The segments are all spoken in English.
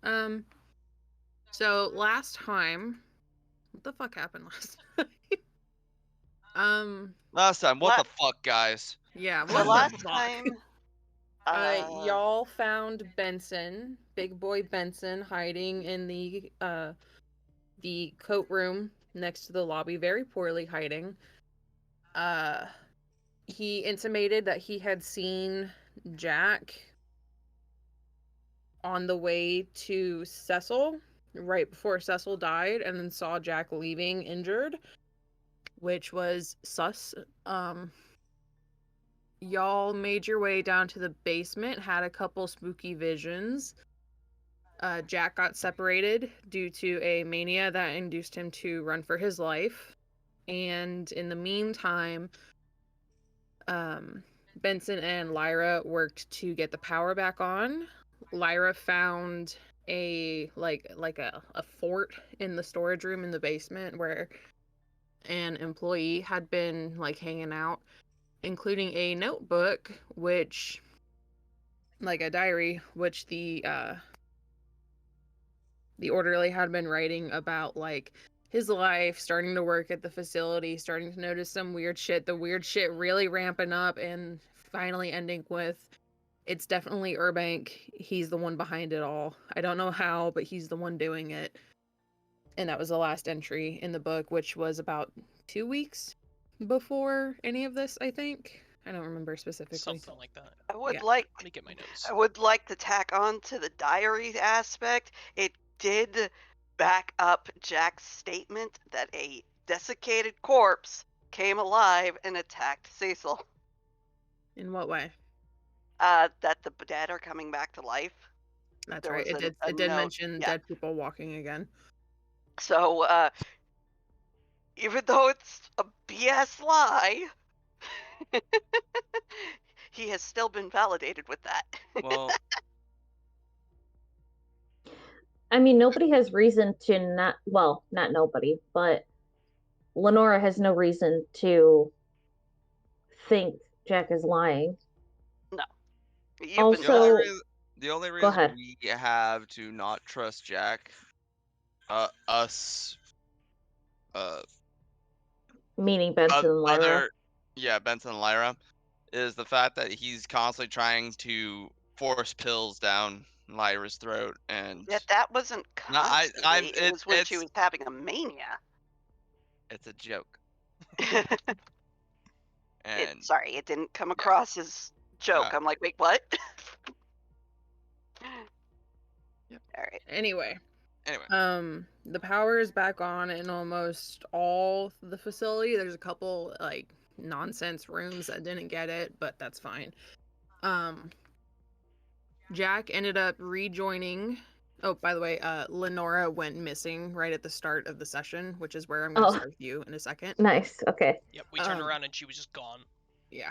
Um, so last time, what the fuck happened last time? Last time, what La- the fuck, guys? Yeah, So what the last fuck? time, Y'all found Benson, big boy Benson, hiding in the coat room next to the lobby, very poorly hiding. Uh, he intimated that he had seen Jack on the way to Cecil right before Cecil died, and then saw Jack leaving injured, which was sus. Y'all made your way down to the basement, had a couple spooky visions. Jack got separated due to a mania that induced him to run for his life. And in the meantime, Benson and Lyra worked to get the power back on. Lyra found a a fort in the storage room in the basement where an employee had been like hanging out, including a notebook, which like a diary, which the orderly had been writing about like his life, starting to work at the facility, starting to notice some weird shit, the weird shit really ramping up, and finally ending with it's definitely Urbank. He's the one behind it all. I don't know how, but he's the one doing it. And that was the last entry in the book, which was about 2 weeks before any of this, I think. I don't remember specifically. Something like that. I would Yeah. like Let me get my notes. I would like to tack on to the diary aspect. It did back up Jack's statement that a desiccated corpse came alive and attacked Cecil. In what way? That the dead are coming back to life. That's There right. was It a did note. mention Yeah. dead people walking again. So even though it's a BS lie, he has still been validated with that. Well, I mean, nobody has reason to not. Well, not nobody, but Lenora has no reason to think Jack is lying. No. You've been the only Also, validated. reason, the only go reason ahead. we have to not trust Jack, us, uh, Meaning Benson and Lyra. other, yeah, Benson and Lyra, is the fact that he's constantly trying to force pills down Lyra's throat, and Yet that wasn't constantly. It was when she was having a mania. it's a joke, it and sorry, it didn't come yeah, across as joke. I'm like, wait, what? Yep. All right. Anyway, anyway, the power is back on in almost all the facility. There's a couple like nonsense rooms that didn't get it, but that's fine. Jack ended up rejoining. Oh, by the way, Lenora went missing right at the start of the session, which is where I'm going to start with you in a second. Nice. Okay. Yep, we turned around and she was just gone. Yeah.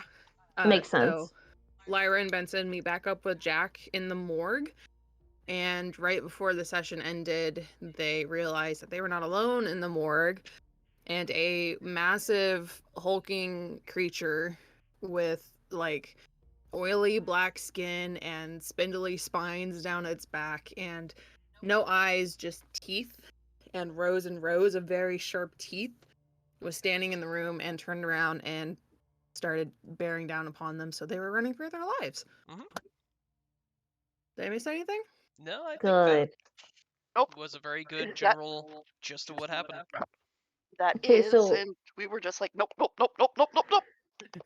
Makes So sense. Lyra and Benson meet back up with Jack in the morgue. And right before the session ended, they realized that they were not alone in the morgue. And a massive hulking creature with like oily black skin and spindly spines down its back and no eyes, just teeth and rows of very sharp teeth was standing in the room and turned around and started bearing down upon them, so they were running for their lives. Mhm. Did I miss anything? No, I think Good. Nope. was a very good That general gist of what happened. that Okay, is, so and we were just like, nope, nope, nope, nope, nope, nope, nope.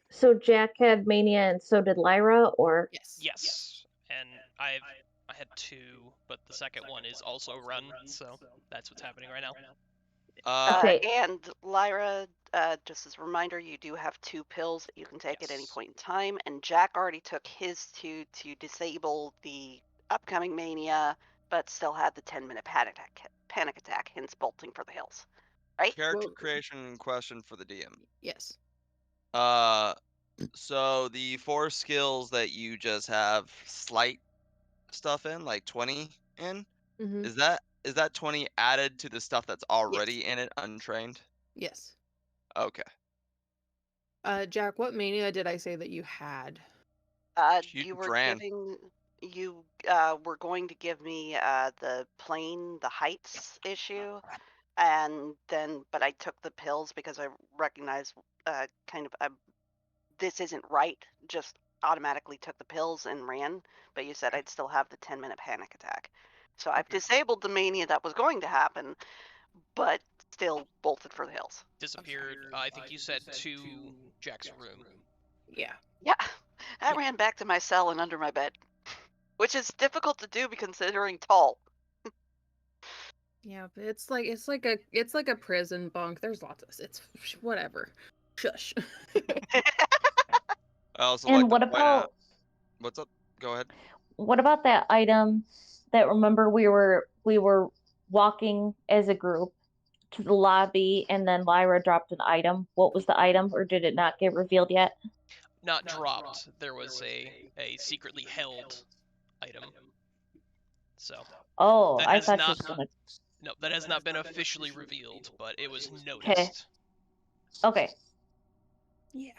so Jack had mania and so did Lyra, or Yes. Yes, and I had two, but the second one is also run, so that's what's happening right now. Okay. And Lyra, just as a reminder, you do have 2 pills that you can take at any Yes. point in time, and Jack already took his 2 to disable the upcoming mania, but still had the 10-minute panic attack, hence bolting for the hills. Right? character Well, creation question for the DM. yes. So the 4 skills that you just have slight stuff in, like 20 in, Mm-hmm. is that 20 added to the stuff that's Yes. already in it untrained? Yes. Okay. Jack, what mania did I say that you had? You You just were ran. giving you were going to give me the heights issue, and then, but I took the pills because I recognized kind of this isn't right. Just automatically took the pills and ran, but you said I'd still have the 10-minute panic attack. So I've disabled the mania that was going to happen, but still bolted for the hills. Disappeared. I think you said to Jack's room. Yeah. Yeah, I ran back to my cell and under my bed, which is difficult to do considering tall. Yeah, but it's like a prison bunk. There's lots of it's whatever. Shush. I also And like to what point out. about What's up? Go ahead. that item that, remember, we were walking as a group to the lobby and then Lyra dropped an item. What was the item, or did it not get revealed yet? Not dropped. There was a secretly held item. So Oh, that I has thought she not. was gonna. No, that has not been officially revealed, but it was Okay. noticed. Okay. Yeah.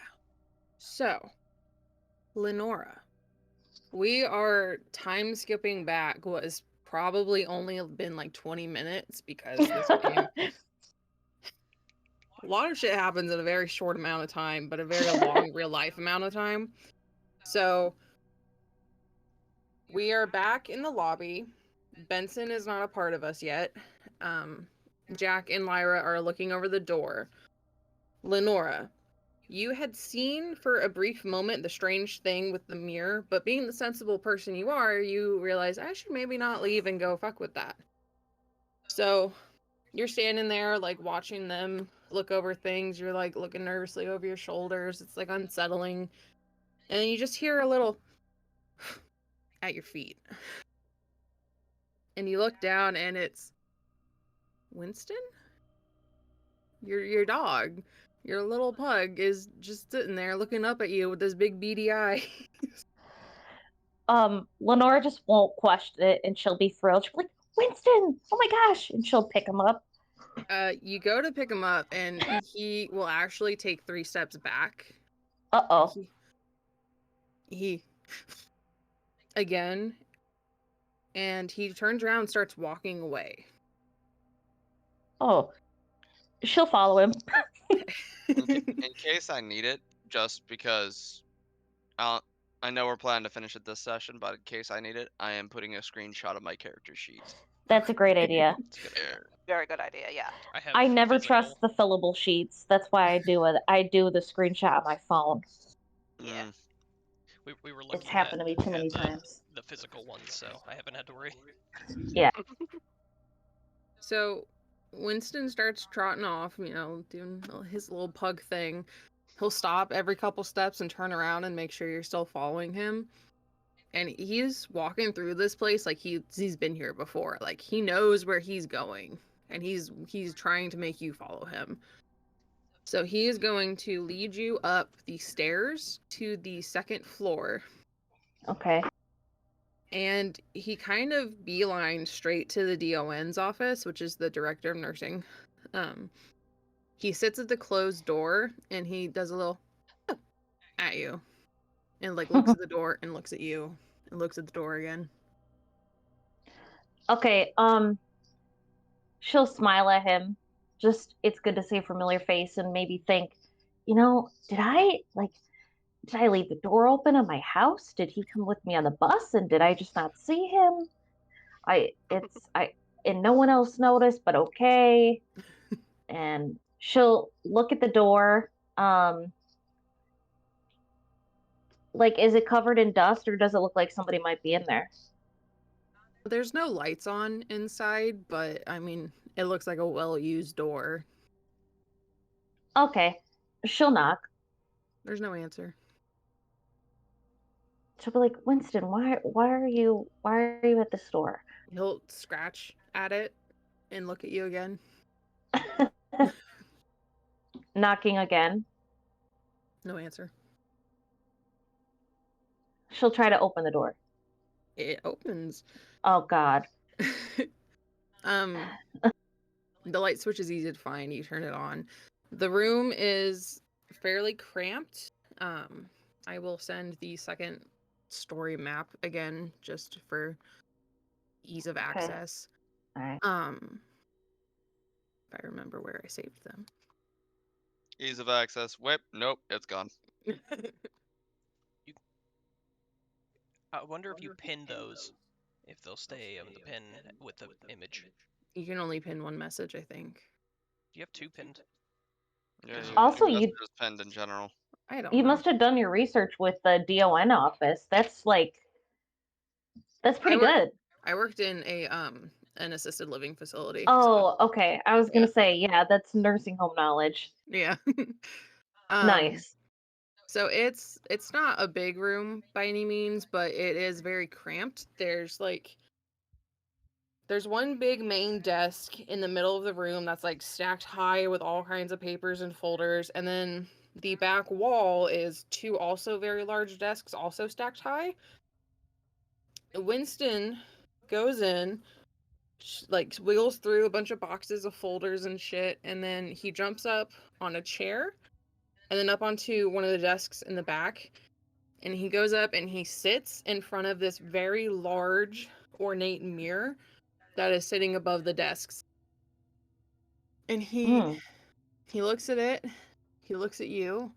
So, Lenora, we are time skipping back what has probably only been like 20 minutes because this game. A lot of shit happens in a very short amount of time, but a very long real life amount of time. So, we are back in the lobby. Benson is not a part of us yet. Jack and Lyra are looking over the door. Lenora, you had seen for a brief moment the strange thing with the mirror, but being the sensible person you are, you realize I should maybe not leave and go fuck with that. So you're standing there, like, watching them look over things. You're, like, looking nervously over your shoulders. It's, like, unsettling. And then you just hear a little at your feet. And you look down, and it's Winston? Your dog. Your little pug is just sitting there looking up at you with this big beady eye. Lenora just won't question it, and she'll be thrilled. She'll be like, Winston, oh my gosh, and she'll pick him up. You go to pick him up, and he will actually take 3 steps back. Uh-oh. He again, and he turns around and starts walking away. Oh, she'll follow him. In case I need it, just because I know we're planning to finish it this session, but in case I need it, I am putting a screenshot of my character sheet. That's a great idea. It's a good idea. Very good idea, yeah. I never physical. trust the fillable sheets. That's why I do it. I do the screenshot on my phone. Yeah. We were lucky It's happened to me that too we many had times. the physical ones, so I haven't had to worry. Yeah. So Winston starts trotting off, doing his little pug thing. He'll stop every couple steps and turn around and make sure you're still following him. And he's walking through this place like he's been here before. Like, he knows where he's going, and he's trying to make you follow him. So he is going to lead you up the stairs to the 2nd floor. Okay. And he kind of beelined straight to the DON's office, which is the director of nursing. He sits at the closed door, and he does a little at you, and, like, looks at the door and looks at you and looks at the door again. Okay, she'll smile at him. Just, it's good to see a familiar face and maybe think, did I leave the door open in my house? Did he come with me on the bus and did I just not see him? And no one else noticed, but okay. And she'll look at the door. Is it covered in dust or does it look like somebody might be in there? There's no lights on inside, but I mean, it looks like a well-used door. Okay, she'll knock. There's no answer. She'll be like, Winston, why are you at the store? He'll scratch at it and look at you again. Knocking again. No answer. She'll try to open the door. It opens. Oh God. The light switch is easy to find. You turn it on. The room is fairly cramped. I will send the second story map again, just for ease of Okay. access. All right. If I remember where I saved them. Ease of access. Whip. Nope, it's gone. I wonder if you pin those, if they'll stay on the pin with the image. You can only pin one message, I think. Do you have 2 pinned? Yeah, you Also, can you just pinned in general. I don't you know. must have done your research with the DON office. That's pretty good. I worked in an assisted living facility. Oh, okay. I was gonna say, yeah, that's nursing home knowledge. Yeah. Nice. So it's not a big room by any means, but it is very cramped. There's one big main desk in the middle of the room that's like stacked high with all kinds of papers and folders, and then the back wall is 2 also very large desks also stacked high. Winston goes in, like wiggles through a bunch of boxes of folders and shit, and then he jumps up on a chair and then up onto one of the desks in the back, and he goes up and he sits in front of this very large ornate mirror that is sitting above the desks. And he looks at it, he looks at you,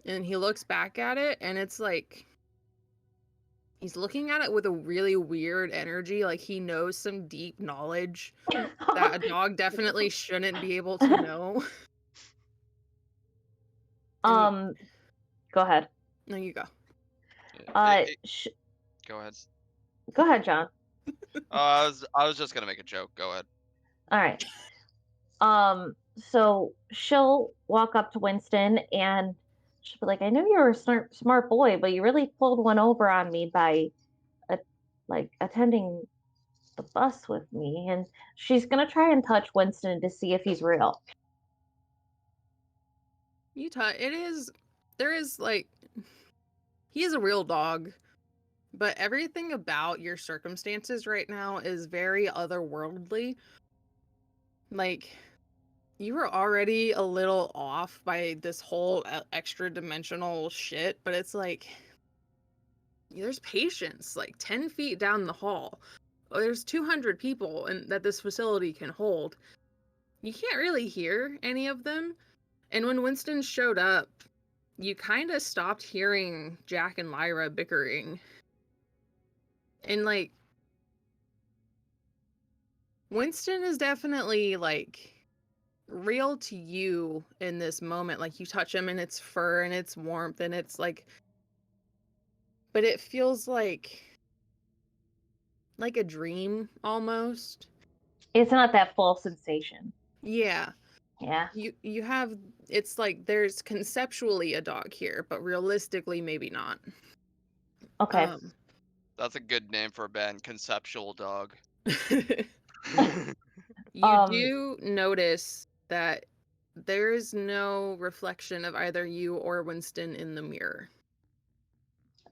and he looks back at it, and it's like he's looking at it with a really weird energy, like he knows some deep knowledge that a dog definitely shouldn't be able to know. Go ahead. No, you go. Go ahead. Go ahead, John. I was just gonna make a joke. Go ahead. All right. So she'll walk up to Winston and she'll be like, "I know you're a smart boy, but you really pulled one over on me by, attending the bus with me." And she's gonna try and touch Winston to see if he's real. There is like, he is a real dog, but everything about your circumstances right now is very otherworldly. Like, you were already a little off by this whole extra dimensional shit, but it's like, there's patients like 10 feet down the hall. There's 200 people that this facility can hold. You can't really hear any of them. And when Winston showed up, you kind of stopped hearing Jack and Lyra bickering. And like, Winston is definitely like real to you in this moment. Like, you touch him and it's fur and it's warmth and it's like, but it feels like a dream almost. It's not that full sensation. Yeah. Yeah. You have, it's like there's conceptually a dog here, but realistically maybe not. Okay. That's a good name for a band, Conceptual Dog. You do notice that there is no reflection of either you or Winston in the mirror.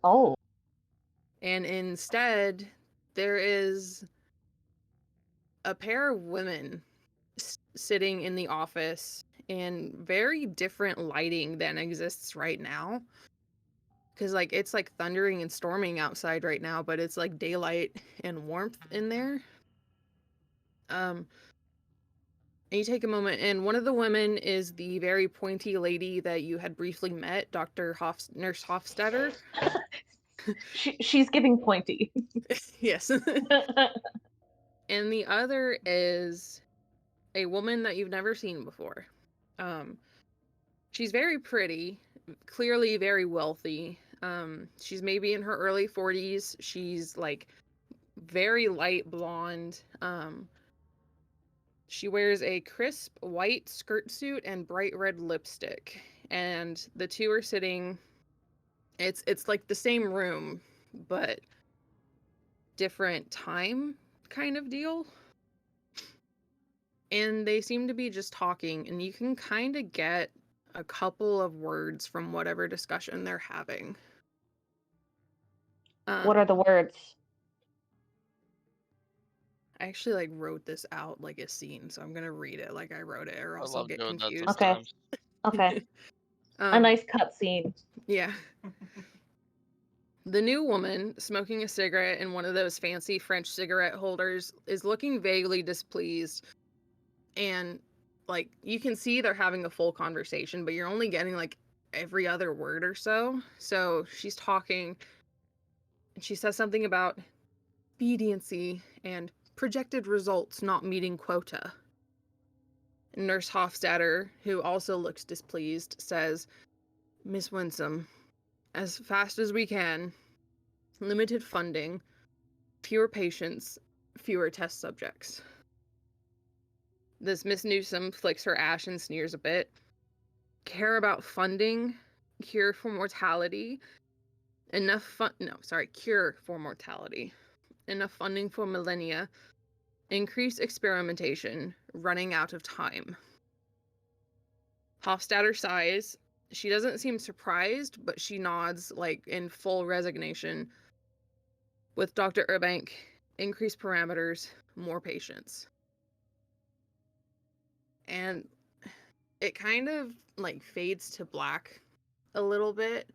Oh. And instead, there is a pair of women sitting in the office in very different lighting than exists right now. Because, like, it's like thundering and storming outside right now, but it's like daylight and warmth in there. And you take a moment, and one of the women is the very pointy lady that you had briefly met, Nurse Hofstetter. She's giving pointy. Yes. And the other is a woman that you've never seen before. She's very pretty, clearly very wealthy. She's maybe in her early 40s. She's like very light blonde. She wears a crisp white skirt suit and bright red lipstick. And the two are sitting, it's like the same room, but different time kind of deal. And they seem to be just talking, and you can kind of get a couple of words from whatever discussion they're having. What are the words? I actually like wrote this out like a scene, so I'm gonna read it like I wrote it, or else I'll get confused. Okay. Okay. A nice cut scene. Yeah. The new woman, smoking a cigarette in one of those fancy French cigarette holders, is looking vaguely displeased. And, like, you can see they're having a full conversation, but you're only getting, like, every other word or so. So she's talking, and she says something about expediency and projected results not meeting quota. Nurse Hofstadter, who also looks displeased, says, Miss Winsome, as fast as we can. Limited funding, fewer patients, fewer test subjects. This Miss Newsom flicks her ash and sneers a bit. Care about funding, cure for mortality, cure for mortality, enough funding for millennia, increase experimentation, running out of time. Hofstadter sighs. She doesn't seem surprised, but she nods, like, in full resignation. With Dr. Urbank, increased parameters, more patients. And it kind of, like, fades to black a little bit,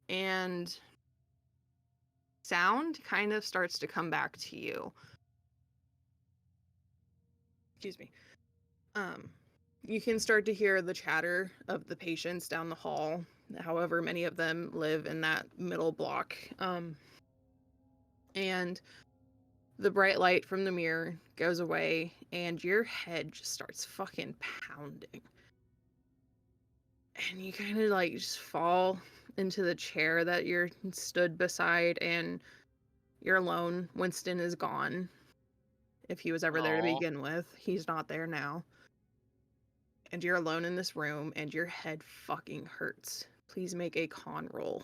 and sound kind of starts to come back to you. Excuse me. You can start to hear the chatter of the patients down the hall, however many of them live in that middle block. And the bright light from the mirror goes away, and your head just starts fucking pounding. And you kind of, like, just fall into the chair that you're stood beside, and you're alone. Winston is gone. If he was ever there to Aw. begin with, he's not there now. And you're alone in this room, and your head fucking hurts. Please make a con roll.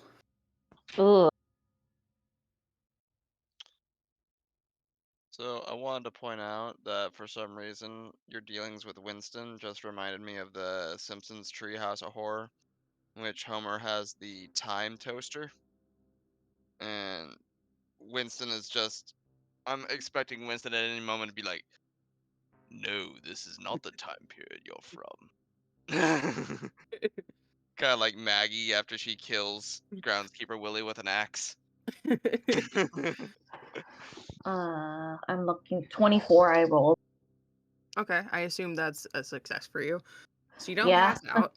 Ugh. So I wanted to point out that for some reason your dealings with Winston just reminded me of the Simpsons Treehouse of Horror, in which Homer has the time toaster, and Winston is just. I'm expecting Winston at any moment to be like, "No, this is not the time period you're from." Kind of like Maggie after she kills groundskeeper Willie with an axe. I'm looking. 24 I rolled. Okay, I assume that's a success for you. So you don't Yeah. pass out.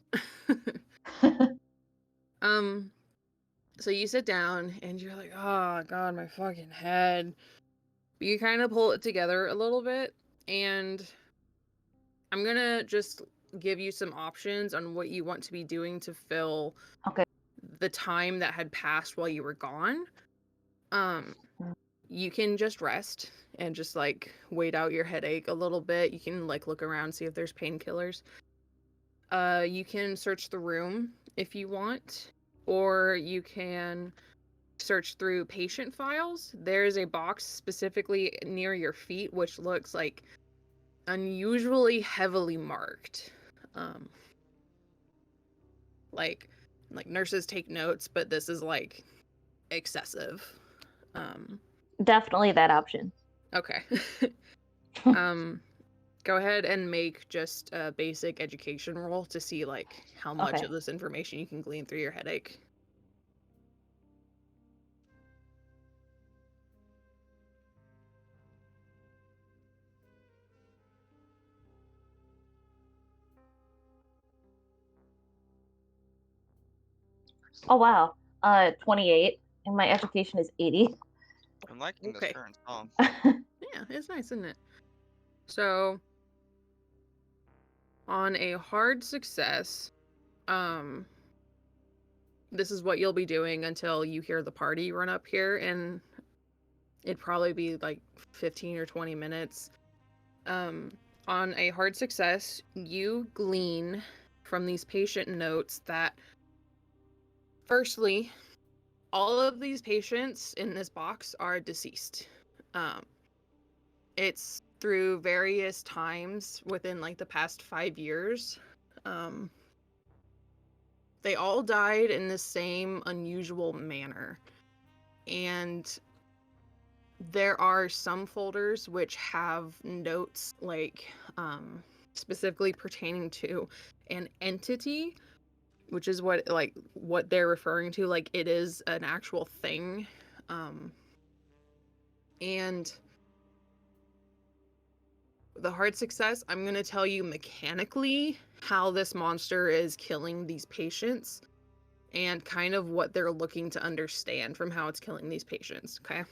So you sit down and you're like, oh god, my fucking head. But you kind of pull it together a little bit, and I'm gonna just give you some options on what you want to be doing to fill Okay. the time that had passed while you were gone. You can just rest and just, like, wait out your headache a little bit. You can, like, look around, see if there's painkillers. You can search the room if you want, or you can search through patient files. There's a box specifically near your feet which looks, like, unusually heavily marked. Like nurses take notes, but this is, like, excessive. Definitely that option. Okay. Go ahead and make just a basic education roll to see, like, how much Okay. of this information you can glean through your headache. Oh wow. 28, and my education is 80. I'm liking this Okay. current song. Yeah, it's nice, isn't it? So, on a hard success, this is what you'll be doing until you hear the party run up here, and it'd probably be like 15 or 20 minutes. On a hard success, you glean from these patient notes that, firstly, all of these patients in this box are deceased. It's through various times within, like, the past 5 years. They all died in the same unusual manner. And there are some folders which have notes, like, specifically pertaining to an entity which is what they're referring to, like it is an actual thing. And the hard success, I'm going to tell you mechanically how this monster is killing these patients and kind of what they're looking to understand from how it's killing these patients, okay?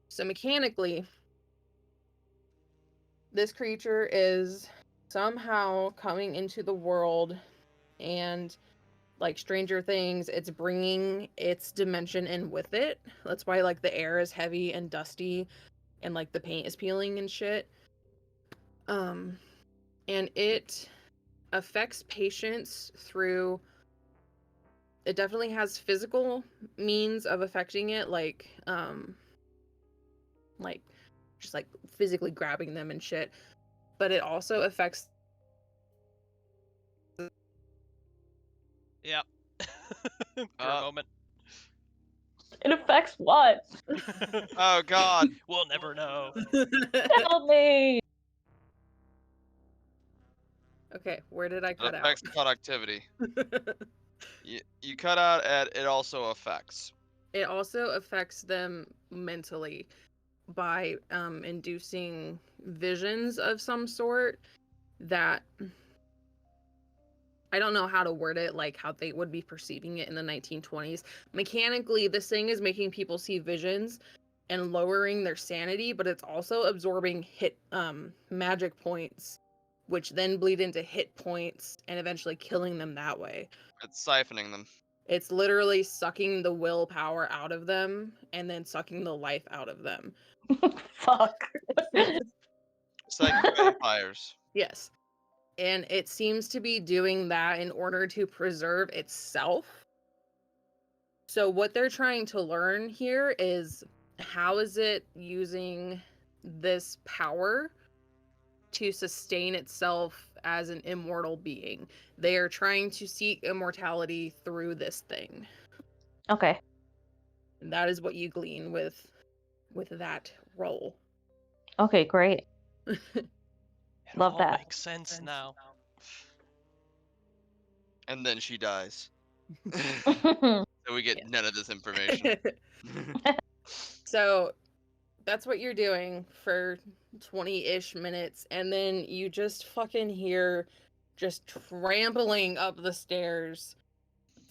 So mechanically, this creature is somehow coming into the world, and like Stranger Things, it's bringing its dimension in with it. That's why like the air is heavy and dusty and like the paint is peeling and shit. And it affects patients through, it definitely has physical means of affecting it, like just like physically grabbing them and shit, but it also affects. Yep. For a moment. It affects what? Oh God. We'll never know. Help me! Okay, where did I It cut out? affects productivity. You cut out at it also affects. It also affects them mentally by inducing visions of some sort that I don't know how to word it, like how they would be perceiving it in the 1920s. Mechanically, this thing is making people see visions and lowering their sanity, but it's also absorbing magic points, which then bleed into hit points and eventually killing them that way. It's siphoning them. It's literally sucking the willpower out of them and then sucking the life out of them. Fuck. It's like vampires. Yes. And it seems to be doing that in order to preserve itself. So what they're trying to learn here is, how is it using this power to sustain itself as an immortal being? They are trying to seek immortality through this thing. Okay. And that is what you glean with that role. Okay, great. It Love all that. makes sense now. And then she dies. So we get none of this information. So that's what you're doing for 20-ish minutes, and then you just fucking hear just trampling up the stairs,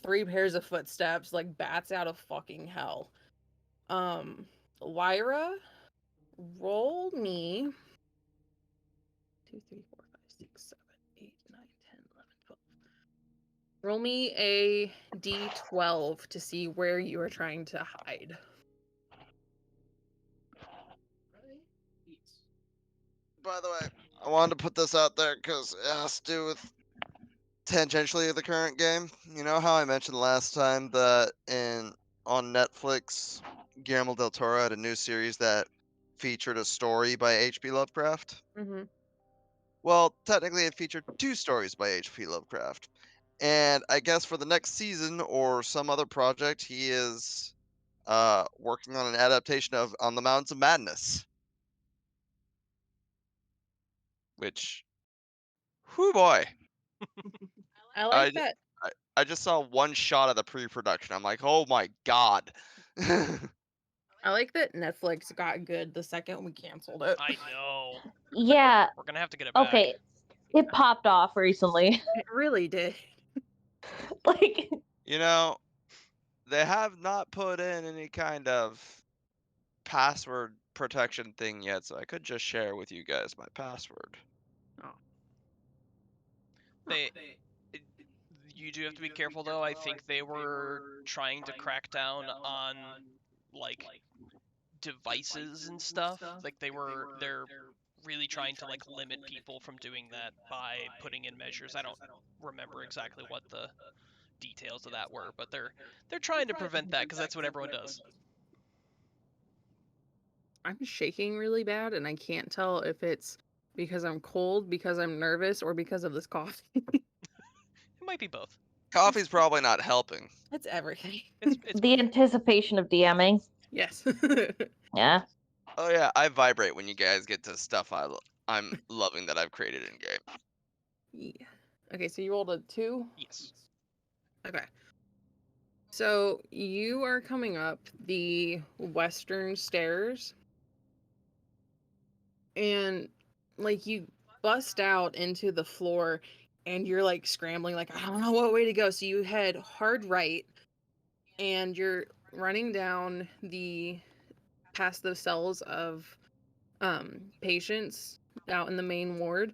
3 pairs of footsteps like bats out of fucking hell. Lyra, roll me 2, 3, 4, 5, 6, 7, 8, 9, 10, 11, 12. Roll me a d12 to see where you are trying to hide. By the way, I wanted to put this out there because it has to do with tangentially the current game. You know how I mentioned last time that on Netflix, Guillermo del Toro had a new series that featured a story by H.P. Lovecraft? Mm-hmm. Well, technically it featured 2 stories by H.P. Lovecraft. And I guess for the next season or some other project, he is working on an adaptation of On the Mountains of Madness. Which, whoo boy. I like I, that. I just saw one shot of the pre-production. I'm like, oh my god. I like that Netflix got good the second we canceled it. I know. Yeah, We're gonna have to get it back. okay. It popped off recently. It really did. Like, You know, they have not put in any kind of password protection thing yet, so I could just share with you guys my password. You do have to be careful though. I think they were trying to crack down on like devices and stuff. Like they're really trying to like limit people from doing that by putting in measures. I don't remember exactly what the details of that were, but they're trying to prevent that because that's what everyone does. I'm shaking really bad, and I can't tell if it's because I'm cold, because I'm nervous, or because of this coffee. It might be both. Coffee's probably not helping. It's everything. It's the both. anticipation of DMing. Yes. Yeah. Oh yeah, I vibrate when you guys get to stuff I'm loving that I've created in game. Yeah. Okay, so you rolled a 2? Yes. Okay. So you are coming up the western stairs, and like you bust out into the floor, and you're like scrambling, like, I don't know what way to go. So you head hard right, and you're running down the past the cells of patients out in the main ward,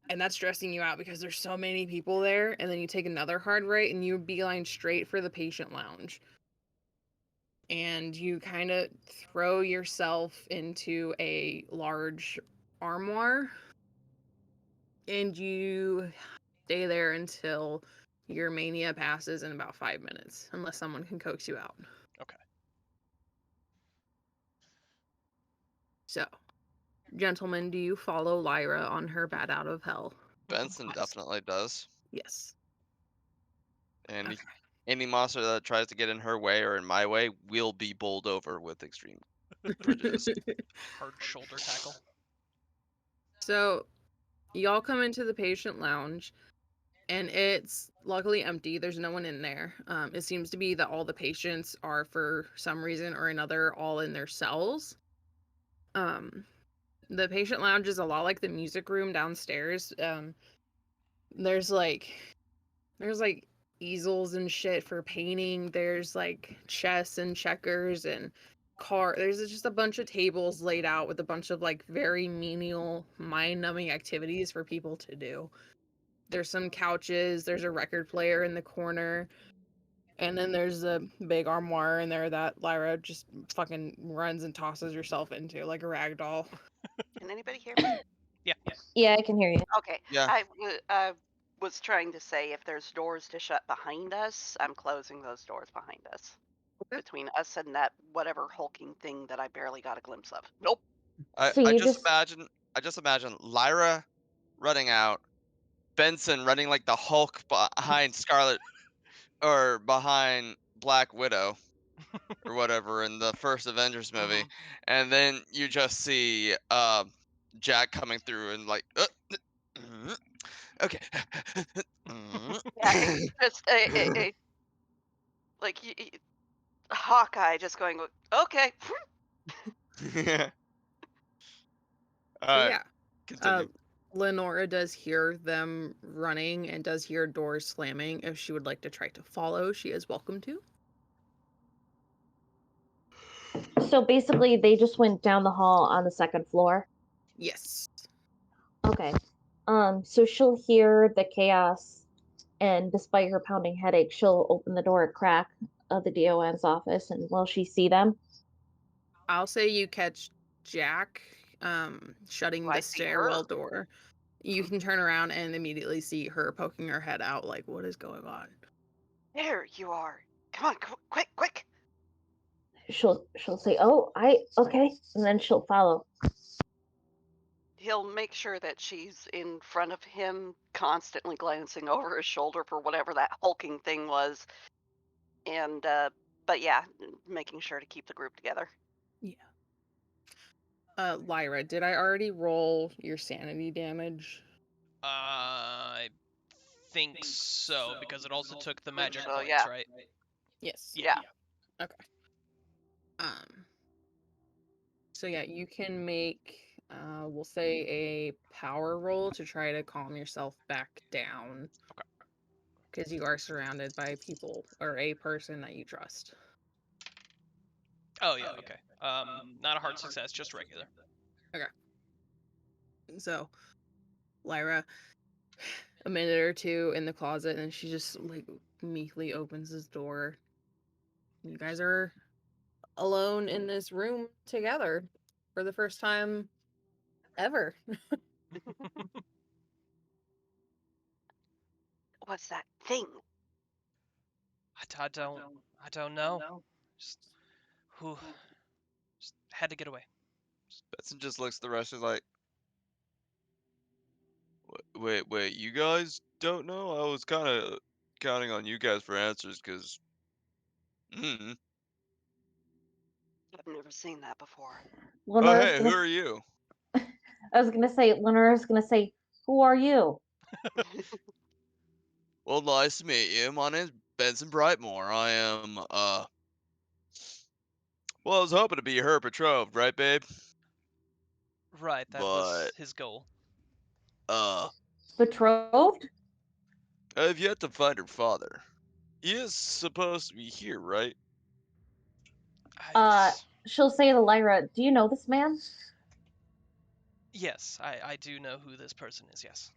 and that's stressing you out because there's so many people there. And then you take another hard right, and you beeline straight for the patient lounge, and you kind of throw yourself into a large armoire, and you stay there until your mania passes in about 5 minutes, unless someone can coax you out. Okay. So, gentlemen, do you follow Lyra on her bat out of hell? Benson definitely does. Yes. And Okay. any monster that tries to get in her way or in my way will be bowled over with extreme prejudice. Hard shoulder tackle. So, y'all come into the patient lounge, and it's luckily empty. There's no one in there. It seems to be that all the patients are, for some reason or another, all in their cells. The patient lounge is a lot like the music room downstairs. There's like there's like easels and shit for painting. There's like chess and checkers and there's just a bunch of tables laid out with a bunch of like very menial, mind-numbing activities for people to do. There's some couches, there's a record player in the corner, and then there's a big armoire in there that Lyra just fucking runs and tosses herself into like a rag doll. Can anybody hear me? Yeah. Yeah, I can hear you. Okay. Yeah. I was trying to say if there's doors to shut behind us, I'm closing those doors behind us. Okay. Between us and that whatever hulking thing that I barely got a glimpse of. Nope. So I you just just imagine Lyra running out, Benson running like the Hulk behind Scarlet or behind Black Widow or whatever in the first Avengers movie, and then you just see Jack coming through and like okay. Yeah, it's just a like Hawkeye just going okay. All So right, yeah, continue. Lenora does hear them running and does hear doors slamming. If she would like to try to follow, she is welcome to. so basically they just went down the hall on the second floor. Yes. Okay. So she'll hear the chaos, and despite her pounding headache, she'll open the door a crack of the DON's office, and will she see them? I'll say you catch Jack Do shutting I the see her? stairwell door. You can turn around and immediately see her poking her head out like, what is going on? There you are. Come on, quick, quick. She'll say, "Oh, okay," and then she'll follow. He'll make sure that she's in front of him, constantly glancing over his shoulder for whatever that hulking thing was. And but yeah, making sure to keep the group together. Yeah. Lyra, did I already roll your sanity damage? I think so, because it also took the magic so, points, yeah. right? Yes. Yeah. Okay. So yeah, you can make we'll say a power roll to try to calm yourself back down. Okay. Because you are surrounded by people or a person that you trust. Oh yeah, okay. Not a hard success, just regular. Okay. So, Lyra, a minute or two in the closet, and she just like meekly opens this door. You guys are alone in this room together for the first time ever. What's that thing? I don't know. Just, who, just had to get away. Benson just looks at the rest of like, wait, you guys don't know? I was kind of counting on you guys for answers, because, I've never seen that before. oh, Lenora's hey, who gonna. are you? I was gonna say, Lenora's gonna say, "Who are you?" Well, nice to meet you. My name's Benson Brightmore. I am, well, I was hoping to be her betrothed, right, babe? Right, that was But, his goal. uh, Betrothed? I've yet to find her father. He is supposed to be here, right? I, Uh, she'll say to Lyra, "Do you know this man?" yes, I do know who this person is. Yes.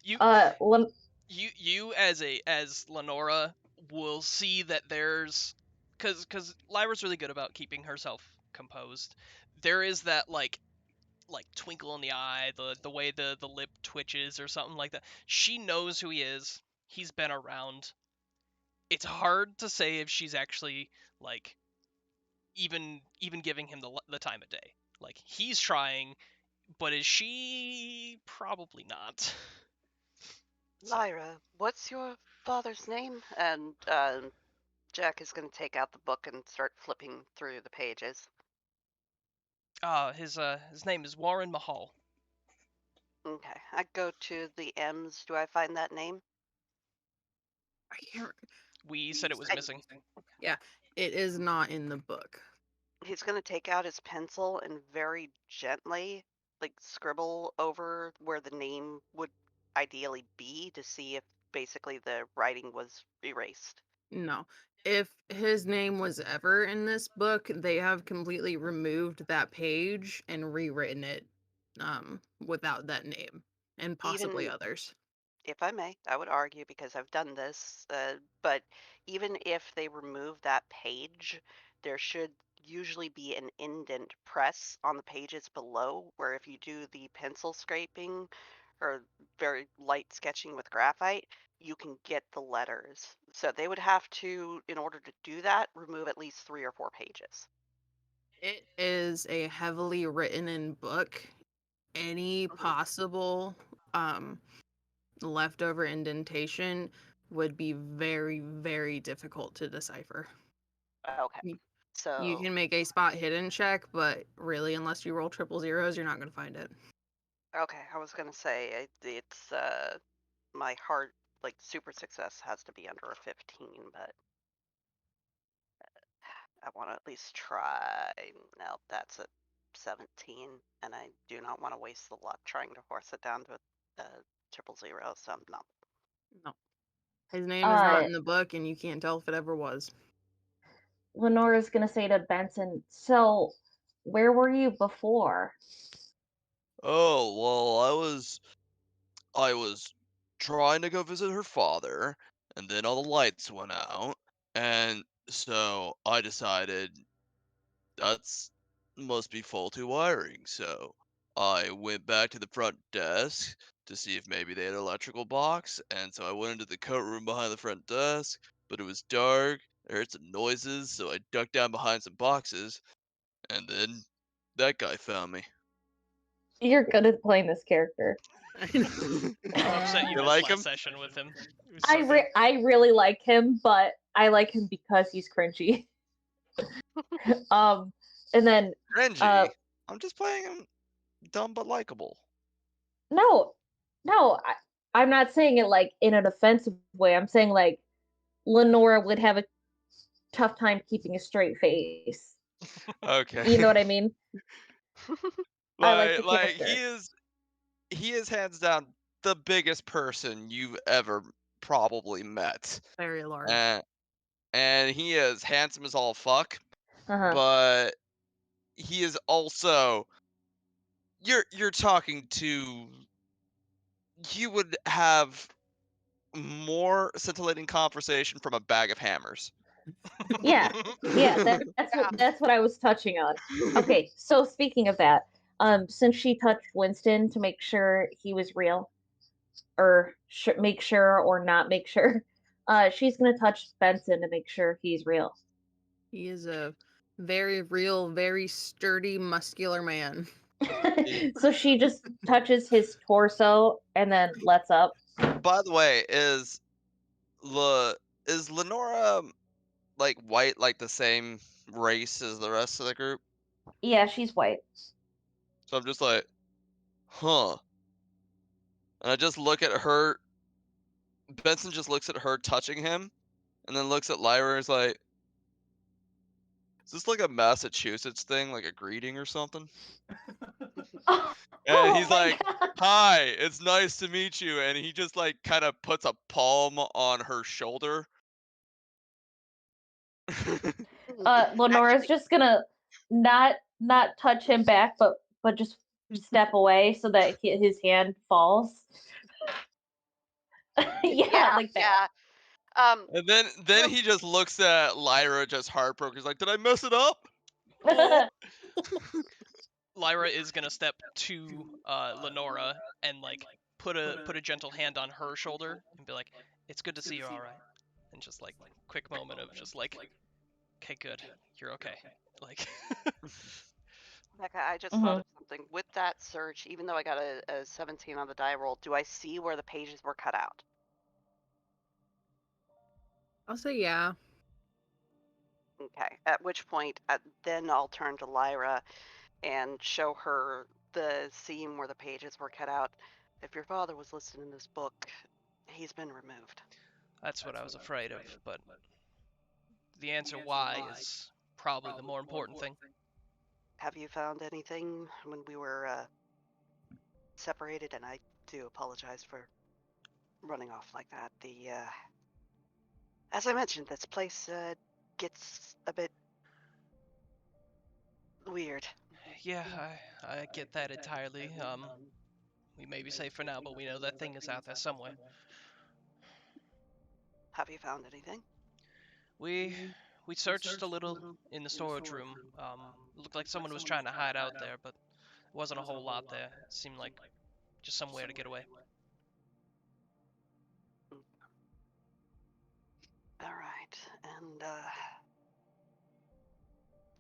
You Uh, Lem- you as Lenora will see that there's because Lyra's really good about keeping herself composed. There is that like twinkle in the eye, the way the lip twitches or something like that. She knows who he is. He's been around. It's hard to say if she's actually like even giving him the time of day. Like he's trying, but is she? Probably not. So, Lyra, what's your father's name? And Jack is going to take out the book and start flipping through the pages. his name is Warren Mahal. Okay, I go to the M's. Do I find that name? I can't. We said it was I, missing. Yeah, it is not in the book. he's going to take out his pencil and very gently, like, scribble over where the name would ideally be to see if basically the writing was erased. No. If his name was ever in this book, they have completely removed that page and rewritten it without that name and possibly Even others. if I may, I would argue because I've done this, but even if they remove that page, there should usually be an indent press on the pages below, where if you do the pencil scraping or very light sketching with graphite, you can get the letters. So they would have to, in order to do that, remove at least 3 or 4 pages. It is a heavily written in book. Any Hmm. possible leftover indentation would be very, very difficult to decipher. Okay. You you So, can make a spot hidden check, but really, unless you roll triple zeros, you're not going to find it. okay, I was gonna say it's my hard, like, super success has to be under a 15, but I want to at least try. Nope, that's a 17, and I do not want to waste the luck trying to force it down to a triple zero. So no. No. His name is not uh, in the book, and you can't tell if it ever was. Lenora's gonna say to Benson, "So, where were you before?" Oh, well, I was trying to go visit her father, and then all the lights went out, and so I decided that's must be faulty wiring. So I went back to the front desk to see if maybe they had an electrical box, and so I went into the coat room behind the front desk, but it was dark. I heard some noises, so I ducked down behind some boxes, and then that guy found me. You're good at playing this character. I know. I'm upset you You missed like last him? session with him. It was so good. I really like him, but I like him because he's cringy. um, and then uh, Renji. I'm just playing him dumb but likable. no, no, I'm not saying it like in an offensive way. I'm saying like Lenora would have a tough time keeping a straight face. Okay. You know what I mean? I like the Like he character. is he is hands down the biggest person you've ever probably met. Very large. And and he is handsome as all fuck, Uh-huh. but he is also you're talking to you would have more scintillating conversation from a bag of hammers. Yeah. Yeah, Yeah. that's what I was touching on. Okay, so speaking of that, since she touched Winston to make sure he was real, or make sure or not make sure, she's gonna touch Benson to make sure he's real. He is a very real, very sturdy, muscular man. So she just touches his torso and then lets up. By the way, Le is Lenora like white, like the same race as the rest of the group? Yeah, she's white. So I'm just like, huh. And I just look at her. Benson just looks at her touching him, and then looks at Lyra and is like, "Is this like a Massachusetts thing, like a greeting or something?" Oh, And oh he's my like, god. "Hi, it's nice to meet you." And he just like kind of puts a palm on her shoulder. Lenora's Actually, just gonna not touch him back, but just step away so that his hand falls. Yeah, yeah, like that. yeah. Um, And then real, he just looks at Lyra just heartbroken. He's like, "Did I mess it up?" Oh. Lyra is gonna step to Lenora and like put a gentle hand on her shoulder and be like, "It's good to see you, all right." And just like quick moment of just like, "Okay, good, you're okay." Like, Becca, I just thought Mhm. of something. With that search, even though I got a 17 on the die roll, do I see where the pages were cut out? I'll say yeah. Okay. At which point, then I'll turn to Lyra and show her the seam where the pages were cut out. If your father was listed in this book, he's been removed. that's what I was afraid of, but the answer why is probably the more important thing. Have you found anything when we were separated? And I do apologize for running off like that. As I mentioned, this place gets a bit weird. Yeah, I get that entirely. We may be safe for now, but we know that thing is out there somewhere. Have you found anything? We we searched a little in the storage room. Looked like someone was trying to hide out there, but there wasn't a whole lot there. It seemed like just somewhere to get away. Mm. All right. And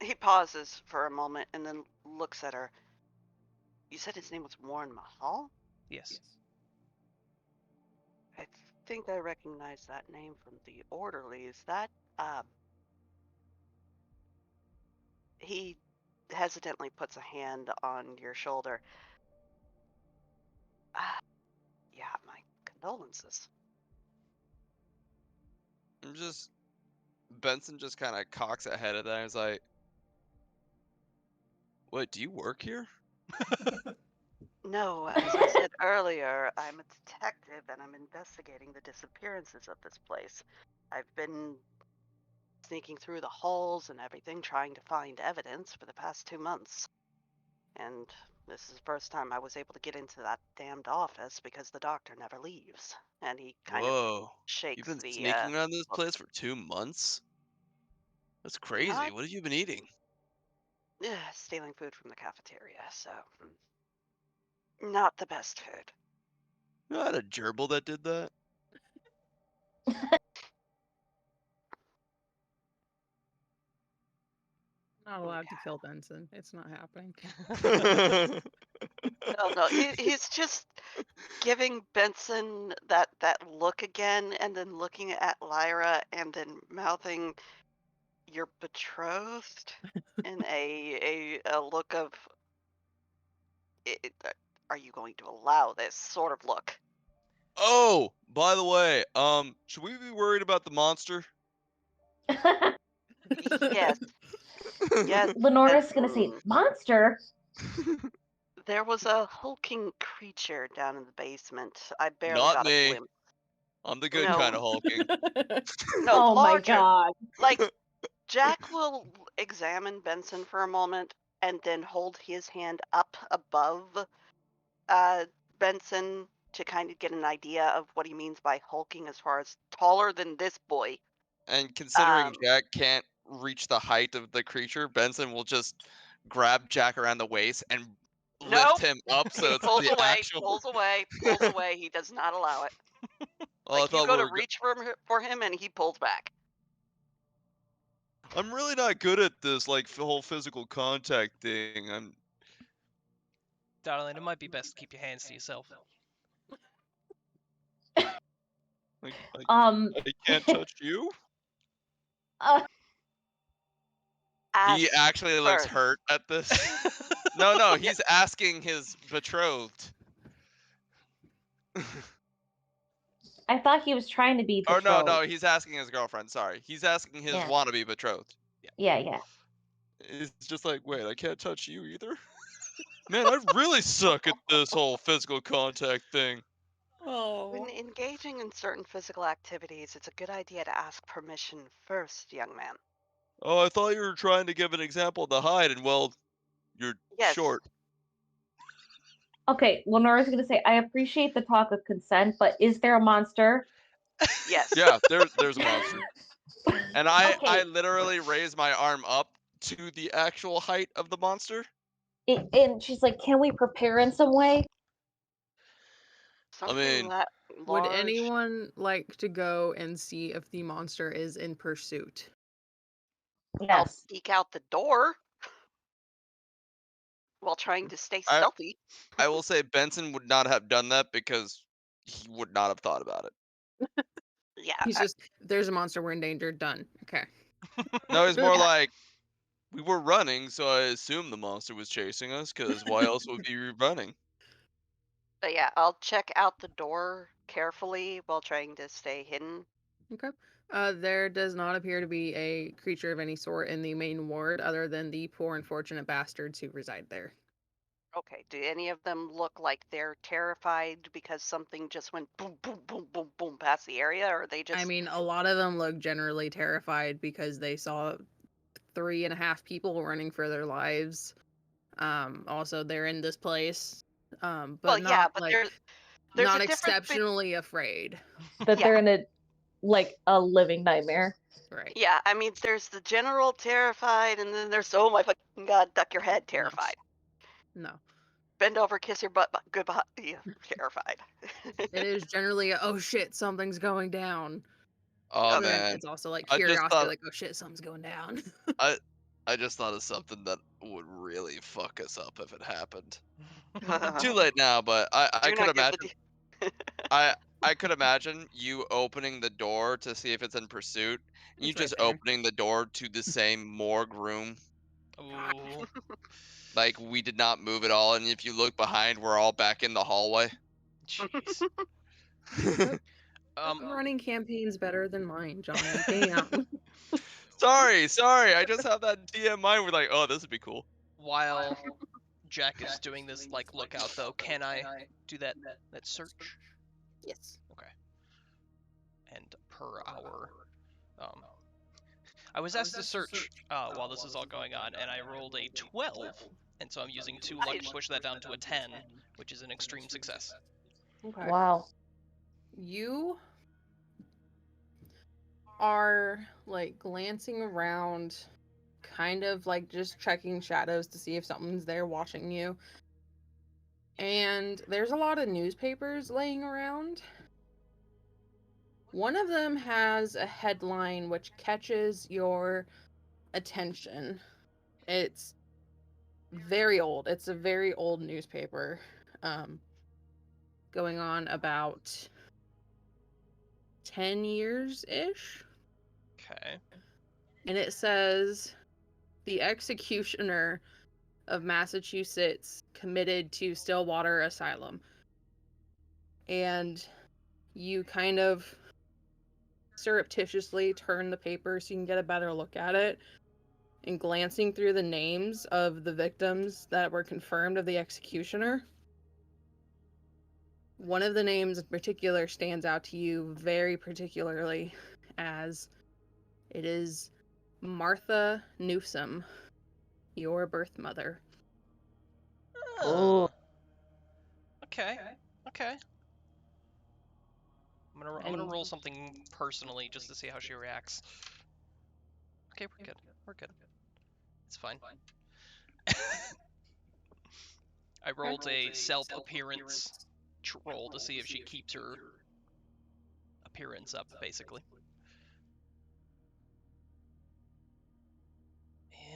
he pauses for a moment and then looks at her. You said his name was Warren Mahal? Yes. I think I recognize that name from the orderly. Is that um he hesitantly puts a hand on your shoulder. Ah, yeah, my condolences. I'm just Benson just kind of cocks ahead of that. And he's like, "What? Do you work here?" No, as I said earlier, I'm a detective and I'm investigating the disappearances of this place. I've been sneaking through the halls and everything, trying to find evidence for the past 2 months. And this is the first time I was able to get into that damned office because the doctor never leaves. And he kind of Whoa. You've shakes been the sneaking around this book. place for 2 months? That's crazy. Not What have you been eating? stealing food from the cafeteria, so not the best food. You know, I had a gerbil that did that. Not Okay. allowed to kill Benson. It's not happening. No, no, he's just giving Benson that look again, and then looking at Lyra, and then mouthing, "You're betrothed," in a look of, "Are you going to allow this?" sort of look. Oh, by the way, should we be worried about the monster? Yes, yes, Lenora's gonna say, Benson. "Monster." There was a hulking creature down in the basement. I barely Not got a me. glimpse. I'm the good kind No, of hulking. no, Oh my larger. god. Like, Jack will examine Benson for a moment and then hold his hand up above uh, Benson to kind of get an idea of what he means by hulking as far as taller than this boy. And considering Um, Jack can't reach the height of the creature, Benson will just grab Jack around the waist and lift nope. him up so He it's pulls the away, actual. pulls away, pulls away. He does not allow it. Oh, I Like, you thought we go to were. reach for him and he pulls back. I'm really not good at this, like whole physical contact thing. Darling, it might be best to keep your hands to yourself. I, I, Um. I can't touch you. uh, At He actually looks first. hurt at this. No, he's asking his betrothed. I thought he was trying to be Or no, betrothed. he's asking his girlfriend. Sorry, he's asking his Yeah. wannabe betrothed. Yeah. It's just like, wait, I can't touch you either. Man, I really suck at this whole physical contact thing. Oh. When engaging in certain physical activities, it's a good idea to ask permission first, young man. Oh, I thought you were trying to give an example of the height, and well, you're Yes, short. Okay, Lenora's gonna say, I appreciate the talk of consent, but is there a monster? yes. Yeah, there's a monster. And I Okay, literally raise my arm up to the actual height of the monster. and she's like, can we prepare in some way? I Something mean, that Would large. anyone like to go and see if the monster is in pursuit? I'll Yes. peek out the door while trying to stay I stealthy. I will say Benson would not have done that because he would not have thought about it. Yeah, He's just, there's a monster, we're in danger, done. Okay. No, he's more yeah, like, we were running, so I assumed the monster was chasing us, because why else would we be running? but yeah. I'll check out the door carefully while trying to stay hidden. Okay. There does not appear to be a creature of any sort in the main ward other than the poor unfortunate bastards who reside there. Okay. Do any of them look like they're terrified because something just went boom, boom, boom, boom, boom past the area, or are they I just mean, a lot of them look generally terrified because they saw 3.5 people running for their lives. Also, they're in this place, well, but yeah, not but like there's a not difference between exceptionally afraid. That yeah, they're in a living nightmare. Right. yeah. I mean, there's the general terrified, and then there's oh my fucking god, duck your head terrified. No. Bend over, kiss your butt, goodbye. Yeah, terrified. It is generally a, oh shit, something's going down. Oh But Okay. then man, it's also like I just curiosity, thought like, oh shit, something's going down. I I just thought of something that would really fuck us up if it happened. Too late now, but I Do could not give the. imagine I I could imagine you opening the door to see if it's in pursuit, and you It's right just there. opening the door to the same morgue room. Ooh, Like we did not move at all, and if you look behind, we're all back in the hallway. jeez. Quit Um, running campaigns better than mine, Johnny. Damn. Sorry. I just have that DM mind. We're like, oh, this would be cool. while Jack is doing this like lookout though, can I do that search? Yes. Okay. And per hour, um, I was asked to search while this is all going on, and I rolled a 12, and so I'm using 2 luck to Nice. push that down to a 10, which is an extreme success. Okay. Wow. You are like glancing around, kind of like just checking shadows to see if something's there watching you. And there's a lot of newspapers laying around. One of them has a headline which catches your attention. It's very old. It's a very old newspaper. Going on about 10 years ish. Okay. And it says the executioner of Massachusetts committed to Stillwater Asylum. And you kind of surreptitiously turn the paper so you can get a better look at it. And glancing through the names of the victims that were confirmed of the executioner, one of the names in particular stands out to you very particularly, as it is Martha Newsom, your birth mother. Oh. Okay. Okay. I'm gonna And roll something personally just to see how she reacts. Okay, we're good. We're good. It's fine. I rolled a self appearance roll to see if she keeps her appearance up, basically.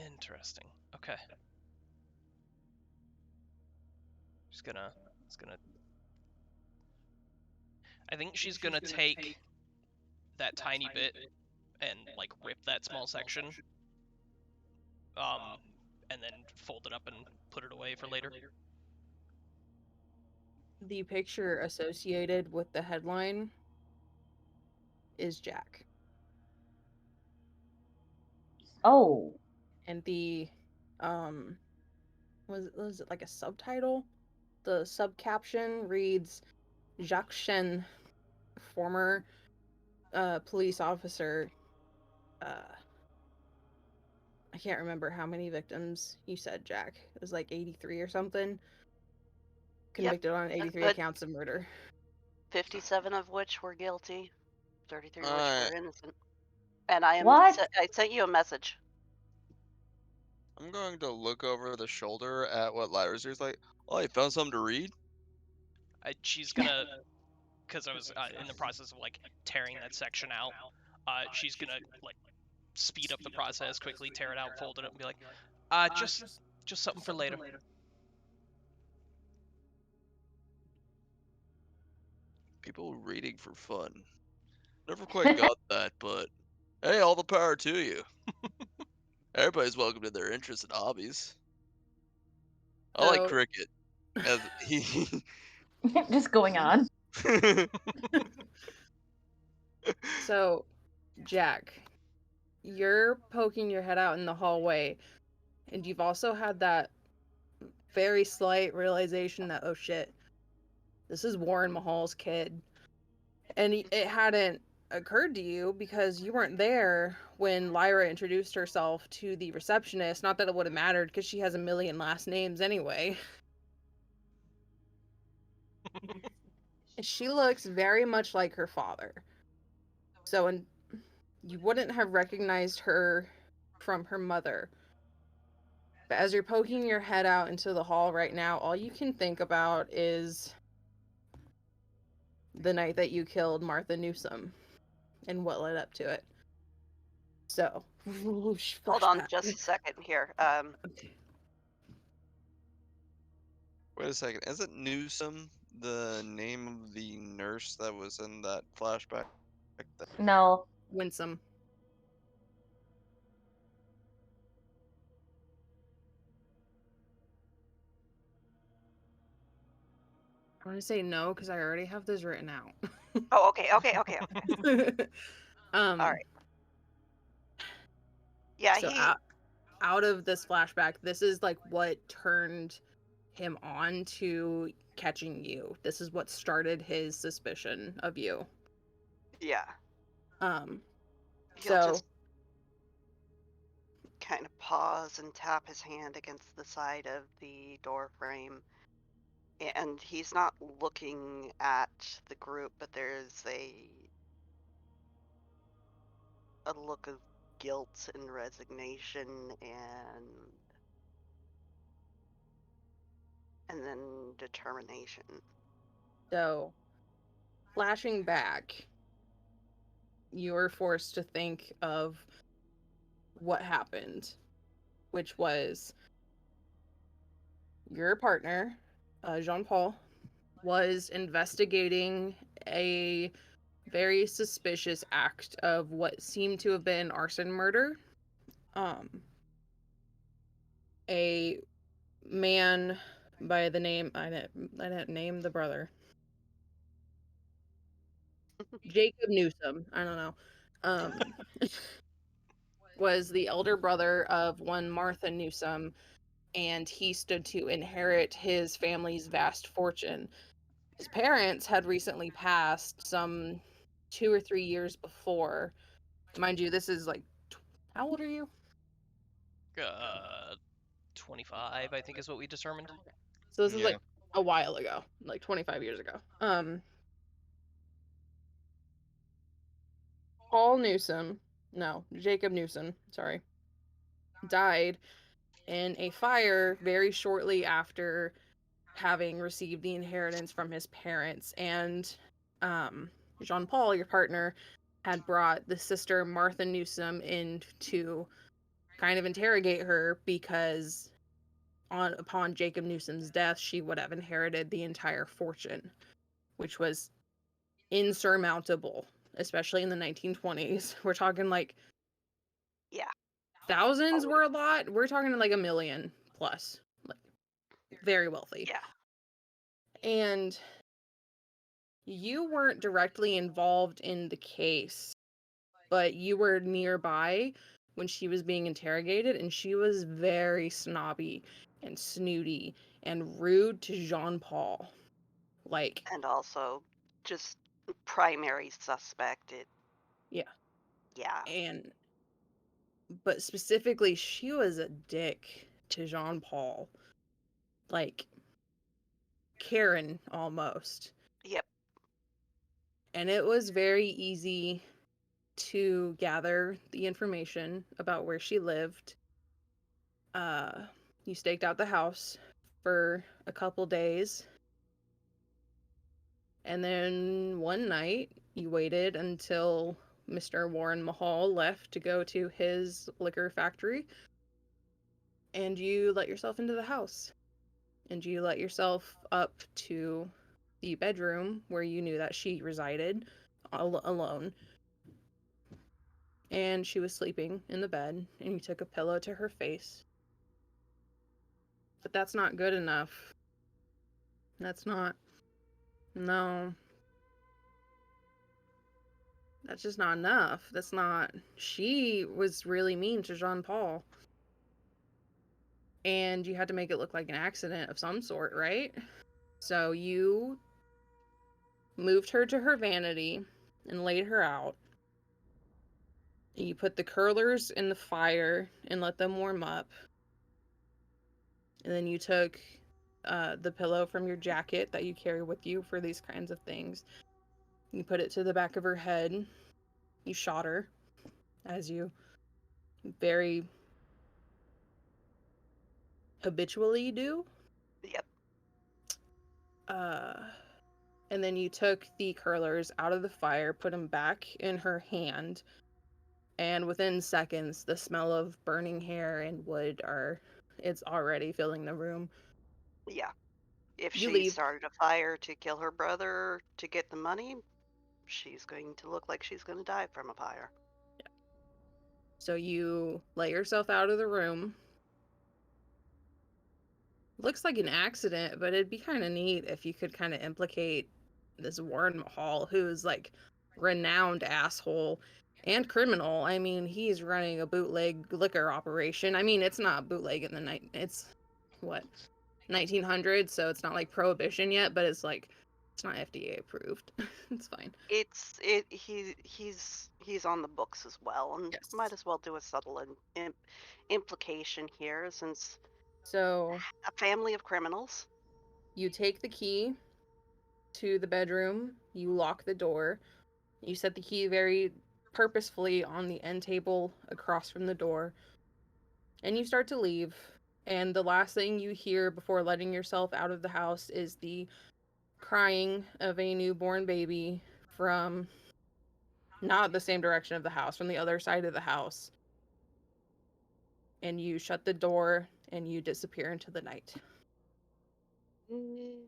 Interesting. Okay. Just gonna. I think she's gonna take that tiny bit and like rip that small section. Um, and then fold it up and put it away for later. The picture associated with the headline is Jack. Oh, And the was it like a subtitle? The subcaption reads Jacques Shen, former police officer. I can't remember how many victims you said, Jack. It was like 83 or something. Convicted on 83 But counts of murder. 57 of which were guilty, 33 of which Alright, were innocent. And I what? sent you a message. I'm going to look over the shoulder at what Lyra's here's like. Oh, you found something to read? She's gonna, because I was in the process of like tearing that section out. She's gonna like speed up the process, quickly tear it out, fold it up, and be like, just something for later. People reading for fun. Never quite got that, but hey, all the power to you. Everybody's welcome to their interests and hobbies. I like So- cricket. As he Just going on. So, Jack, you're poking your head out in the hallway, and you've also had that very slight realization that, oh shit, this is Warren Mahal's kid. And it hadn't occurred to you because you weren't there when Lyra introduced herself to the receptionist. Not that it would have mattered because she has a million last names anyway. She looks very much like her father. So, you wouldn't have recognized her from her mother. But as you're poking your head out into the hall right now, all you can think about is the night that you killed Martha Newsom and what led up to it. So, Hold on flashback. just a second here. Wait a second. Isn't Newsom the name of the nurse that was in that flashback? No. Winsome. I want to say no because I already have this written out. Oh, okay. All right. Yeah, So out of this flashback, this is like what turned him on to catching you. This is what started his suspicion of you. Yeah. Um He'll so just kind of pause and tap his hand against the side of the door frame. And he's not looking at the group, but there's a look of guilt and resignation and then determination. so flashing back, you were forced to think of what happened, which was your partner, Jean Paul, was investigating a very suspicious act of what seemed to have been arson murder. A man by the name I didn't name the brother. Jacob Newsom. I don't know. Um, was the elder brother of one Martha Newsom, and he stood to inherit his family's vast fortune. His parents had recently passed some 2 or 3 years before. Mind you, this is like, how old are you? 25, I think is what we determined. So this is Yeah. like a while ago, like 25 years ago. Jacob Newsom, sorry, died in a fire very shortly after having received the inheritance from his parents. And Jean Paul, your partner, had brought the sister Martha Newsom in to kind of interrogate her because upon Jacob Newsom's death, she would have inherited the entire fortune, which was insurmountable, especially in the 1920s. We're talking like Yeah. thousands were a lot. We're talking like $1 million plus, like very wealthy. Yeah. And you weren't directly involved in the case, but you were nearby when she was being interrogated, and she was very snobby and snooty and rude to Jean Paul. Like, And also just primary suspect. yeah. Yeah. But specifically, she was a dick to Jean Paul. Like, Karen almost. Yep. And it was very easy to gather the information about where she lived. You staked out the house for a couple days. And then one night, you waited until Mr. Warren Mahal left to go to his liquor factory. And you let yourself into the house. And you let yourself up to the bedroom where you knew that she resided alone. And she was sleeping in the bed, and you took a pillow to her face. But that's not good enough. That's not. No. That's just not enough. That's not. She was really mean to Jean Paul. And you had to make it look like an accident of some sort, right? So you moved her to her vanity and laid her out. You put the curlers in the fire and let them warm up. And then you took the pillow from your jacket that you carry with you for these kinds of things. You put it to the back of her head. You shot her, as you very habitually do. Yep. And then you took the curlers out of the fire, put them back in her hand, and within seconds, the smell of burning hair and wood it's already filling the room. Yeah. If You she leave. started a fire to kill her brother to get the money, she's going to look like she's going to die from a fire. So you let yourself out of the room. Looks like an accident, but it'd be kind of neat if you could kind of implicate this Warren Mahal, who's like renowned asshole and criminal. I mean, he's running a bootleg liquor operation. I mean, it's not bootleg in the night. It's what 1900s, so it's not like prohibition yet, but it's like it's not FDA approved. It's fine. He's on the books as well, and Yes. might as well do a subtle implication here, since So a family of criminals. you take the key to the bedroom, you lock the door, you set the key very purposefully on the end table across from the door, and you start to leave. And the last thing you hear before letting yourself out of the house is the crying of a newborn baby from not the same direction of the house, from the other side of the house. And you shut the door and you disappear into the night. Mm,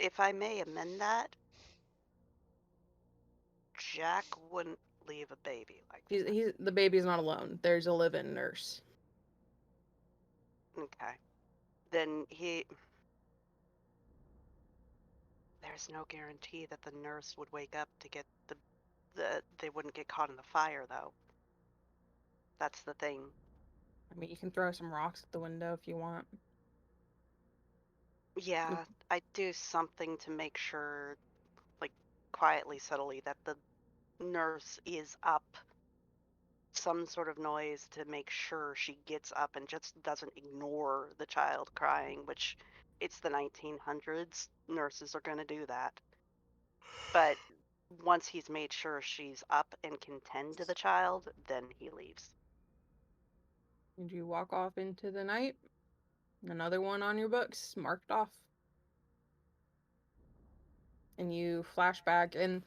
If I may amend that, Jack wouldn't leave a baby like that. The baby's not alone. There's a live-in nurse. Okay. Then there's no guarantee that the nurse would wake up to get they wouldn't get caught in the fire, though. That's the thing. I mean, you can throw some rocks at the window if you want. Yeah, I'd do something to make sure, like, quietly, subtly, that the nurse is up. Some sort of noise to make sure she gets up and just doesn't ignore the child crying, which it's the 1900s. Nurses are going to do that. But once he's made sure she's up and can tend to the child, then he leaves. And you walk off into the night. Another one on your books, marked off. And you flash back, and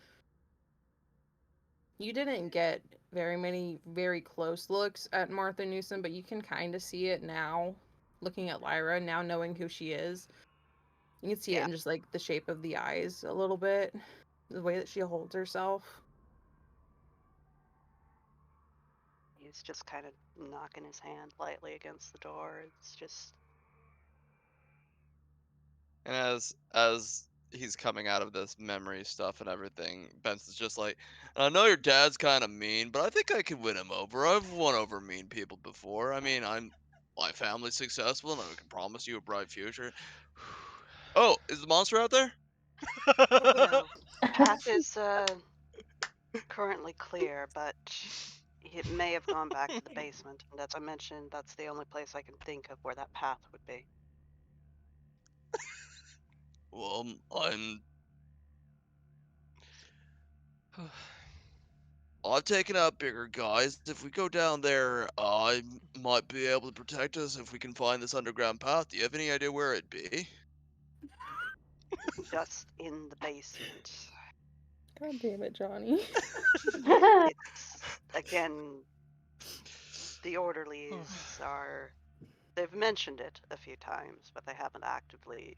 you didn't get very many very close looks at Martha Newsom, but you can kind of see it now, looking at Lyra, now knowing who she is. You can see it Yeah. in just like the shape of the eyes a little bit, the way that she holds herself. He's just kind of knocking his hand lightly against the door. It's just And as he's coming out of this memory stuff and everything, Benson's just like, I know your dad's kind of mean, but I think I could win him over. I've won over mean people before. I mean, my family's successful, and I can promise you a bright future. Oh, is the monster out there? no. Path is currently clear, but it may have gone back to the basement. And as I mentioned, that's the only place I can think of where that path would be. Well, I've taken out bigger guys. If we go down there, I might be able to protect us if we can find this underground path. Do you have any idea where it'd be? Just in the basement. God damn it, Johnny. It's, again, the orderlies are. They've mentioned it a few times, but they haven't actively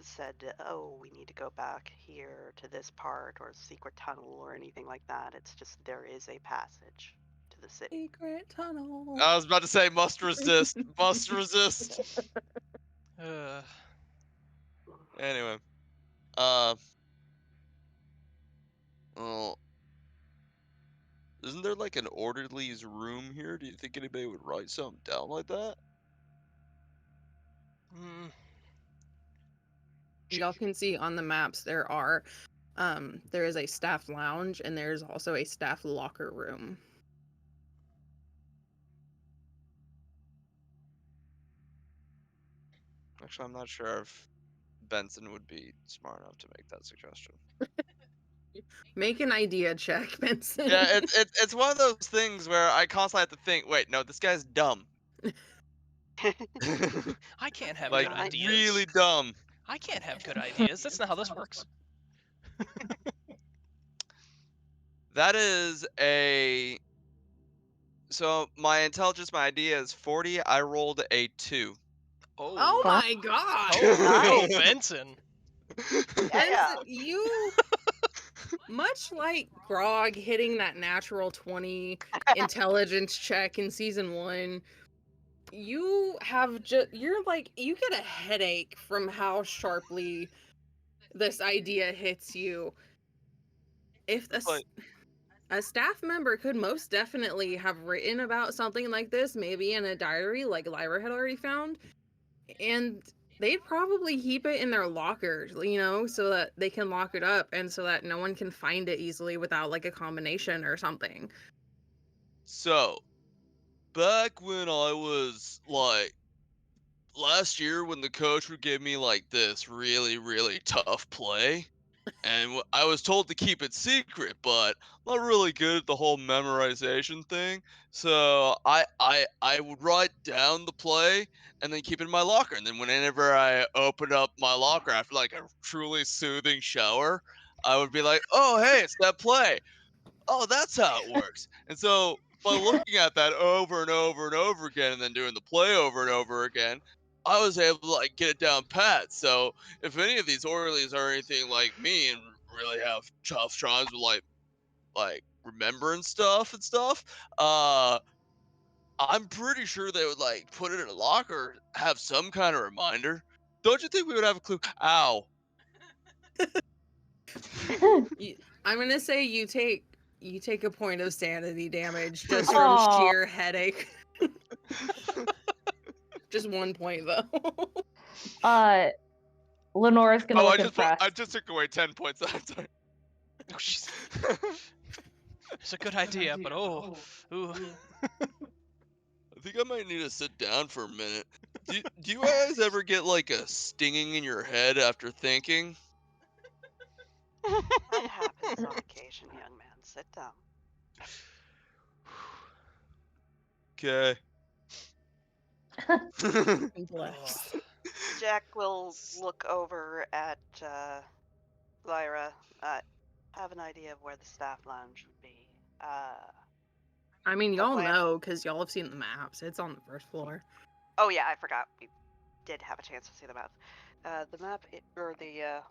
said, oh, we need to go back here to this part or secret tunnel or anything like that. It's just there is a passage to the city. Secret tunnel. I was about to say must resist. Must resist. Anyway. Well, isn't there like an orderly's room here? Do you think anybody would write something down like that? Y'all can see on the maps there is a staff lounge and there's also a staff locker room. Actually, I'm not sure if Benson would be smart enough to make that suggestion. Make an idea check, Benson. Yeah, it's one of those things where I constantly have to think, wait, no, this guy's dumb. I can't have Like, good ideas. really dumb. I can't have good ideas. That's not how this works. That is a... So, my intelligence, my idea is 40. I rolled a 2. Oh my god! Oh, Nice. Benson. Yeah. Benson, you, much like Grog hitting that natural 20 intelligence check in season 1, you have you're like, you get a headache from how sharply this idea hits you. If a staff member could most definitely have written about something like this, maybe in a diary like Lyra had already found, and they'd probably keep it in their locker, so that they can lock it up and so that no one can find it easily without like a combination or something. So, back when I was like last year, when the coach would give me like this really, really tough play, and I was told to keep it secret, but I'm not really good at the whole memorization thing. So I would write down the play and then keep it in my locker. And then whenever I opened up my locker after like a truly soothing shower, I would be like, "Oh, hey, it's that play. Oh, that's how it works." And so by looking at that over and over and over again, and then doing the play over and over again, I was able to like get it down pat. So if any of these Orleans are anything like me and really have tough times with like remembering stuff and stuff, I'm pretty sure they would like put it in a locker, have some kind of reminder. Don't you think we would have a clue? Ow. I'm gonna say you take a point of sanity damage just from Aw. sheer headache. Just 1 point though. Lenore's gonna Oh, look impressed. I just took away 10 points that time. Oh, jeez. It's a good idea, but ooh. I think I might need to sit down for a minute. Do you guys ever get like a stinging in your head after thinking? That happens on occasion, young man. Sit down. Okay. Bless. Jack will look over at Lyra. Have an idea of where the staff lounge would be. I mean, The y'all plan- know because y'all have seen the maps. It's on the first floor. Oh yeah, I forgot. We did have a chance to see the map. The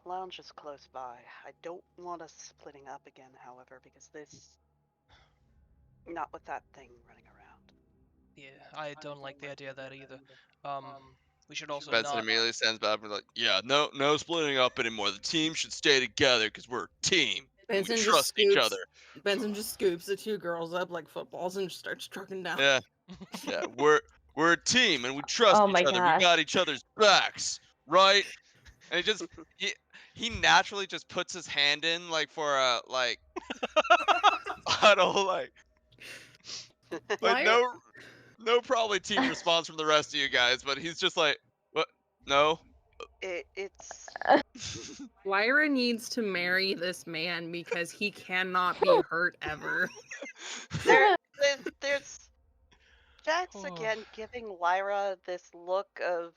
lounge is close by. I don't want us splitting up again, however, because this Not with that thing running around. Yeah, I don't like the idea of that either. We should also Benson not. immediately stands back and be like, "Yeah, no splitting up anymore. The team should stay together because we're a team and we Benson just trust each scoops. other." Benson just scoops the two girls up like footballs and just starts trucking down. Yeah, yeah, we're a team and we trust Oh each my other. We got gosh. each other's backs, right? And he naturally just puts his hand in like for a like I don't like Lyra, no probably team response from the rest of you guys, but he's just like, what? No. It's Lyra needs to marry this man because he cannot be hurt ever. there's Jack's Oh. again giving Lyra this look of,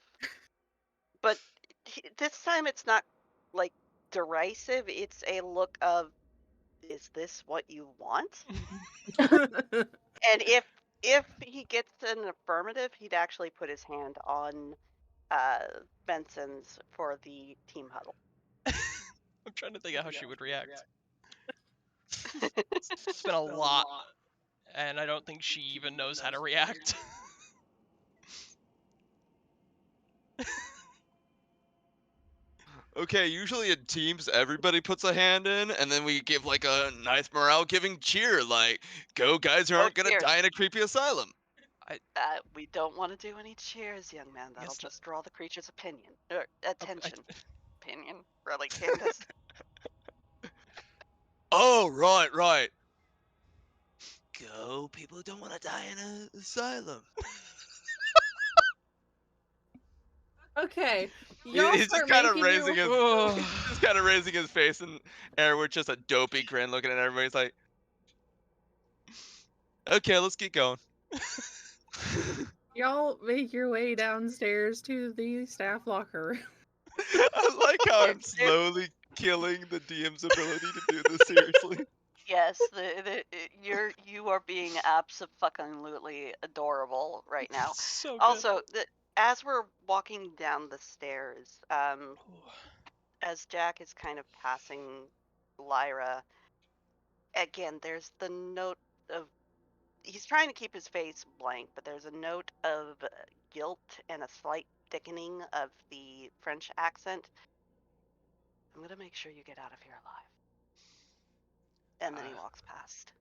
but this time it's not like derisive. It's a look of, is this what you want? And if he gets an affirmative, he'd actually put his hand on Benson's for the team huddle. I'm trying to think of how she would react. It's been a lot, and I don't think she even knows how to react. Okay, usually in teams, everybody puts a hand in, and then we give like a nice morale giving cheer, like, go guys who Oh, aren't gonna cheers. die in a creepy asylum. We don't want to do any cheers, young man. That'll Yes, just draw the creature's opinion or attention. Opinion, really, Candace. Oh, right. Go people who don't want to die in an asylum. Okay, y'all He's just start kind of making raising your. his, he's just kind of raising his face in air with just a dopey grin, looking at everybody. He's like, okay, let's keep going. Y'all make your way downstairs to the staff locker room. I like how I'm There- slowly killing the DM's ability to do this seriously. Yes, you are being absolutely adorable right now. so good. Also, as we're walking down the stairs, as Jack is kind of passing Lyra, again, there's the note of, he's trying to keep his face blank, but there's a note of guilt and a slight thickening of the French accent. I'm gonna make sure you get out of here alive. And then he walks past.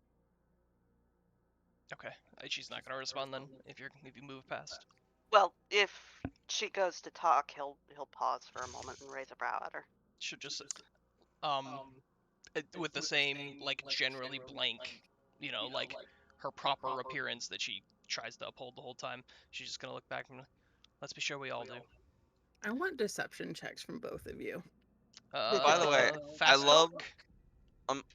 Okay, she's not gonna respond then if you move past. Well, if she goes to talk, he'll pause for a moment and raise a brow at her. Should just with the same like generally blank, like her proper appearance that she tries to uphold the whole time. She's just gonna look back and let's be sure we all do. I want deception checks from both of you. By the way, I fast love. talk.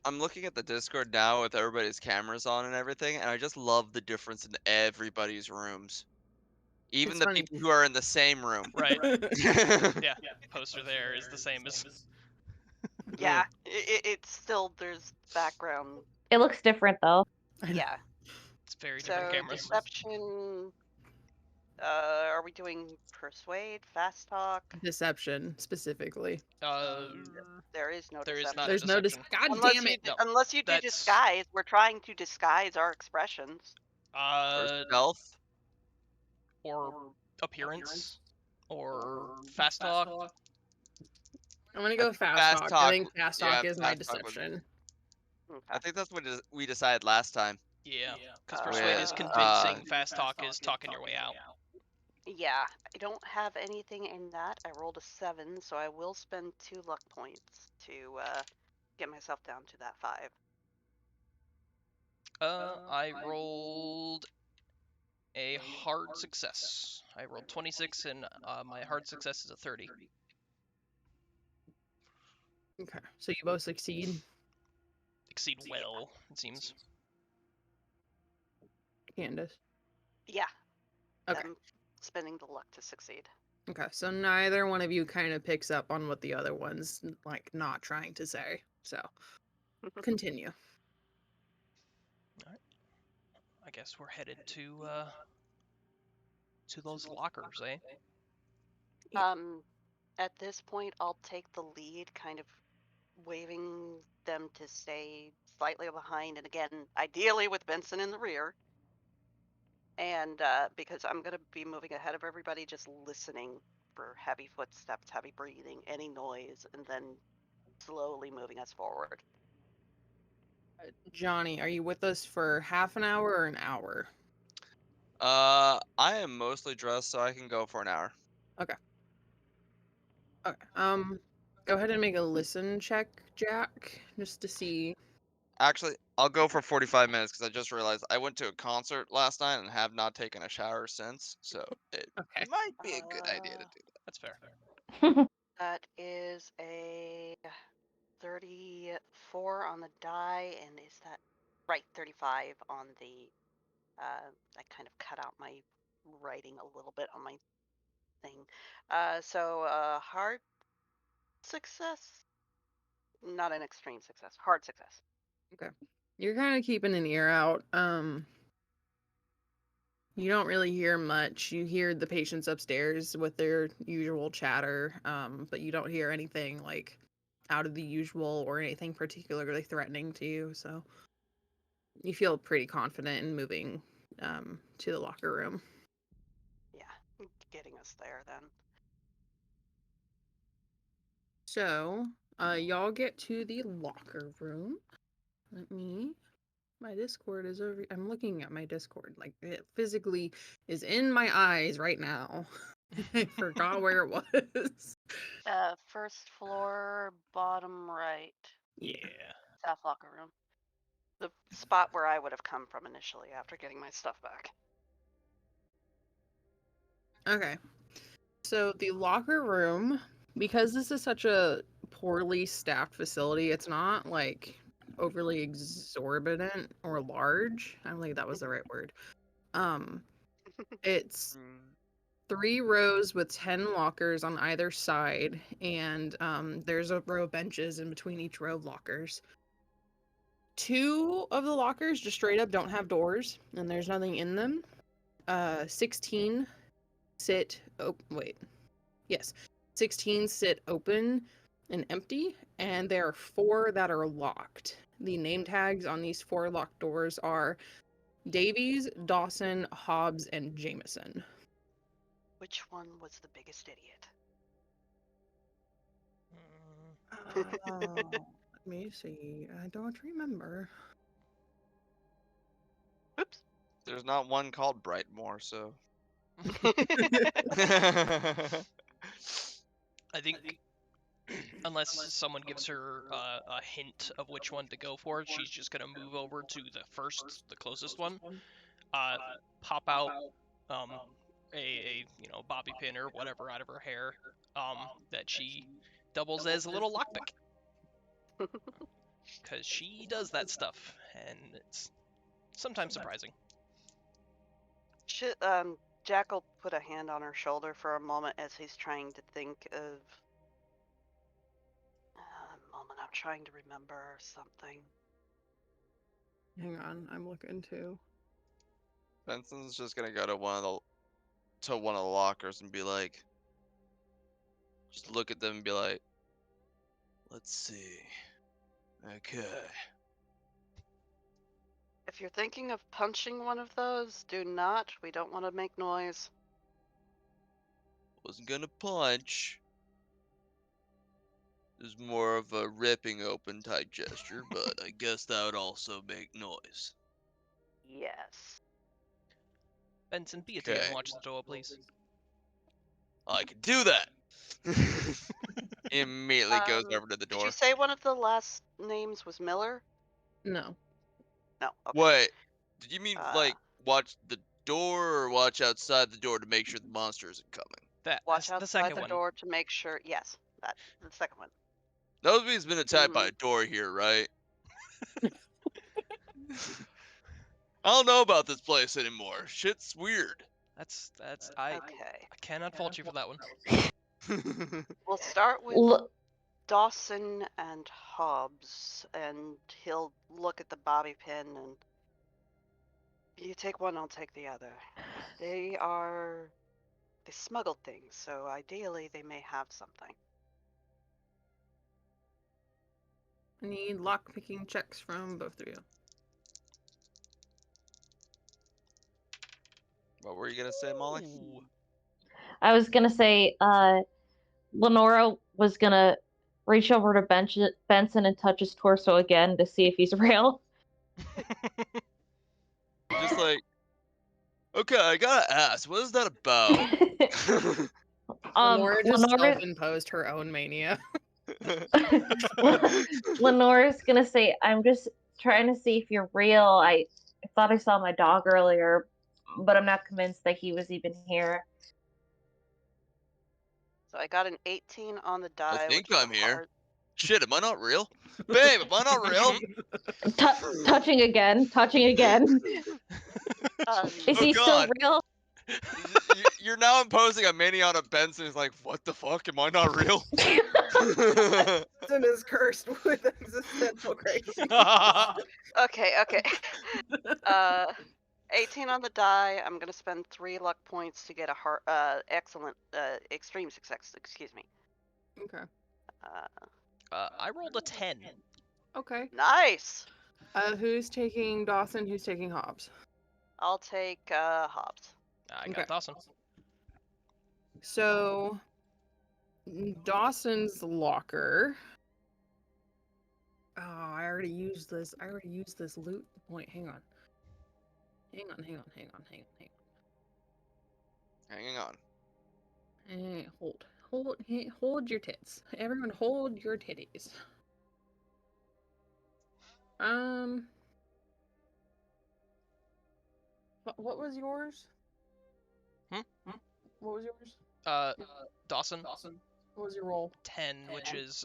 I'm looking at the Discord now with everybody's cameras on and everything, and I just love the difference in everybody's rooms. Even It's the funny. people who are in the same room. Right. Yeah. Yeah, poster there is the same as. Yeah, it's still, there's background. It looks different though. Yeah. It's very different So cameras. deception. Are we doing persuade, fast talk? Deception specifically. There is no There is deception. not There's no deception. God unless damn you it. do, No, unless you do that's- disguise. We're trying to disguise our expressions. Or stealth. Or appearance, or fast talk. I'm gonna go fast, fast talk. talk. I think fast talk Yeah, is my fast talk would- deception. Okay. I think that's what we decided last time. Yeah, because Uh, persuade is convincing. Fast talk is talking your way out. Yeah, I don't have anything in that. I rolled a 7, so I will spend 2 luck points to get myself down to that 5. I rolled a hard success. I rolled 26, and my hard success is a 30. Okay, so you both succeed. Exceed well, it seems. Candace. Yeah. Okay. I'm spending the luck to succeed. Okay, so neither one of you kind of picks up on what the other one's like not trying to say. So continue. I guess we're headed to those lockers, eh? Yeah. At this point, I'll take the lead, kind of waving them to stay slightly behind, and again, ideally with Benson in the rear. And because I'm going to be moving ahead of everybody, just listening for heavy footsteps, heavy breathing, any noise, and then slowly moving us forward. Johnny, are you with us for half an hour or an hour? I am mostly dressed, so I can go for an hour. Okay. Go ahead and make a listen check, Jack, just to see. Actually, I'll go for 45 minutes because I just realized I went to a concert last night and have not taken a shower since, so it Okay. might be a good idea to do that. That's fair. That is a 34 on the die, and is that right? 35 on the. I kind of cut out my writing a little bit on my thing. So hard success, not an extreme success, hard success. Okay. You're kind of keeping an ear out. You don't really hear much. You hear the patients upstairs with their usual chatter, but you don't hear anything like out of the usual or anything particularly threatening to you. So you feel pretty confident in moving to the locker room. Yeah, getting us there then. So, y'all get to the locker room. Let me. My Discord is over. I'm looking at my Discord. Like, it physically is in my eyes right now. I forgot where it was. First floor, bottom right, Yeah. south locker room. The spot where I would have come from initially after getting my stuff back. Okay. So, the locker room, because this is such a poorly staffed facility, it's not like overly exorbitant or large. I don't think that was the right word. It's Mm. 3 rows with 10 lockers on either side, and there's a row of benches in between each row of lockers. 2 of the lockers just straight up don't have doors, and there's nothing in them. 16 sit. Oh, wait. Yes. 16 sit open and empty, and there are 4 that are locked. The name tags on these 4 locked doors are Davies, Dawson, Hobbs, and Jameson. Which one was the biggest idiot? Let me see. I don't remember. Oops. There's not one called Brightmore, so. I think unless someone gives her a hint of which one to go for, she's just gonna move over to the closest one, pop out a bobby pin or whatever out of her hair, that she doubles as a little lockpick, because she does that stuff, and it's sometimes surprising. Jack will put a hand on her shoulder for a moment as he's trying to think of. A moment, I'm trying to remember something. Hang on, I'm looking too. Benson's just gonna go to one of the lockers and be like, just look at them and be like, let's see. Okay. If you're thinking of punching one of those, do not. We don't want to make noise. Wasn't gonna punch. It was more of a ripping open type gesture, but I guess that would also make noise. Yes. Benson, be a dear Okay. and watch the door, please. I can do that. Immediately goes over to the Did you door. say one of the last names was Miller? No. No. Okay. Wait, did you mean Uh, like watch the door or watch outside the door to make sure the monster isn't coming? Watch The outside second the one. door to make sure. Yes, that the second one. Nobody's been attacked by a door here, right? I don't know about this place anymore. Shit's weird. That's Okay. I cannot fault you for that one. We'll start with Look, Dawson and Hobbs, and he'll look at the bobby pin and you take one, I'll take the other. They smuggled things, so ideally they may have something. I need lock-picking checks from both of you. What were you gonna say, Molly? Ooh. I was gonna say, Lenora was gonna reach over to Benson and touch his torso again to see if he's real. Just like, okay, I gotta ask, what is that about? Lenora just Lenora, self-imposed her own mania. Lenora's gonna say, "I'm just trying to see if you're real. I thought I saw my dog earlier, but I'm not convinced that he was even here." So I got an 18 on the die, think which is a I'm here. hard. Shit, am I not real? Babe, am I not real? Touching again, touching again. Is Oh he still god, real? you're now imposing a mania on a Benson who's like, what the fuck, am I not real? Benson is cursed with existential crazy. Okay, okay. 18 on the die. I'm gonna spend 3 luck points to get a excellent, extreme success. Excuse me. Okay. I rolled a 10. Okay. Nice. Who's taking Dawson? Who's taking Hobbs? I'll take Hobbs. I Okay. got Dawson. So Dawson's locker. Oh, I already used this. I already used this loot point. Hang on. Hang on. Hanging on. Hold your tits. Everyone, hold your titties. What was yours? Hmm? What was yours? Dawson, What was your roll? 10, which is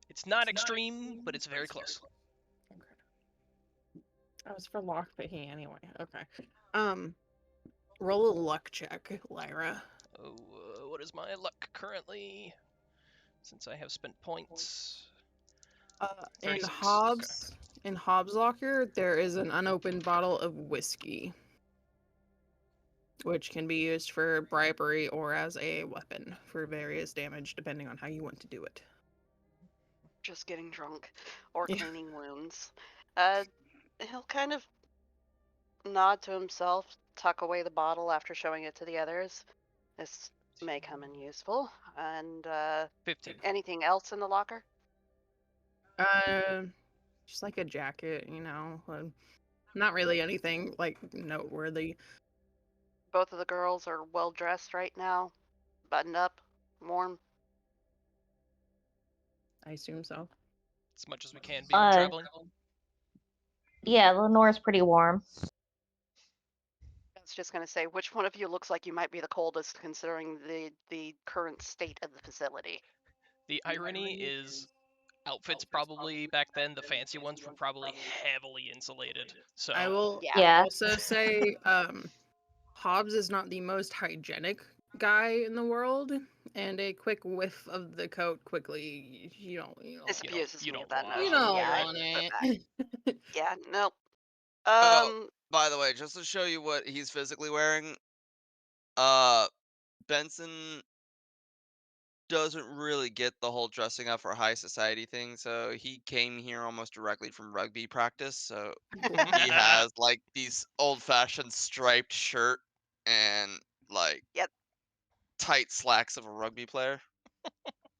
it's not extreme, but it's very close. Okay. That was for lockpicking anyway. Okay. Roll a luck check, Lyra. Oh, what is my luck currently? Since I have spent points. In 36. Hobbs, in Hobbs' locker, there is an unopened bottle of whiskey, which can be used for bribery or as a weapon for various damage, depending on how you want to do it. Just getting drunk or Yeah. cleaning wounds. He'll kind of nod to himself, tuck away the bottle after showing it to the others. This may come in useful. And 15. anything else in the locker? Just like a jacket, not really anything like noteworthy. Both of the girls are well dressed right now, buttoned up, warm. I assume so. As much as we can be when traveling. Yeah, Lenora's pretty warm. I was just going to say, which one of you looks like you might be the coldest considering the current state of the facility? The irony is outfits probably back then, the fancy ones were probably heavily insulated. So I will Yeah. also say Hobbs is not the most hygienic guy in the world, and a quick whiff of the coat quickly you don't Disabuses you me don't of that want you notion. don't Yeah, want I it. put back. Yeah, no. Oh, by the way, just to show you what he's physically wearing, Benson doesn't really get the whole dressing up for high society thing, so he came here almost directly from rugby practice, so he has like these old-fashioned striped shirt and like Yep. tight slacks of a rugby player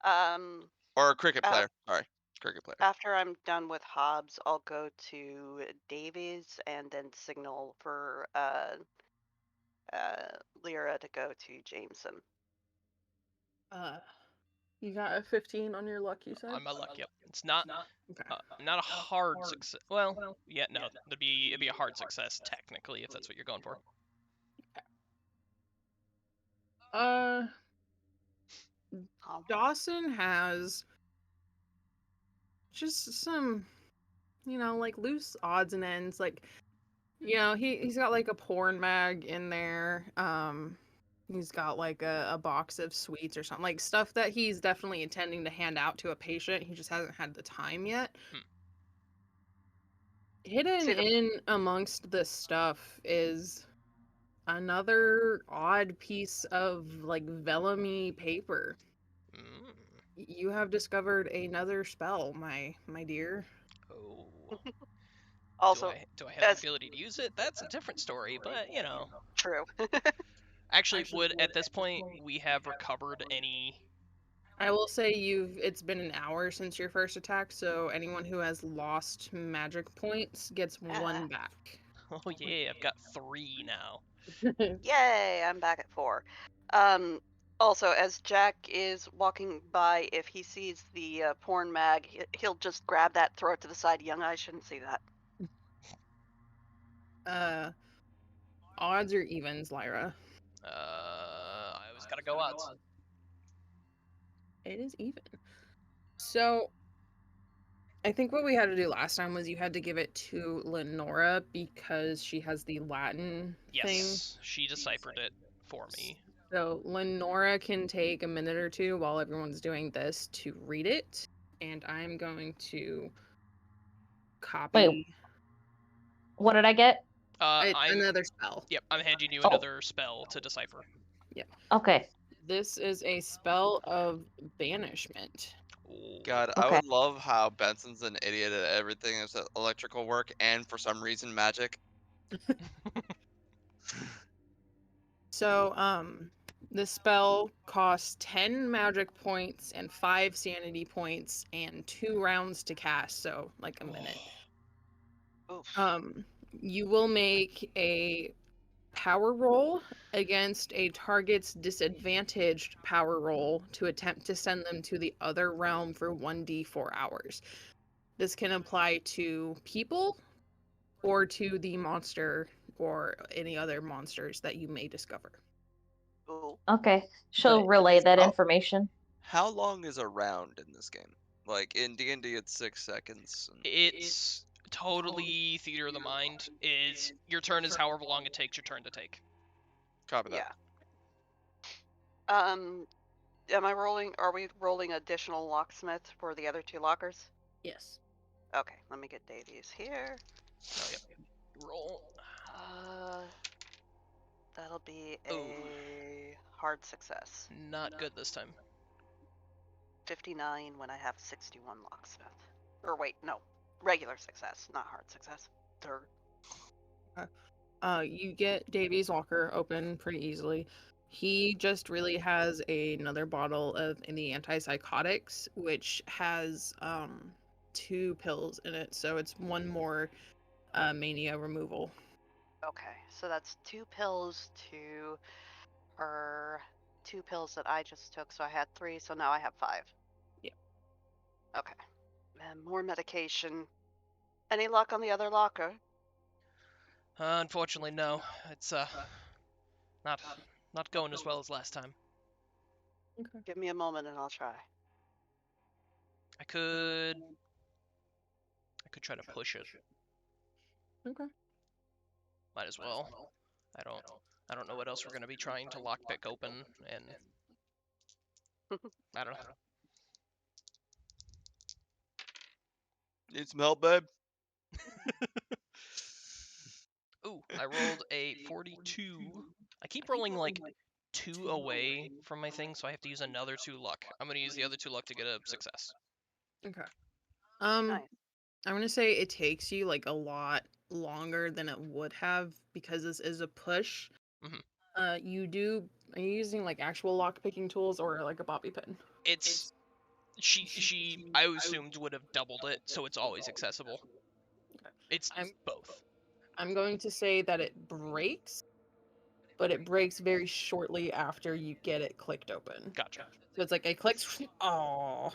Um, or a cricket af- player. Sorry, cricket player. after I'm done with Hobbs, I'll go to Davies and then signal for Lyra to go to Jameson. You got a 15 on your luck, you said? on my luck, yep. It's not Okay. not a hard success. Well, yeah, no, it'd be a hard success technically if that's what you're going for. Dawson has just some, like loose odds and ends. Like, he's got like a porn mag in there. He's got like a box of sweets or something, like stuff that he's definitely intending to hand out to a patient. He just hasn't had the time yet. Hidden in amongst the stuff is another odd piece of like vellum-y paper. You have discovered another spell, my dear. Oh. Also, Do I have the as ability to use it? That's a different story, but you know. true. Actually, would at this point we have recovered any? I will say it's been an hour since your first attack, so anyone who has lost magic points gets one back. Oh yeah, I've got 3 now. Yay, I'm back at 4. Um, also, as Jack is walking by, if he sees the porn mag, he'll just grab that, throw it to the side. Young I shouldn't see that. Odds or evens, Lyra? I always gotta go odds. It is even. So I think what we had to do last time was you had to give it to Lenora because she has the Latin thing. Yes, she deciphered it for me. So Lenora can take a minute or two while everyone's doing this to read it, and I'm going to copy. Wait, what did I get? I'm Another spell. Yep, I'm handing you Oh. another spell to decipher. Yeah. Okay. This is a spell of banishment. Ooh. God, I Okay. would love how Benson's an idiot at everything except electrical work and for some reason magic. So, this spell costs 10 magic points and 5 sanity points and 2 rounds to cast, so like a minute. Oof. You will make a power roll against a target's disadvantaged power roll to attempt to send them to the other realm for 1d4 hours. This can apply to people or to the monster or any other monsters that you may discover. Ooh. Okay. She'll But relay that How information. how long is a round in this game? Like in D&D, it's 6 seconds. It's totally theater of the mind. Is your turn is however long it takes your turn to take. Copy that. Yeah. Am I rolling? Are we rolling additional locksmith for the other 2 lockers? yes. Okay, let me get Davies here. Oh yep. Roll. Uh, that'll be Ooh. a hard success. Not good this time. 59 when I have 61 locksmith. Or wait, no, regular success, not hard success. Third. You get Davies Walker open pretty easily. He just really has another bottle of the antipsychotics, which has 2 pills in it, so it's one more mania removal. Okay, so that's 2 pills to her 2 pills that I just took, so I had 3, so now I have 5. Yeah. Okay. And more medication. Any luck on the other locker? Unfortunately, no. It's not not going as well as last time. Okay. Give me a moment and I'll try. I could try to push it. Okay. Might as well. I don't know what else we're gonna be trying to lockpick open, and I don't know. Need some help, babe? Ooh, I rolled a 42. I keep rolling like 2 away from my thing, so I have to use another 2 luck. I'm gonna use the other 2 luck to get a success. Okay. Nice. I'm gonna say it takes you like a lot longer than it would have because this is a push. Mhm. Are you using like actual lock picking tools or like a bobby pin? It's she I assumed would have doubled it, so it's always accessible. It's I'm both. I'm going to say that it breaks, but it breaks very shortly after you get it clicked open. Gotcha. So it's like it clicks. Oh,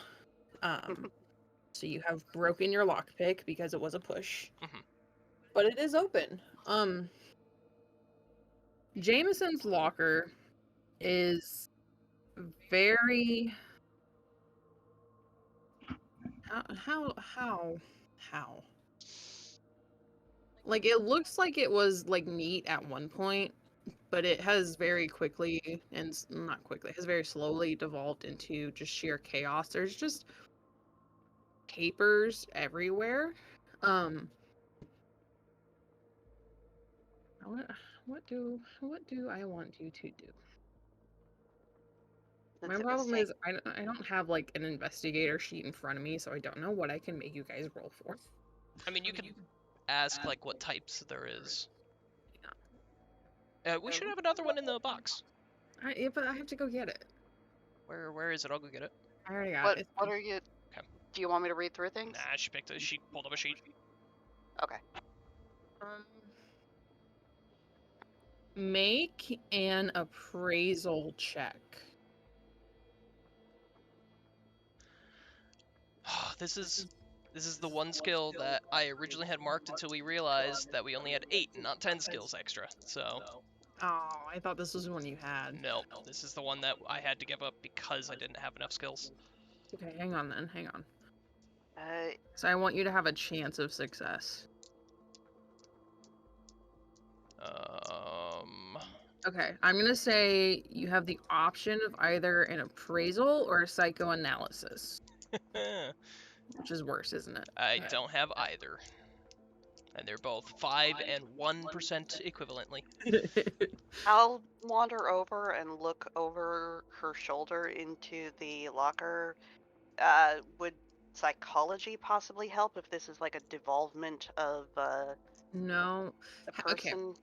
so you have broken your lockpick because it was a push, Mhm. but it is open. Jameson's locker is very how like it looks like it was like neat at one point, but it has very quickly not quickly, it has very slowly devolved into just sheer chaos. There's just papers everywhere. Um, what what do I want you to do? My problem is I don't have like an investigator sheet in front of me, so I don't know what I can make you guys roll for. I mean, you could ask like what types there is. We should have another one in the box. Yeah, but I have to go get it. Where is it? I'll go get it. I already got it. What are you? Okay. Do you want me to read through things? Nah, she pulled up a sheet. Okay. Make an appraisal check. This is the one skill that I originally had marked until we realized that we only had 8, not 10 skills extra. So. Oh, I thought this was one you had. No, this is the one that I had to give up because I didn't have enough skills. Okay, hang on then. Hang on. Uh, So I want you to have a chance of success. Okay, I'm gonna say you have the option of either an appraisal or a psychoanalysis. Which is worse, isn't it? I don't have either. And they're both 5 and 1% equivalently. I'll wander over and look over her shoulder into the locker. Would psychology possibly help if this is like a devolvement of No. a person? Okay.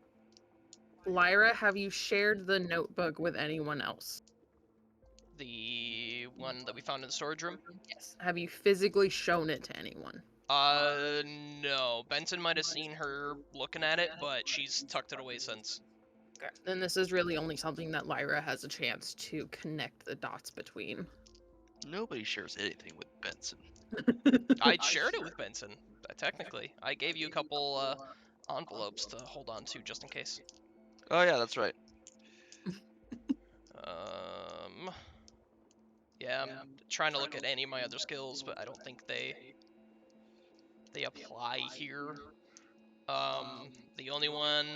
Lyra, have you shared the notebook with anyone else? The one that we found in the storage room? Yes. Have you physically shown it to anyone? No. Benson might have seen her looking at it, but she's tucked it away since. Okay. Then this is really only something that Lyra has a chance to connect the dots between. Nobody shares anything with Benson. I shared it with Benson, technically. I gave you a couple envelopes to hold on to just in case. Oh yeah, that's right. Yeah, I'm trying to look at any of my other skills, but I don't think they apply here. The only one...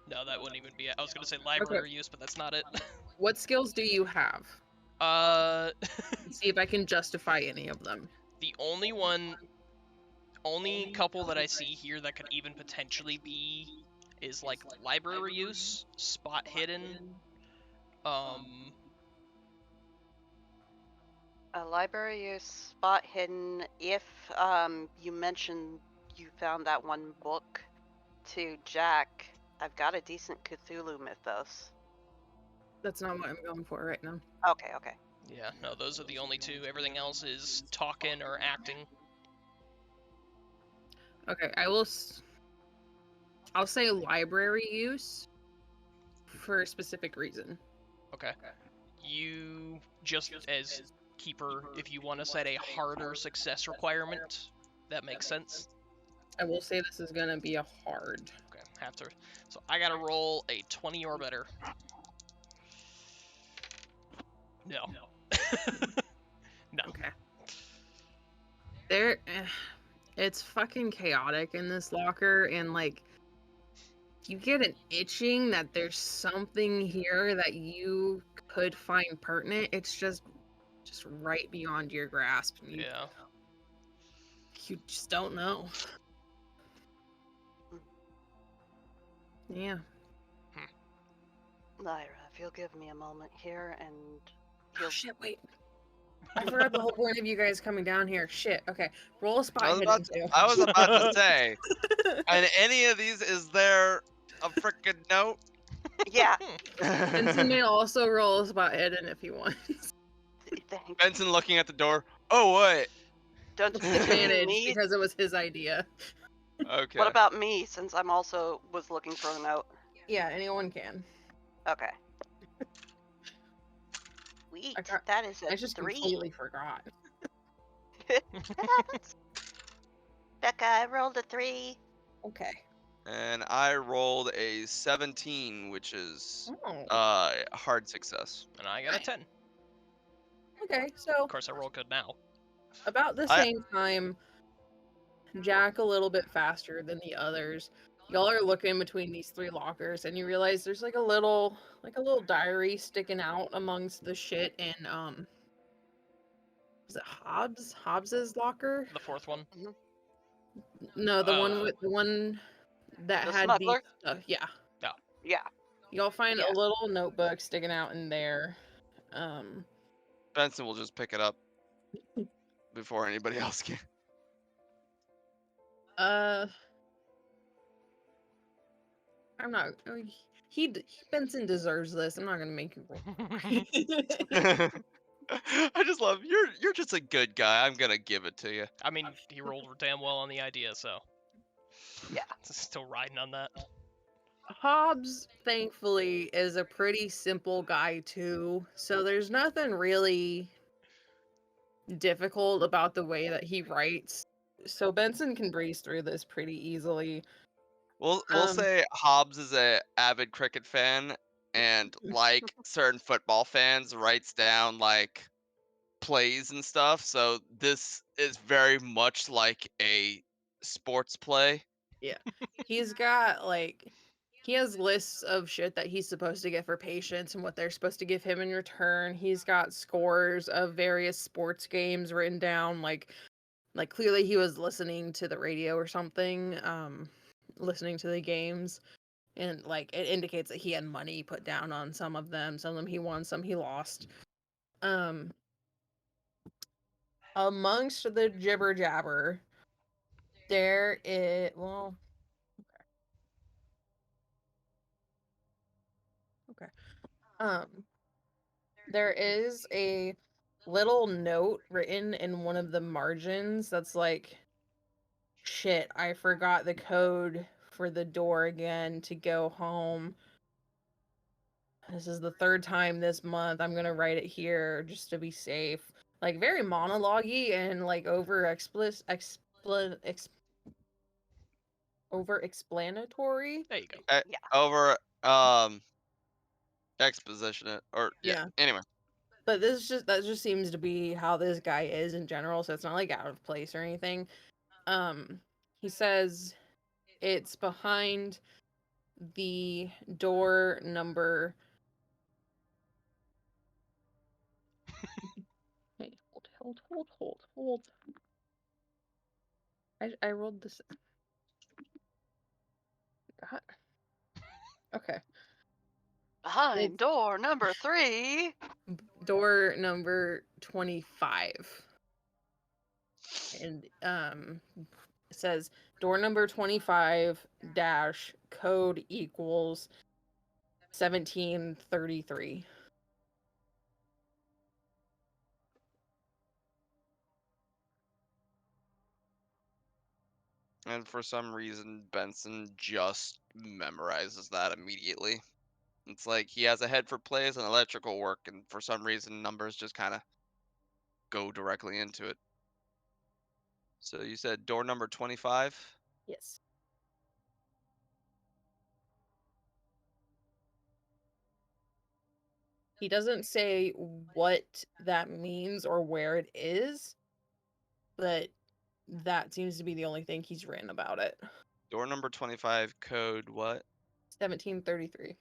No, that wouldn't even be it. I was going to say library use, but that's not it. What skills do you have? See if I can justify any of them. The only couple that I see here that could even potentially be is like library use, spot hidden, A library use, spot hidden. If you mentioned you found that one book to Jack, I've got a decent Cthulhu mythos. That's not what I'm going for right now. Okay. Yeah, no, those are the only two. Everything else is talking or acting. Okay, I'll say library use for a specific reason. Okay. You, just as keeper, if you want to set a harder success requirement, that makes sense. I will say this is gonna be a hard. Okay, have to. So I gotta roll a 20 or better. No. No. Okay. It's fucking chaotic in this locker, and like, you get an itching that there's something here that you could find pertinent. It's just right beyond your grasp. Yeah. You just don't know. Yeah. Lyra, if you'll give me a moment here and Oh shit, wait. I forgot the whole point of you guys coming down here. Shit, okay. Roll a spot hidden too. I was about to say, on any of these, is there a frickin' note? Yeah. Benson may also roll a spot hidden if he wants. Thanks. Benson looking at the door. Oh, what? Don't Advantage me. because it was his idea. Okay. What about me, since I'm also was looking for a note? Yeah, anyone can. Okay. Sweet. That is a I just 3. completely forgot. That happens. Becca, I rolled a 3. Okay. And I rolled a 17, which is Oh. hard success. And I got a 10. Okay, so Of course, I roll good now. about the same time, Jack a little bit faster than the others. Y'all are looking between these 3 lockers, and you realize there's like a little diary sticking out amongst the shit in is it Hobbs's locker? The fourth one. No, the one that The had smuggler? yeah. Yeah. Y'all find Yeah. a little notebook sticking out in there. Benson will just pick it up before anybody else can. I'm not. Benson deserves this. I'm not gonna make you roll. I just love you're just a good guy. I'm gonna give it to you. I mean, he rolled damn well on the idea, so Yeah. still riding on that. Hobbs, thankfully, is a pretty simple guy too, so there's nothing really difficult about the way that he writes. So Benson can breeze through this pretty easily. We'll say Hobbs is a avid cricket fan, and like certain football fans, writes down like plays and stuff. So this is very much like a sports play. Yeah. He's got he has lists of shit that he's supposed to get for patients and what they're supposed to give him in return. He's got scores of various sports games written down, like clearly he was listening to the radio or something, listening to the games, and like it indicates that he had money put down on some of them. Some of them he won, some he lost. Amongst the jibber jabber, there is okay. There is a little note written in one of the margins that's like, shit, I forgot the code for the door again to go home. This is the third time this month. I'm gonna write it here just to be safe. Like very monologue-y and like over explanatory. There you go. Yeah. Over exposition it or yeah. Yeah. Anyway, But that just seems to be how this guy is in general, so it's not like out of place or anything. He says it's behind the door number. Wait, hold. I rolled this. God. Okay. Behind It's door number 3. door number 25. And it says door number 25 dash code equals 1733. and for some reason Benson just memorizes that immediately. It's like he has a head for plays and electrical work, and for some reason numbers just kind of go directly into it. So you said door number 25? Yes. He doesn't say what that means or where it is, but that seems to be the only thing he's written about it. Door number 25, code what? 1733.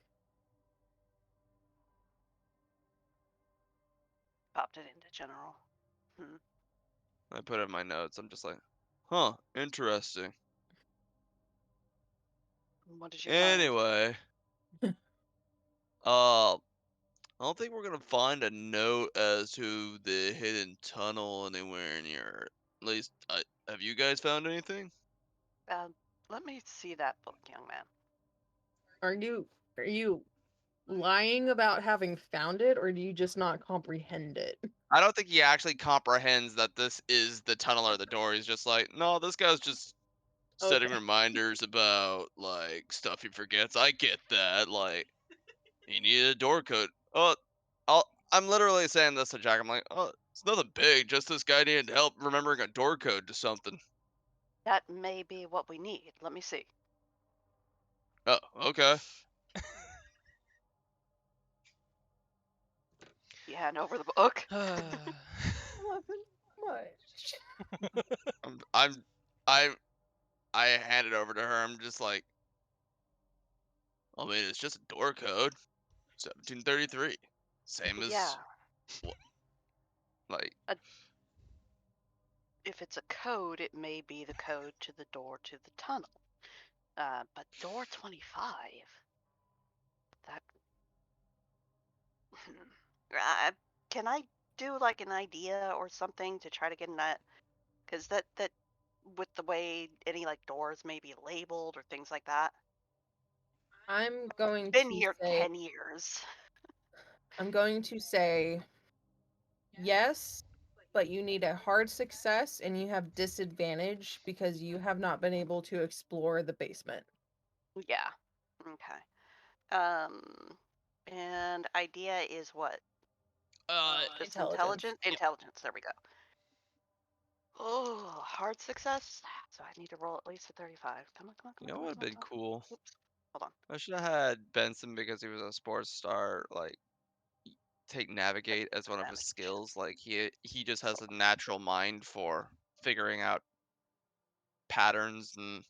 Popped it into general. I put it in my notes. I'm just like, huh, interesting. What did you find? Anyway, I don't think we're gonna find a note as to the hidden tunnel anywhere near. At least, have you guys found anything? Let me see that book, young man. Are you lying about having found it, or do you just not comprehend it? I don't think he actually comprehends that this is the tunnel or the door. He's just like, no, this guy's just setting Okay. reminders about like stuff he forgets. I get that. Like, he needed a door code. Oh, I'm literally saying this to Jack. I'm like, oh, it's nothing big. Just this guy needed help remembering a door code to something. That may be what we need. Let me see. Oh, okay. You hand over the book. Nothing much. I hand it over to her. I'm just like, I mean, it's just a door code, 1733, same as Yeah. like. If it's a code, it may be the code to the door to the tunnel. But door 25. That. Can I do like an idea or something to try to get in that? Because that with the way any like doors may be labeled or things like that. I'm going Been to here say 10 years. I'm going to say yes, but you need a hard success and you have disadvantage because you have not been able to explore the basement. Yeah. Okay. And idea is what? Just Intelligence. intelligence? Intelligence. There we go. Oh, hard success. So I need to roll at least a 35. Come on, come on, come You on, know come what on, would have come on, been come on. cool? Oops. Hold on. I should have had Benson because he was a sports star. Like take navigate as one of his Navigate. skills. Like he just has a natural mind for figuring out patterns and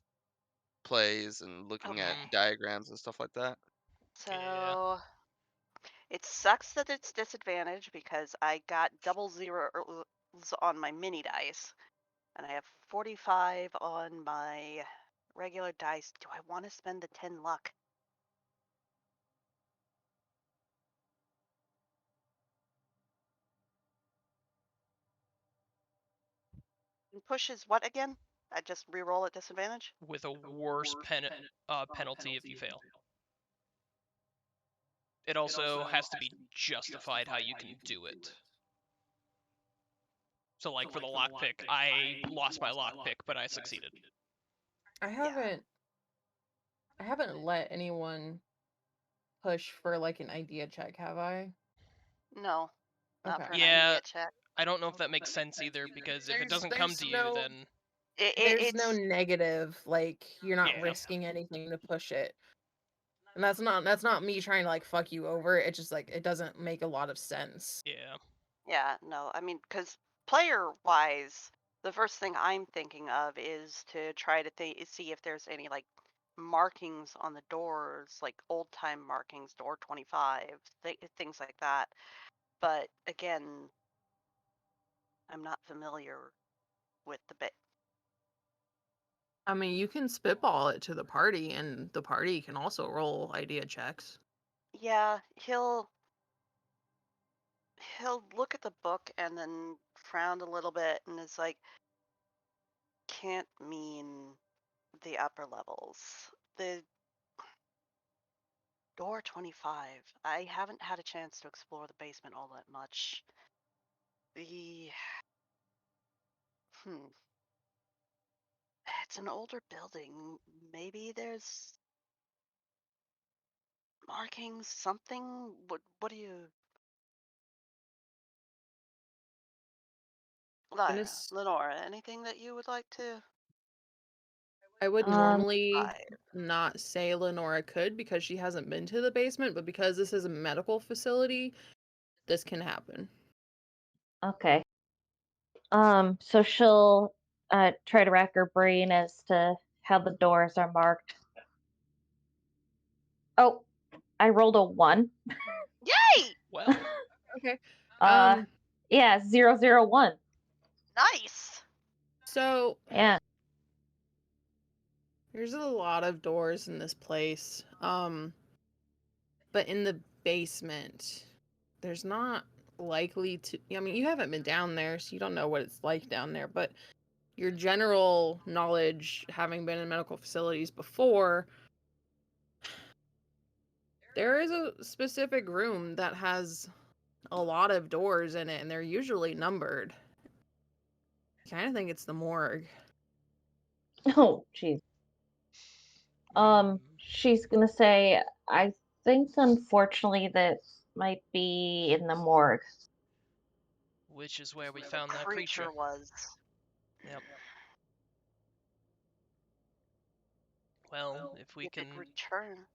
plays and looking at Okay. diagrams and stuff like that. Yeah. So it sucks that it's disadvantage because I got double zeros on my mini dice, and I have 45 on my regular dice. Do I want to spend the 10 luck? And push is what again? I just re-roll at disadvantage? With a worse penalty if you fail. It also has to be justified how you can do it. So, like for the lockpick, I lost my lockpick, but I succeeded. I haven't let anyone push for like an idea check, have I? No, not Okay. for an Yeah, idea check. I don't know if that makes sense either, because if it doesn't come There's to you, no then there's no It's negative, like you're not yeah. risking anything to push it. And that's not me trying to like fuck you over. It's just like it doesn't make a lot of sense. Yeah. yeah, no. I mean, because player-wise, the first thing I'm thinking of is to try to see if there's any like markings on the doors, like old-time markings, door 25, things like that. But again, I'm not familiar with the bit. I mean, you can spitball it to the party and the party can also roll idea checks. Yeah, he'll look at the book and then frown a little bit and is like, can't mean the upper levels. The door 25. I haven't had a chance to explore the basement all that much. The hmm. It's an older building. Maybe there's markings, something. What do you Gonna Lyra, s- Lenora, anything that you would like to I would Um, normally buy? not say Lenora could because she hasn't been to the basement, but because this is a medical facility, this can happen. okay. So she'll try to rack her brain as to how the doors are marked. Oh, I rolled a 1. Yay! Well, Okay. uh, yeah, 001. Nice. So Yeah. there's a lot of doors in this place. But in the basement, there's not likely to. I mean, you haven't been down there, so you don't know what it's like down there. But your general knowledge, having been in medical facilities before, there is a specific room that has a lot of doors in it, and they're usually numbered. I kind of think it's the morgue. Oh, jeez. mm, She's gonna say, I think unfortunately this might be in the morgue. which is where we Where the found that creature. creature was. Yep. Well, If it return.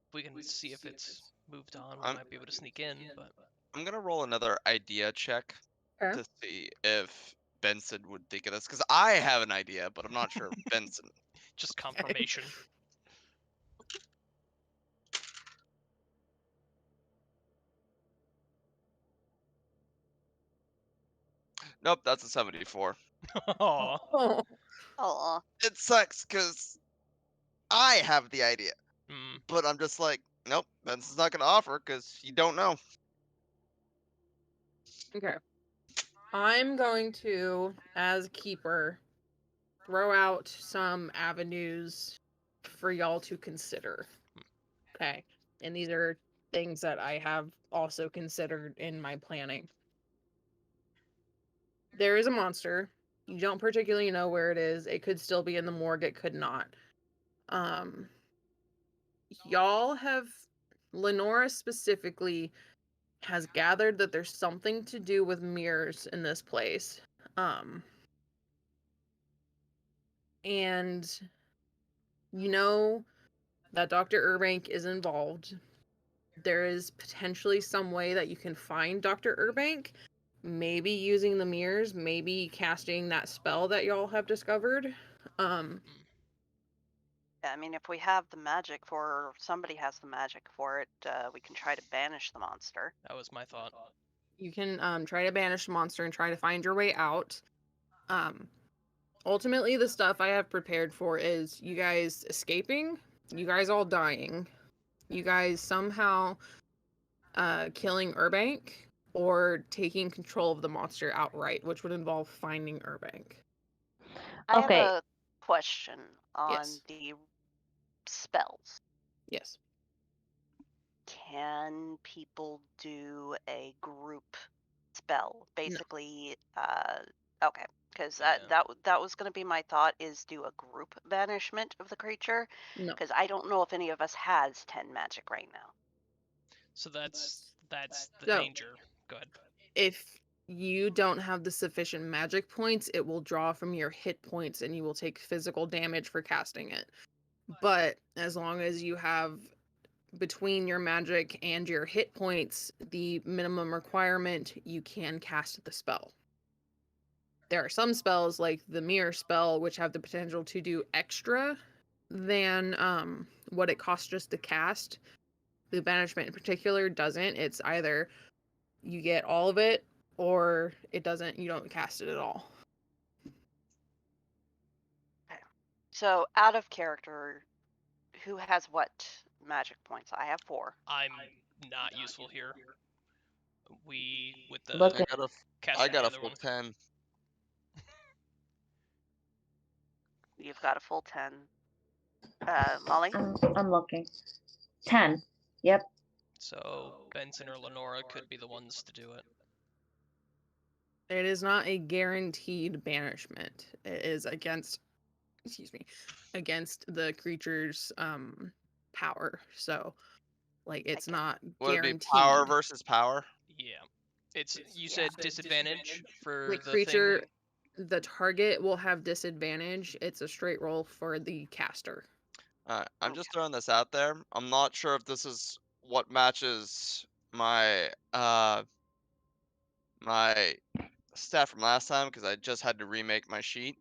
if we can see if it's moved on, we I'm might be able to sneak in, but I'm gonna roll another idea check Okay. to see if Benson would think of this because I have an idea, but I'm not sure if Benson. just confirmation. Nope, that's a 74. Aw. Oh, Oh, It sucks because I have the idea, Mm. but I'm just like, nope, Benson's not gonna offer because you don't know. okay. I'm going to, as keeper, throw out some avenues for y'all to consider. Okay. And these are things that I have also considered in my planning. There is a monster. You don't particularly know where it is. It could still be in the morgue, it could not. Y'all have, Lenora specifically has gathered that there's something to do with mirrors in this place. And you know that Dr. Urbank is involved. There is potentially some way that you can find Dr. Urbank, maybe using the mirrors, maybe casting that spell that y'all have discovered. Yeah, I mean, if we have the magic for, somebody has the magic for it, we can try to banish the monster. That was my thought. You can try to banish the monster and try to find your way out. Ultimately, the stuff I have prepared for is you guys escaping, you guys all dying, you guys somehow killing Urbank, or taking control of the monster outright, which would involve finding Urbank. I have Okay. a question on Yes. the spells. Yes. Can people do a group spell? Basically, okay, because Yeah. that was going to be my thought, is do a group banishment of the creature, No. because I don't know if any of us has 10 magic right now. So that's the So, danger. Go ahead. if you don't have the sufficient magic points, it will draw from your hit points and you will take physical damage for casting it. But as long as you have between your magic and your hit points the minimum requirement, you can cast the spell. There are some spells like the mirror spell which have the potential to do extra than what it costs just to cast. The banishment in particular doesn't. It's either you get all of it or it doesn't, you don't cast it at all. Okay. So out of character, who has what magic points? I have 4. I'm not useful here. We with the Look I at got a, casting I got the a other full one. 10. You've got a full 10. Molly? I'm looking. 10. Yep. So Benson or Lenora could be the ones to do it. It is not a guaranteed banishment. It is against, against the creature's power. So, like, it's get not Would it be power guaranteed. versus power? Yeah. It's you Yeah. said disadvantage for The the thing. creature, the target will have disadvantage. It's a straight roll for the caster. I'm Okay. just throwing this out there. I'm not sure if this is what matches my my stat from last time because I just had to remake my sheet.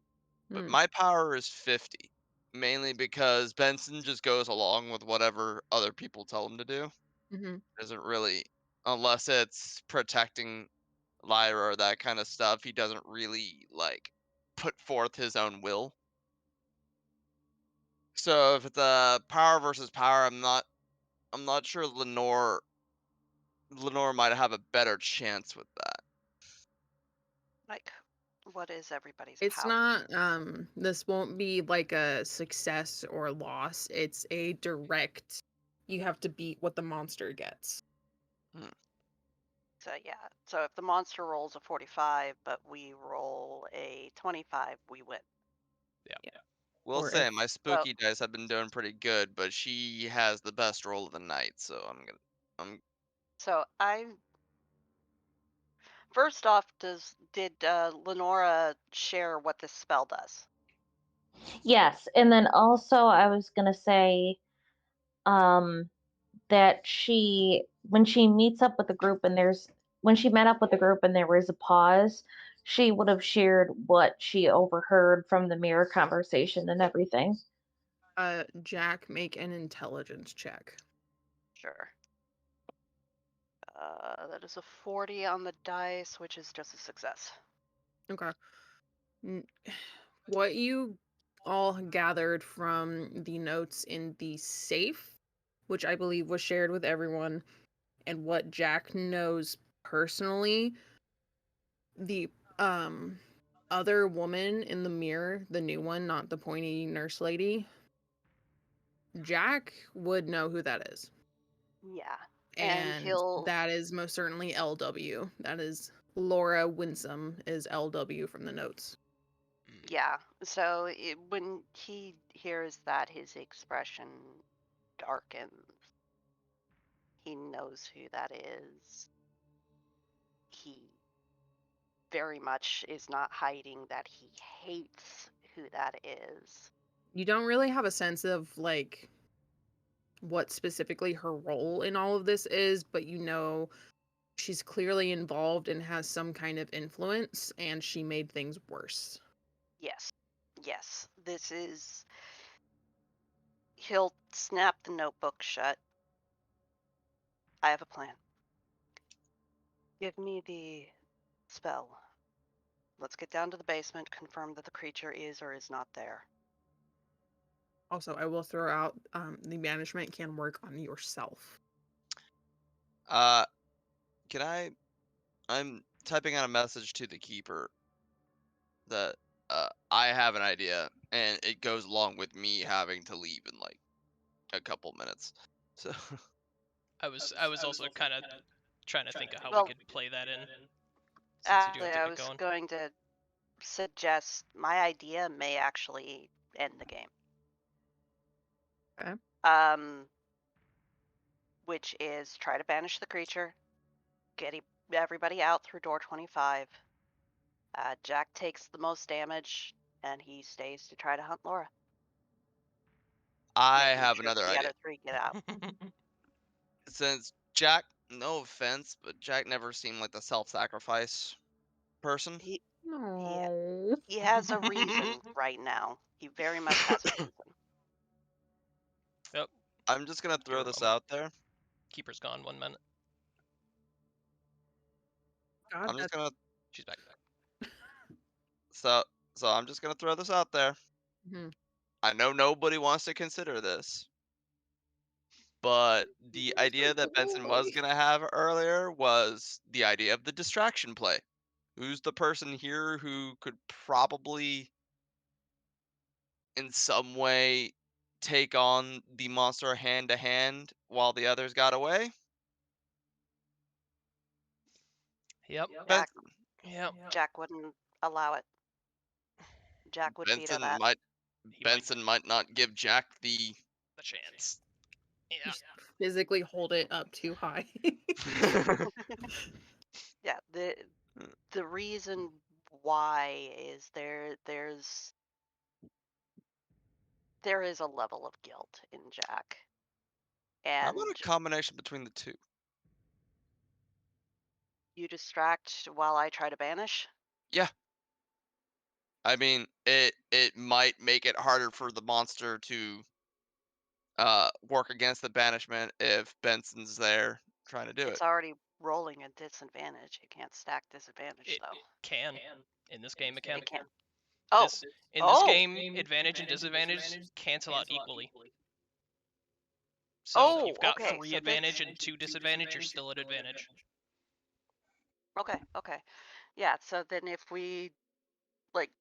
But Hmm. my power is 50, mainly because Benson just goes along with whatever other people tell him to do. Mm-hmm. Doesn't really, unless it's protecting Lyra or that kind of stuff, he doesn't really like put forth his own will. So if it's a power versus power, I'm not sure Lenore might have a better chance with that. Like, what is everybody's It's power? not, this won't be like a success or loss. It's a direct, you have to beat what the monster gets. Hmm. So yeah, so if the monster rolls a 45, but we roll a 25, we win. Yeah. Will Or say if, my So, spooky dice have been doing pretty good, but she has the best roll of the night, so I'm so I first off, did Lenora share what this spell does? Yes, and then also I was gonna say, um, that when she meets up with the group and when she met up with the group and there was a pause, she would have shared what she overheard from the mirror conversation and everything. Jack, make an intelligence check. Sure. That is a 40 on the dice, which is just a success. Okay. N- What you all gathered from the notes in the safe, which I believe was shared with everyone, and what Jack knows personally, the other woman in the mirror, the new one, not the pointy nurse lady, Jack would know who that is. Yeah. And And he'll that is most certainly LW. That is Laura Winsome is LW from the notes. yeah. So when he hears that, his expression darkens. He knows who that is. He very much is not hiding that he hates who that is. You don't really have a sense of like what specifically her role in all of this is, but you know she's clearly involved and has some kind of influence, and she made things worse. Yes. Yes. This is. He'll snap the notebook shut. I have a plan. Give me the spell. Let's get down to the basement, confirm that the creature is or is not there. Also, I will throw out the management can work on yourself. Uh, can I'm typing out a message to the keeper that I have an idea, and it goes along with me having to leave in like a couple minutes. So I was also kind of trying to think of how we Well, could play that in, since you do actually, have to I get was going. going to suggest my idea may actually end the game. Okay. Which is try to banish the creature, get everybody out through door 25. Jack takes the most damage, and he stays to try to hunt Laura, I making have sure another the idea. other three get out. Since Jack, no offense, but Jack never seemed like the self-sacrifice person. He No. he has a reason right now. He very much has a reason. Yep, I'm just gonna give throw her a this moment. out there. Keeper's gone 1 minute. God, I'm just that's gonna She's back. so I'm just gonna throw this out there. mhm. I know nobody wants to consider this, but the idea that Benson was gonna have earlier was the idea of the distraction play. Who's the person here who could probably, in some way, take on the monster hand to hand while the others got away? Yep. Jack Benson. Yep. Jack wouldn't allow it. Jack would veto Benson that. might He might Benson might not give Jack the the chance. Yeah. Just physically hold it up too high. Yeah, the reason why is there is a level of guilt in Jack. How about And a combination between the two? you distract while I try to banish. Yeah. I mean, it might make it harder for the monster to work against the banishment if Benson's there trying to do it. It's already rolling a disadvantage. It can't stack disadvantage It though. can. In this game, it can. It can. Oh, This in this oh, game, advantage and disadvantage cancel out equally. So Oh, you've got okay, 3 so this- advantage and 2 disadvantage. You're still at advantage. okay. Yeah, so then if we like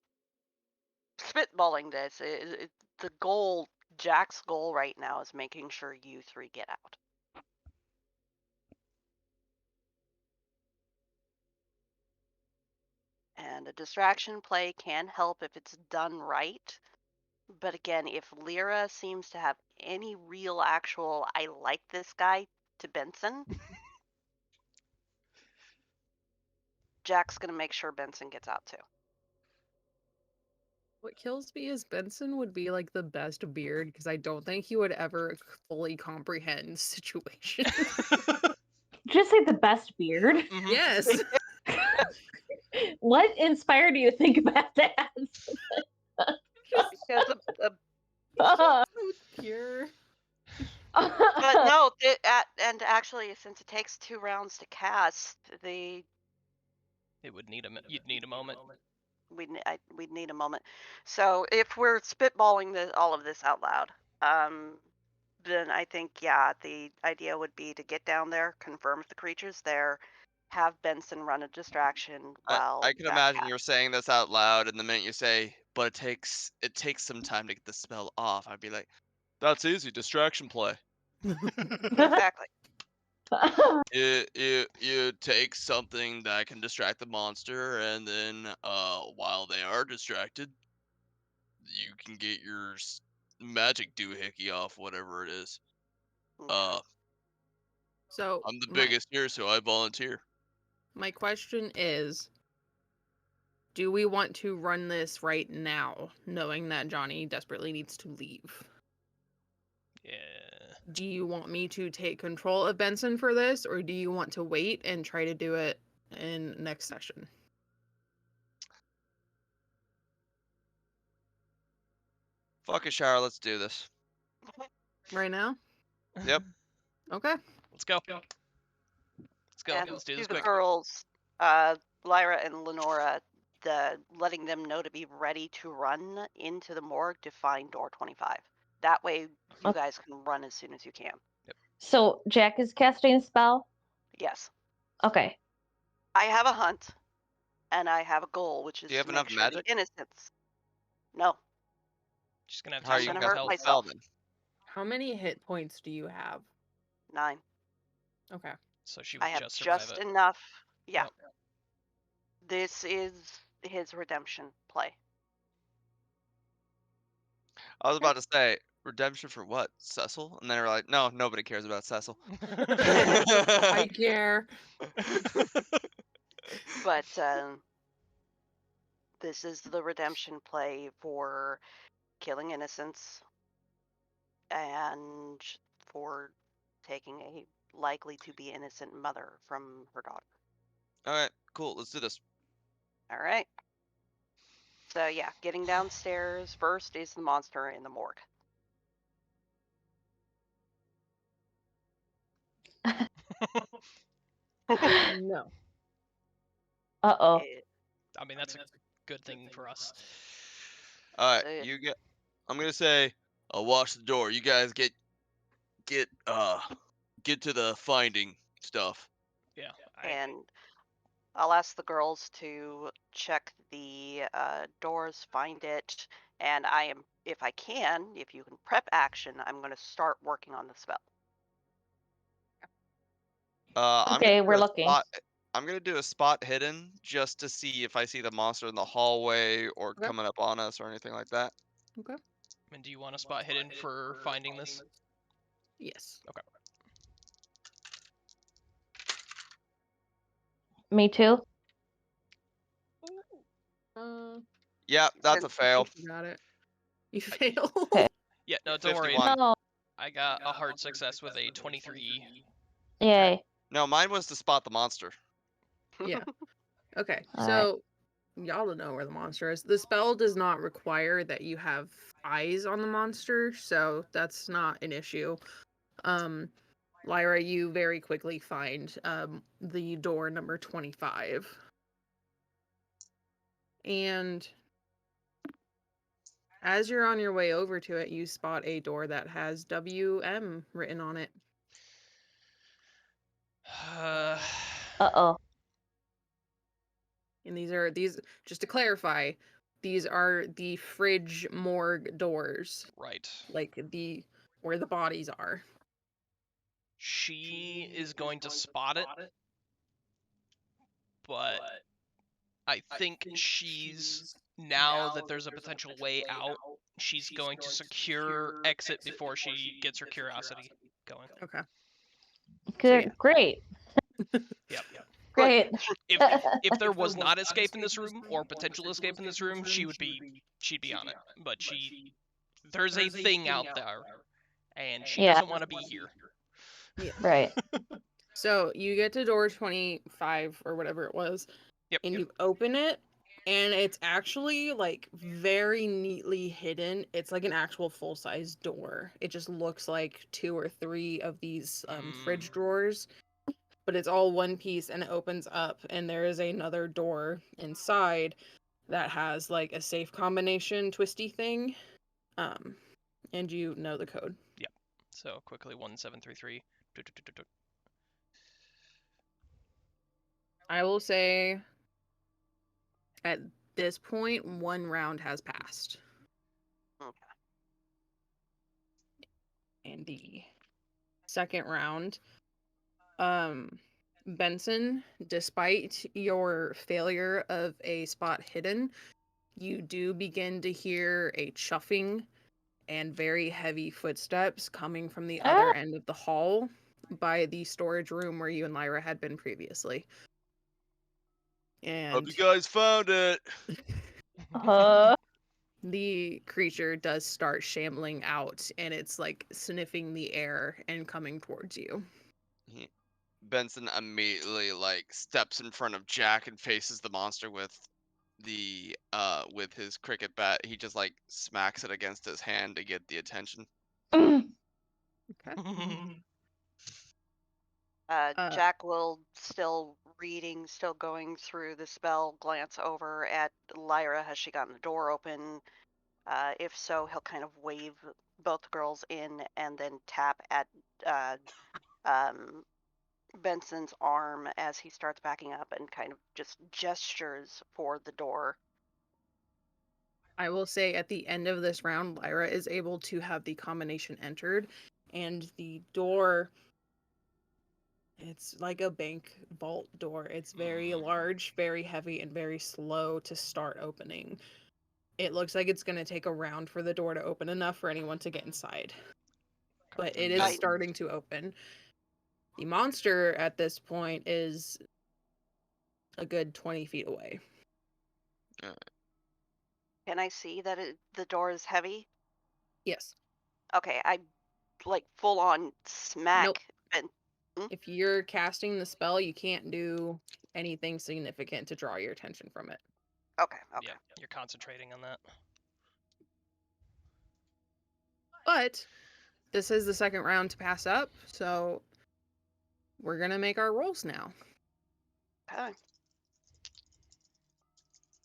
spitballing this, the goal, Jack's goal right now is making sure you three get out. And a distraction play can help if it's done right. But again, if Lyra seems to have any real actual I like this guy to Benson, Jack's going to make sure Benson gets out too. What kills me is Benson would be like the best beard because I don't think he would ever fully comprehend situations. Just say the best beard. Mhm. Yes. What inspired you to think about that? Because Uh, So pure. but no, and actually, since it takes 2 rounds to cast, It would need you'd need a moment. we'd need a moment. So if we're spitballing all of this out loud, then I think the idea would be to get down there, confirm if the creature's there, have Benson run a distraction while I can Jack imagine casts. you're saying this out loud, and the minute you say, "But it takes some time to get the spell off," I'd be like, "That's easy, distraction play. Exactly. You take something that can distract the monster, and then while they are distracted, you can get your magic doohickey off, whatever it is. Yeah. So I'm the my biggest here, so I volunteer." my question is, do we want to run this right now, knowing that Johnny desperately needs to leave? Yeah. Do you want me to take control of Benson for this, or do you want to wait and try to do it in next session? Fuck it, Shara, let's do this. Right now? Yep. Okay. Let's go. Let's go. And Let's do to this the quick. girls, Lyra and Lenora, letting them know to be ready to run into the morgue to find door 25. That way, you Okay. guys can run as soon as you can. So Jack is casting a spell? Yes. Okay. I have a hunt, and I have a goal, which Do is you to have make enough sure the magic? innocents. No, She's gonna have to How are use you I'm some gonna hurt casting the health. spell myself. then? How many hit points do you have? 9. Okay. So she I would have just survive just it. enough. Yeah. Yep. This is his redemption play. I was about to say, redemption for what? Cecil? And then they were like, no, nobody cares about Cecil. I care. But this is the redemption play for killing innocents and for taking a likely to be innocent mother from her daughter. Alright, cool, let's do this. All right. So yeah, getting downstairs first is the monster in the morgue. No. Uh-oh. It- I mean, that's a good thing for us. Alright, it- you get I'm gonna say, I'll watch the door. You guys get get to the finding stuff. Yeah. and I'll ask the girls to check the doors, find it, and if I can, if you can prep action, I'm going to start working on the spell. I'm Okay, gonna do we're a looking. spot I'm gonna do a spot hidden just to see if I see the monster in the hallway or Okay. coming up on us or anything like that. Okay. And do you want a spot hidden for finding this? Yes. Okay. Me too. Yeah, that's a fail. You got it. You fail. Okay. Yeah, no, don't worry. 51. No. I got a hard success with a 23. Yay. No, mine was to spot the monster. Yeah. Okay. All So y'all don't know where the monster is. The spell does not require that you have eyes on the monster, so that's not an issue. Lyra, you very quickly find the door number 25. And as you're on your way over to it, you spot a door that has WM written on it. Uh-oh. And these just to clarify, these are the fridge morgue doors, Right. like where the bodies are. She is going to spot it, but I think now that there's a potential way out, she's going to secure exit before she gets her curiosity going. Okay. Good. yeah. Great. Yep. Great. If there was not escape in this room or potential escape in this room, she'd be on it. But there's a thing out there, and she Yeah. doesn't want to be here. Right. So you get to door 25 or whatever it was, Yep. and you open it, and it's actually like very neatly hidden. It's like an actual full-size door. It just looks like 2 or 3 of these fridge drawers, but it's all one piece, and it opens up, and there is another door inside that has like a safe combination twisty thing, and you know the code. Yeah. So quickly 1733. I will say at this point, 1 round has passed. Okay. And the second round, Benson, despite your failure of a spot hidden, you do begin to hear a chuffing and very heavy footsteps coming from the other end of the hall by the storage room where you and Lyra had been previously. Hope And you guys found it. the creature does start shambling out, and it's like sniffing the air and coming towards you. Benson immediately like steps in front of Jack and faces the monster with his cricket bat. He just like smacks it against his hand to get the attention. Okay. Jack will, still reading, still going through the spell, glance over at Lyra. Has she gotten the door open? If so, he'll kind of wave both girls in and then tap at Benson's arm as he starts backing up and kind of just gestures for the door. I will say at the end of this round, Lyra is able to have the combination entered, and the door, it's like a bank vault door. It's very large, very heavy, and very slow to start opening. It looks like it's going to take a round for the door to open enough for anyone to get inside. But it is Right. starting to open. The monster at this point is a good 20 feet away. Can I see that the door is heavy? Yes. Okay, I like full on smack. Nope. And If you're casting the spell, you can't do anything significant to draw your attention from it. okay. Yeah, you're concentrating on that. But this is the second round to pass up, so we're gonna make our rolls now. Okay.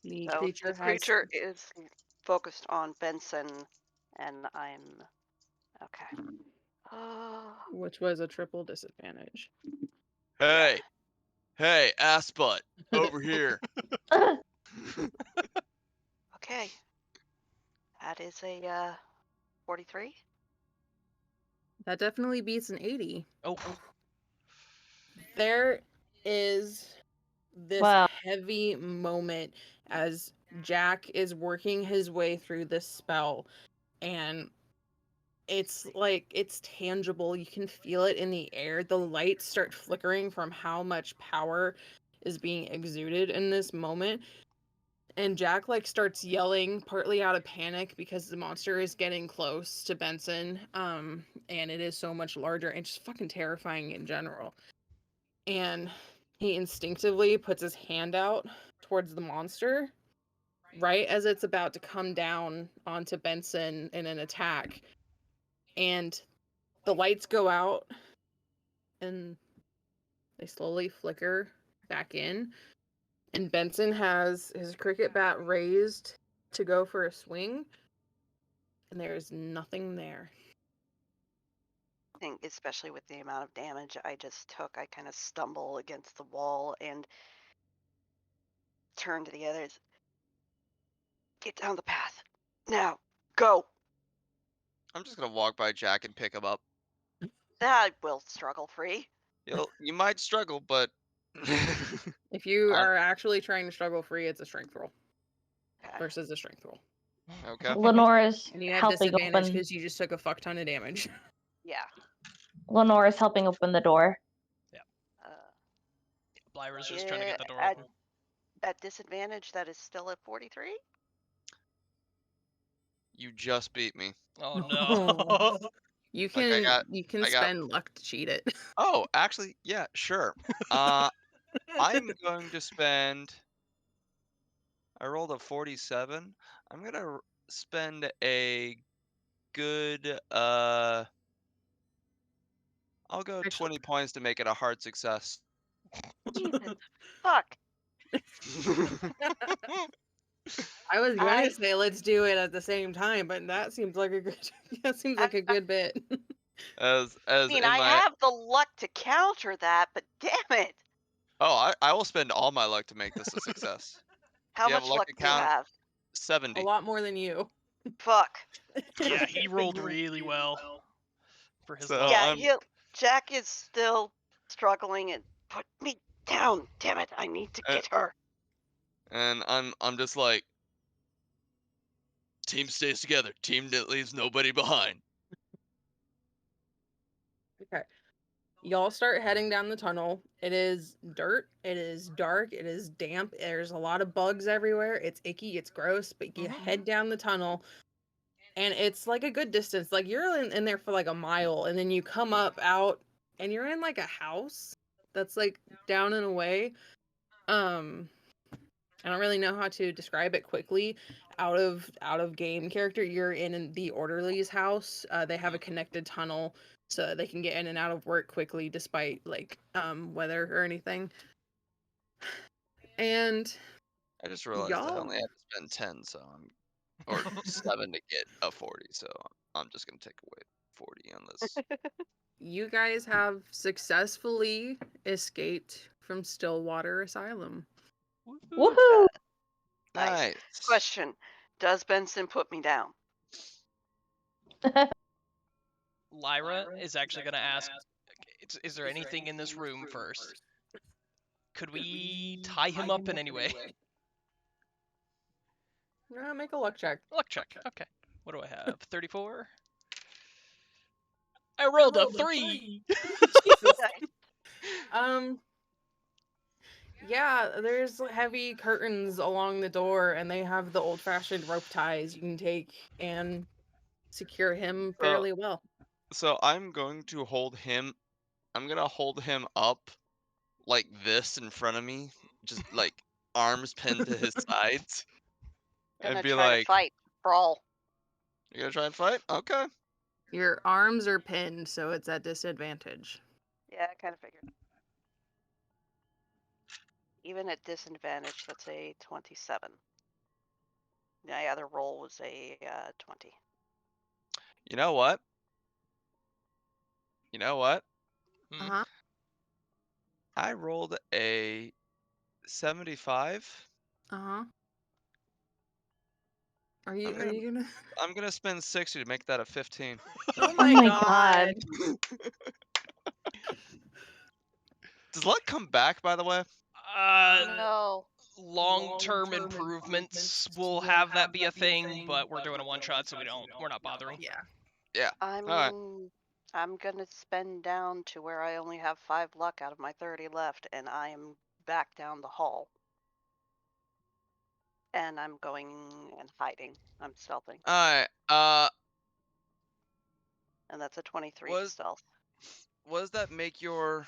The So creature the creature is focused on Benson, and I'm okay. which was a triple disadvantage. Hey, hey, ass butt, over here. Okay. That is a 43. That definitely beats an 80. Oh, There is this Wow. heavy moment as Jack is working his way through this spell, and it's like it's tangible. You can feel it in the air. The lights start flickering from how much power is being exuded in this moment. And Jack like starts yelling, partly out of panic because the monster is getting close to Benson. And it is so much larger and just fucking terrifying in general. And he instinctively puts his hand out towards the monster right as it's about to come down onto Benson in an attack. And the lights go out and they slowly flicker back in. And Benson has his cricket bat raised to go for a swing. And there's nothing there. I think, especially with the amount of damage I just took, I kind of stumble against the wall and turn to the others. Get down the path. Now, go. I'm just gonna walk by Jack and pick him up. I will struggle free. You might struggle, but If you I'm- are actually trying to struggle free, it's a strength roll Okay. versus a strength roll. okay. Lenore's And you have helping disadvantage open. because you just took a fuck ton of damage. Yeah. Lenore's helping open the door. Uh, Lyra's just trying to get the door at, open. at disadvantage, that is still at 43. You just beat me. Oh no. You Like, can I got- spend luck to cheat it. Oh, actually, yeah, sure. I'm going to spend. I rolled a 47. I'm gonna spend a good. I'll go Actually- 20 points to make it a hard success. Jesus. Fuck. I was going I- to say let's do it at the same time, but that seems like a good bit. As I mean, in I my have the luck to counter that, but damn it. Oh, I will spend all my luck to make this a success. How You have a much luck luck do you account have? A 70. lot more than you. Fuck. Yeah, he rolled really well for his So luck. Yeah, Jack is still struggling and put me down. Damn it! I need to Uh, get her. and I'm just like, team stays together. Team that leaves nobody behind. Okay. Y'all start heading down the tunnel. It is dirt. It is dark. It is damp. There's a lot of bugs everywhere. It's icky. It's gross. But you head down the tunnel, and it's like a good distance. Like you're in there for like a mile, and then you come up out, and you're in like a house that's like down and away. I don't really know how to describe it quickly. Out of game character, you're in the orderly's house. They have a connected tunnel so that they can get in and out of work quickly despite like weather or anything. And I just realized I y'all only had to spend 10, so or 7 to get a 40, so I'm just gonna take away 40 on this. you guys have successfully escaped from Stillwater Asylum. Woohoo! Nice. Nice. Question: does Benson put me down? Lyra is actually going to ask, is there anything in this room first? Could we tie him up in any way? Make a luck check. Luck check. Okay. What do I have? 34? I rolled a 3! Jesus. Nice. Um, yeah, there's heavy curtains along the door, and they have the old-fashioned rope ties you can take and secure him fairly well. So I'm going to hold him. I'm gonna hold him up like this in front of me, just like arms pinned to his sides, and Gonna be try to like, fight. Brawl. "You gonna try and fight? Okay." Your arms are pinned, so it's at disadvantage. Yeah, I kind of figured. Even at disadvantage, that's a 27. My other roll was a 20. You know what? You know what? Hmm? Uh-huh. I rolled a 75. Uh-huh. Are I'm you gonna gonna I'm gonna spend 60 to make that a 15. Oh Oh my my god. Does luck come back, by the way? No. Long-term improvements will have that be a thing, but we're doing a one-shot, so we're not bothering. Yeah. Yeah. I'm All right. I'm gonna spend down to where I only have 5 luck out of my 30 left, and I am back down the hall. And I'm going and hiding. I'm stealthing. All right. And that's a 23 to Was stealth. was that make your?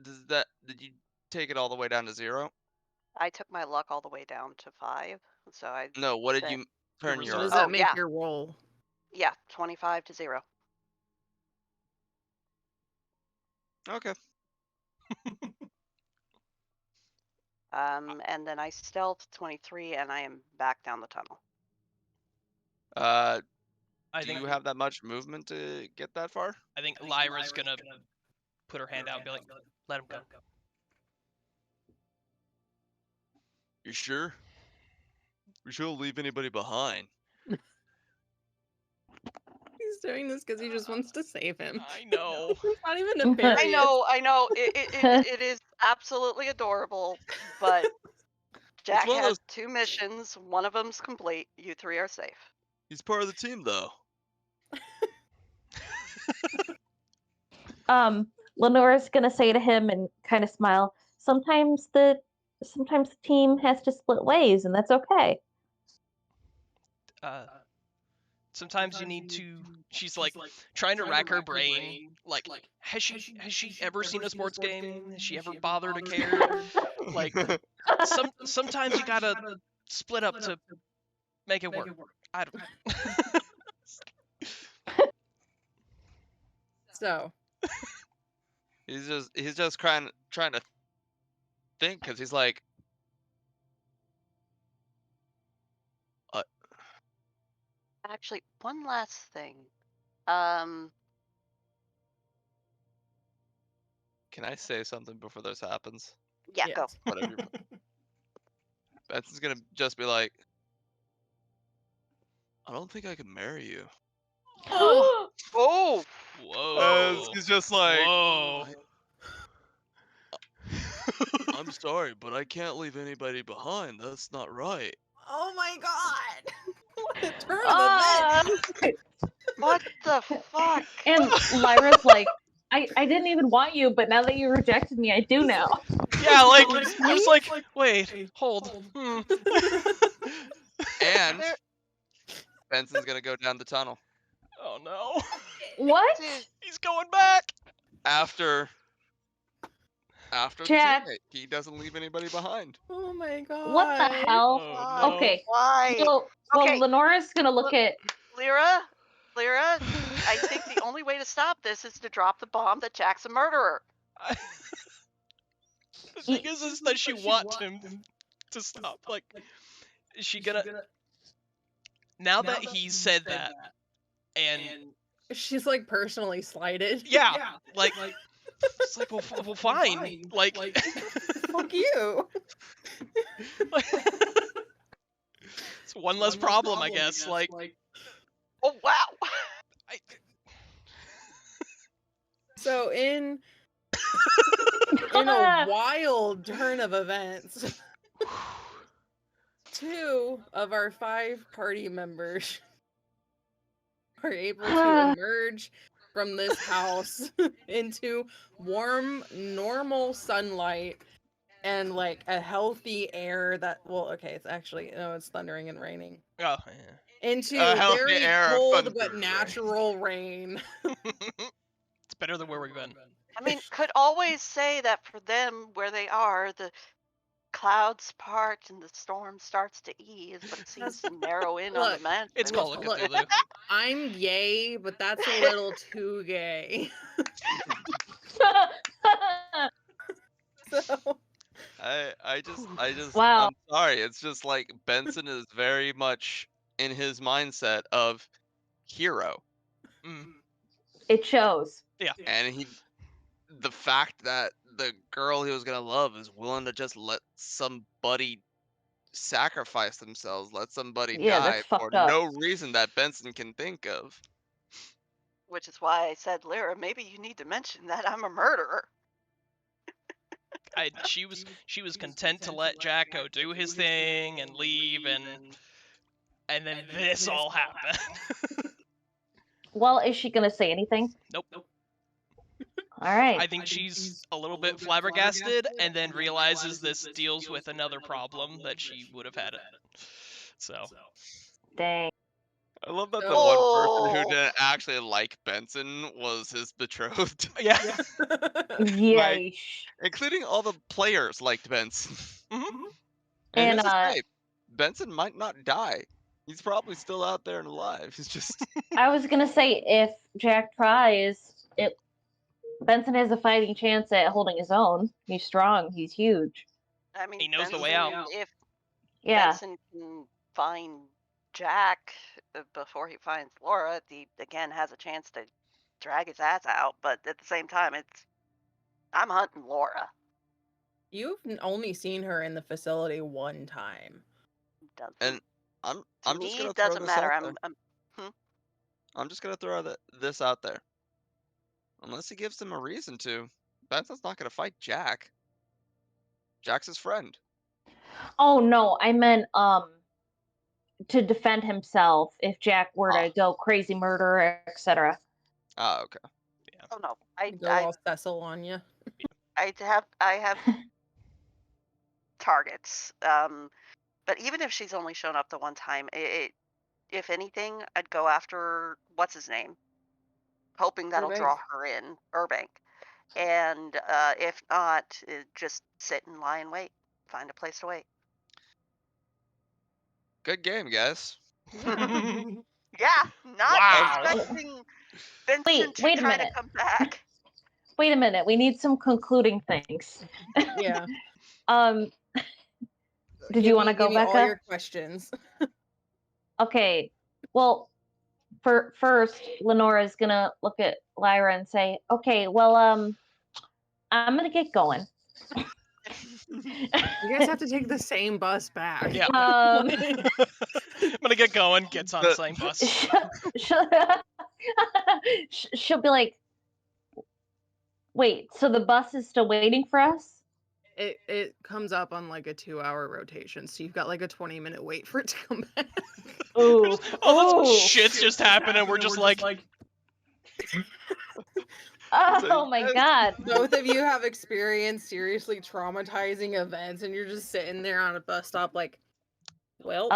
Did you take it all the way down to 0? I took my luck all the way down to 5, so I No. What did spent. you turn What your? does result. that Oh, make yeah. your roll? Yeah, 25 to 0. Okay. And then I stealth 23, and I am back down the tunnel. Uh, I do think you have that much movement to get that far? I think Lyra's gonna put her hand out and be like, let him go. You sure? We shouldn't leave anybody behind. He's doing this because he just wants to save him. I know. It's not even nefarious. I know. It is absolutely adorable, but Jack one of has those. 2 missions. One of them's complete. You 3 are safe. He's part of the team, though. Lenore's gonna say to him and kind of smile. Sometimes the team has to split ways, and that's okay. Sometimes you need to. She's like trying to rack her brain. Like, has she ever seen a sports game? Has she ever bothered to care? Like, sometimes you gotta split up to make it work. I don't. So He's just trying to think because he's like, Actually, one last thing. Um, Can I say something before this happens? Yeah, go. Yes. Whatever. Benson's gonna just be like, I don't think I can marry you. Oh, Oh, Whoa. He's just like, Whoa. I'm sorry, but I can't leave anybody behind. That's not right. oh my God! What a turn of Ah! events! what the fuck? And Lyra's like, I didn't even want you, but now that you rejected me, I do now. Yeah, like, Oh, I was like, excuse? wait, hold. And There- Benson's gonna go down the tunnel Oh no. What? Dude, He's going back. after the Jack, teammate. He doesn't leave anybody behind. Oh my what the God! hell? Oh why? no. Okay. Why? Well, Okay. Lenora's gonna look at. Lyra, I think the only way to stop this is to drop the bomb that Jack's a murderer. The thing is that she wants him to stop. Like, is she gonna? Now that he said that, and She's like personally slighted. yeah, like, it's like, well, fine. Like, Fuck you. it's one less problem, I guess. Like, Oh wow. I, So in a wild turn of events, 2 of our 5 party members are able to emerge from this house into warm, normal sunlight and like a healthy air that, well, okay, it's actually, no, it's thundering and raining. oh, yeah. Into A healthy very air of cold thunder but and rain. natural rain. It's better than where we've been. I mean, could always say that for them, where they are, the clouds part and the storm starts to ease, but it seems to narrow in on the Look, man. It's Call of look, Cthulhu. I'm gay, but that's a little too gay. So I just Wow. I'm sorry. It's just like Benson is very much in his mindset of hero. Mm. It shows. And the fact that the girl he was gonna love is willing to just let somebody sacrifice themselves, let somebody Yeah, die that's for fucked up. no reason that Benson can think of. Which is why I said, Lyra, maybe you need to mention that I'm a murderer. She was content to let Jack go do his thing and leave, and then this all happened. Well, is she gonna say anything? Nope. All right. I think she's a little bit flabbergasted, and then realizes this deals with another problem that she would have had. So Dang. I love that the So- one person who Oh. didn't actually like Benson was his betrothed, yeah. Yeesh. including all the players liked Benson. Mhm. And And who's to say, Benson might not die. He's probably still out there and alive. He's just I was gonna say, if Jack tries, Benson has a fighting chance at holding his own. He's strong. He's huge. I mean, He knows the Benson, way out. if Yeah. Benson can find Jack before he finds Laura, he again has a chance to drag his ass out. But at the same time, I'm hunting Laura. You've only seen her in the facility one time. Doesn't and I'm to I'm me just gonna throw doesn't this matter. out there. I'm I'm just gonna throw this out there. Unless he gives him a reason to, Benson's not gonna fight Jack. Jack's his friend. Oh no, I meant to defend himself if Jack were to go crazy murder, etc. Ah, okay. oh no, Go all Cecil on you. I have targets. But even if she's only shown up the one time, if anything, I'd go after what's his name, hoping that'll draw her in, Burbank. And if not, just sit and lie in wait, find a place to wait. Good game, guys. Yeah, not Wow. expecting Benson Wait to a try to minute. come back. Wait a minute. We need some concluding things. Yeah. Did you want to go, give me all Becca? your questions. Okay. Well, first, Lenora's gonna look at Lyra and say, "Okay, well, I'm gonna get going. You guys have to take the same bus back. Yeah. Um, I'm gonna get going. Gets on the The- same bus. she'll, she'll be like, "Wait, so the bus is still waiting for us?" It comes up on like a 2-hour rotation, so you've got like a 20-minute wait for it to come back. Ooh, All this ooh. shit's just happening. We're just like, Oh my god. Both of you have experienced seriously traumatizing events, and you're just sitting there on a bus stop, like, well,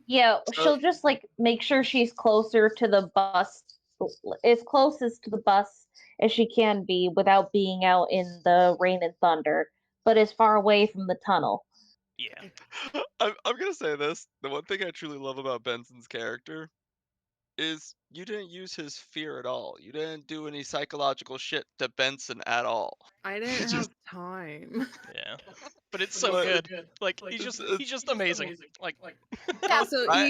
Yeah, she'll just like make sure she's closer to the bus, as closest to the bus as she can be without being out in the rain and thunder, but as far away from the tunnel. yeah. I'm gonna say this. The one thing I truly love about Benson's character is you didn't use his fear at all. You didn't do any psychological shit to Benson at all. I You didn't have just time. Yeah. But it's so But- good. Like he's just amazing. Like Yeah, so I-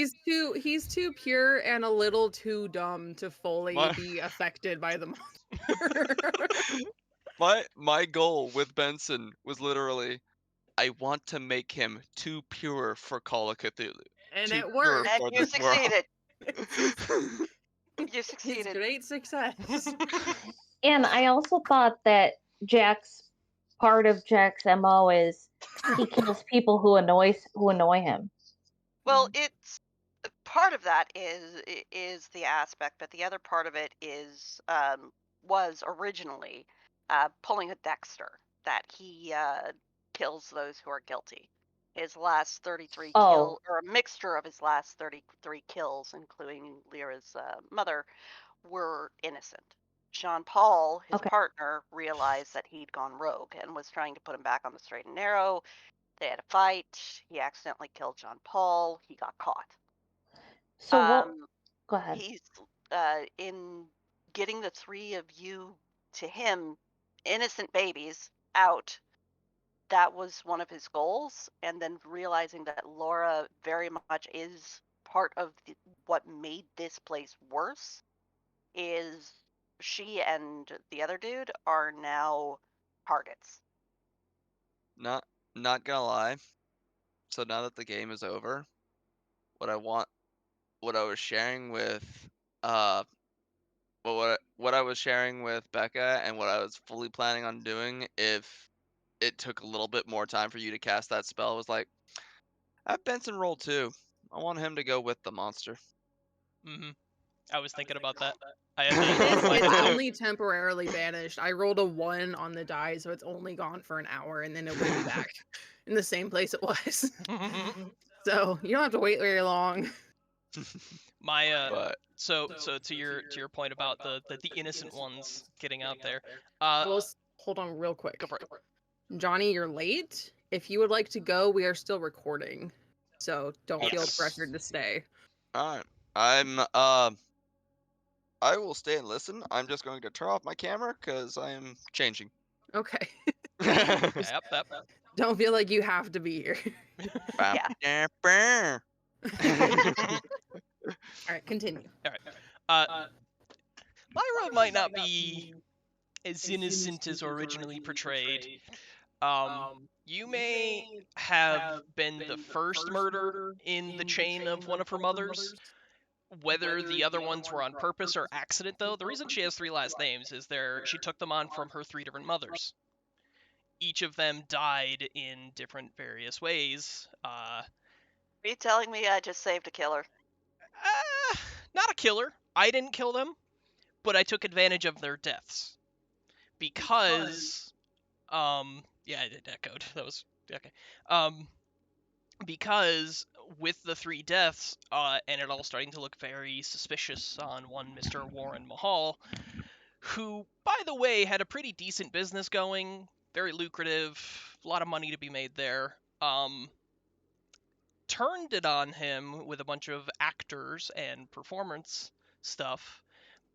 he's too pure and a little too dumb to fully My- be affected by the monster. my goal with Benson was literally I want to make him too pure for Call of Cthulhu. And Too it pure worked. And for you this world. succeeded. You It's succeeded. great success. And I also thought that part of Jack's MO is he kills people who annoy him. Well, it's part of that is the aspect, but the other part of it is was originally pulling a Dexter that he kills those who are guilty. His last 33 Oh. or a mixture of his last 33 kills, including Lyra's mother, were innocent. Jean Paul, his Okay. partner, realized that he'd gone rogue and was trying to put him back on the straight and narrow. They had a fight. He accidentally killed Jean Paul. He got caught. So what? Um, Go ahead. he's in getting the three of you to him, innocent babies, out. That was one of his goals, and then realizing that Laura very much is part of what made this place worse is she and the other dude are now targets. Not gonna lie. So now that the game is over, what I want, what I was sharing with, uh, what I was sharing with Becca and what I was fully planning on doing if it took a little bit more time for you to cast that spell was like, have Benson roll too. I want him to go with the monster. hmm I was thinking about that. I had that Mine in is my it's head too. only temporarily banished. I rolled a 1 on the die, so it's only gone for an hour, and then it will be back in the same place it was. So you don't have to wait very long. My But so to your point about the innocent ones getting out there. Well, hold on real quick. Go for it. Johnny, you're late. If you would like to go, we are still recording. So don't feel Yes. pressured to stay. alright. I will stay and listen. I'm just going to turn off my camera because I am changing. Okay. Yep, yep. Don't feel like you have to be here. Yeah. All right, continue. All right. Lyra might not be as innocent as originally portrayed. You may have been the first murder in the chain of one of her mothers. Whether the other ones were on purpose or accident, though, the reason she has 3 last names is she took them on from her 3 different mothers. Each of them died in different various ways. Are you telling me I just saved a killer? Not a killer. I didn't kill them, but I took advantage of their deaths. Because yeah, I did echoed. That was okay. Because with the 3 deaths, and it all starting to look very suspicious on one Mr. Warren Mahal, who, by the way, had a pretty decent business going, very lucrative, a lot of money to be made there. Turned it on him with a bunch of actors and performance stuff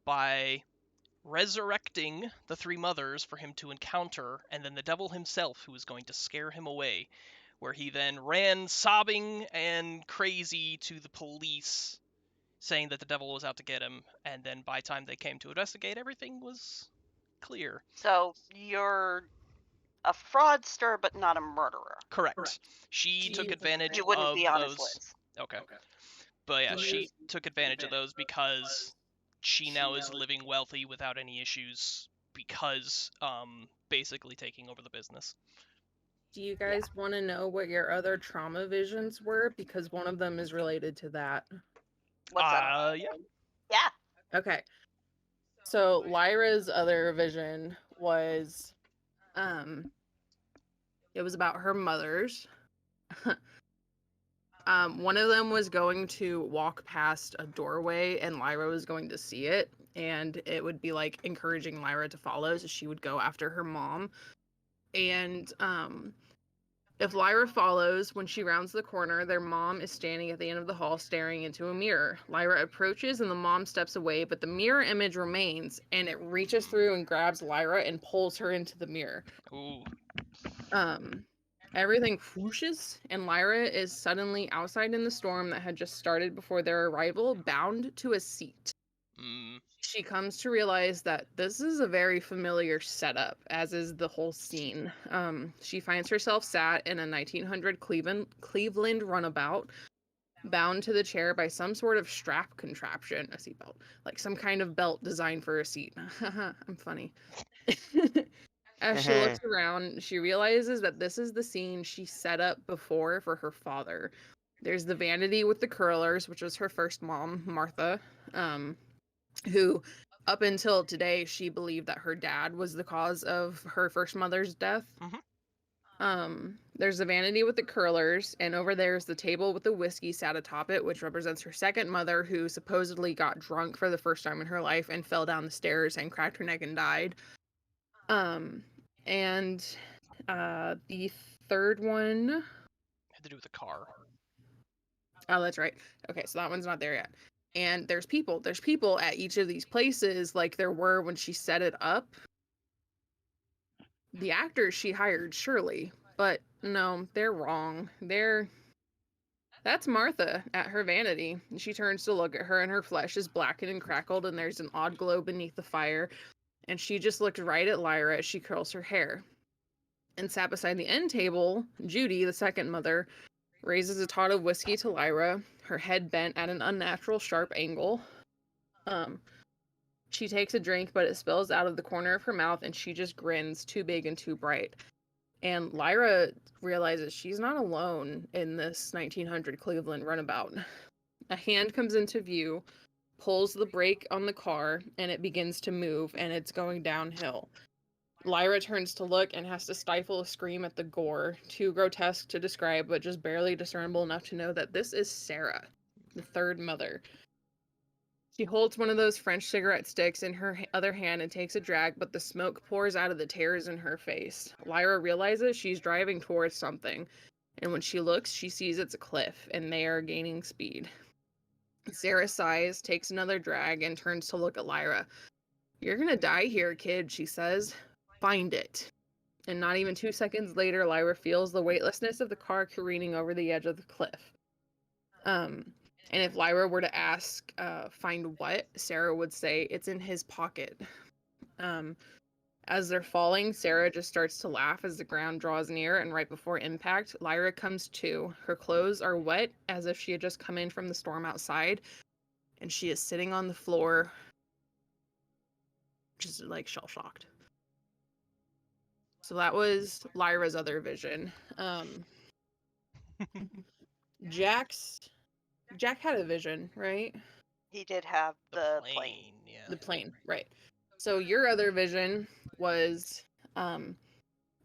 by resurrecting the 3 mothers for him to encounter, and then the devil himself who was going to scare him away, where he then ran sobbing and crazy to the police, saying that the devil was out to get him, and then by the time they came to investigate, everything was clear. So you're a fraudster, but not a murderer. Correct. She took advantage You wouldn't of be on his those. list. Okay. But yeah, Do she you- took advantage of those because she now is living wealthy without any issues because basically taking over the business. Do you guys want to know what your other trauma visions were? Because one of them is related to that. What's up? Yeah. Yeah. Okay. So Lyra's other vision was it was about her mothers. One of them was going to walk past a doorway and Lyra was going to see it, and it would be like encouraging Lyra to follow, so she would go after her mom. And if Lyra follows, when she rounds the corner, their mom is standing at the end of the hall staring into a mirror. Lyra approaches and the mom steps away, but the mirror image remains and it reaches through and grabs Lyra and pulls her into the mirror. Ooh. Everything whooshes and Lyra is suddenly outside in the storm that had just started before their arrival, bound to a seat. Mm. She comes to realize that this is a very familiar setup, as is the whole scene. She finds herself sat in a 1900 Cleveland runabout, bound to the chair by some sort of strap contraption, a seatbelt, like some kind of belt designed for a seat. I'm funny. As she looks around, she realizes that this is the scene she set up before for her father. There's the vanity with the curlers, which was her first mom, Martha, who up until today she believed that her dad was the cause of her first mother's death. There's the vanity with the curlers, and over there's the table with the whiskey sat atop it, which represents her second mother, who supposedly got drunk for the first time in her life and fell down the stairs and cracked her neck and died. And the third one Had to do with the car. Oh, that's right. Okay, so that one's not there yet. And there's people. There's people at each of these places like there were when she set it up. The actors she hired, surely. But no, they're wrong. That's Martha at her vanity. She turns to look at her and her flesh is blackened and crackled and there's an odd glow beneath the fire. And she just looked right at Lyra as she curls her hair. And sat beside the end table, Judy, the second mother, raises a tot of whiskey to Lyra, her head bent at an unnatural sharp angle. She takes a drink, but it spills out of the corner of her mouth and she just grins, too big and too bright. And Lyra realizes she's not alone in this 1900 Cleveland runabout. A hand comes into view, pulls the brake on the car, and it begins to move, and it's going downhill. Lyra turns to look and has to stifle a scream at the gore, too grotesque to describe, but just barely discernible enough to know that this is Sarah, the third mother. She holds one of those French cigarette sticks in her other hand and takes a drag, but the smoke pours out of the tears in her face. Lyra realizes she's driving towards something, and when she looks, she sees it's a cliff, and they are gaining speed. Sarah sighs, takes another drag, and turns to look at Lyra. "You're gonna die here, kid," she says. "Find it." And not even 2 seconds later, Lyra feels the weightlessness of the car careening over the edge of the cliff. And if Lyra were to ask, find what, Sarah would say, it's in his pocket. As they're falling, Sarah just starts to laugh as the ground draws near, and right before impact, Lyra comes to. Her clothes are wet, as if she had just come in from the storm outside, and she is sitting on the floor, just like shell-shocked. So that was Lyra's other vision. Jack had a vision, right? He did have the plane. Yeah. The plane, right. So your other vision was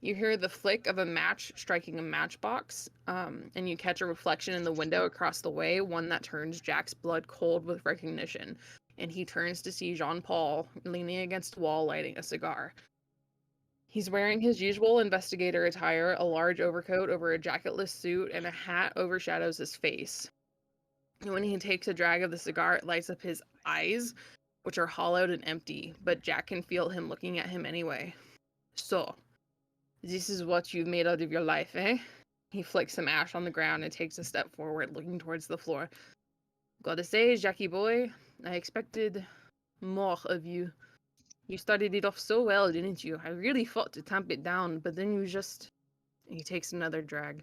you hear the flick of a match striking a matchbox, and you catch a reflection in the window across the way, one that turns Jack's blood cold with recognition. And he turns to see Jean-Paul leaning against a wall lighting a cigar. He's wearing his usual investigator attire, a large overcoat over a jacketless suit, and a hat overshadows his face. And when he takes a drag of the cigar, it lights up his eyes, which are hollowed and empty, but Jack can feel him looking at him anyway. "So, this is what you've made out of your life, eh?" He flicks some ash on the ground and takes a step forward, looking towards the floor. "Gotta say, Jackie boy, I expected more of you." You started it off so well, didn't you? I really fought to tamp it down, but then you just... He takes another drag.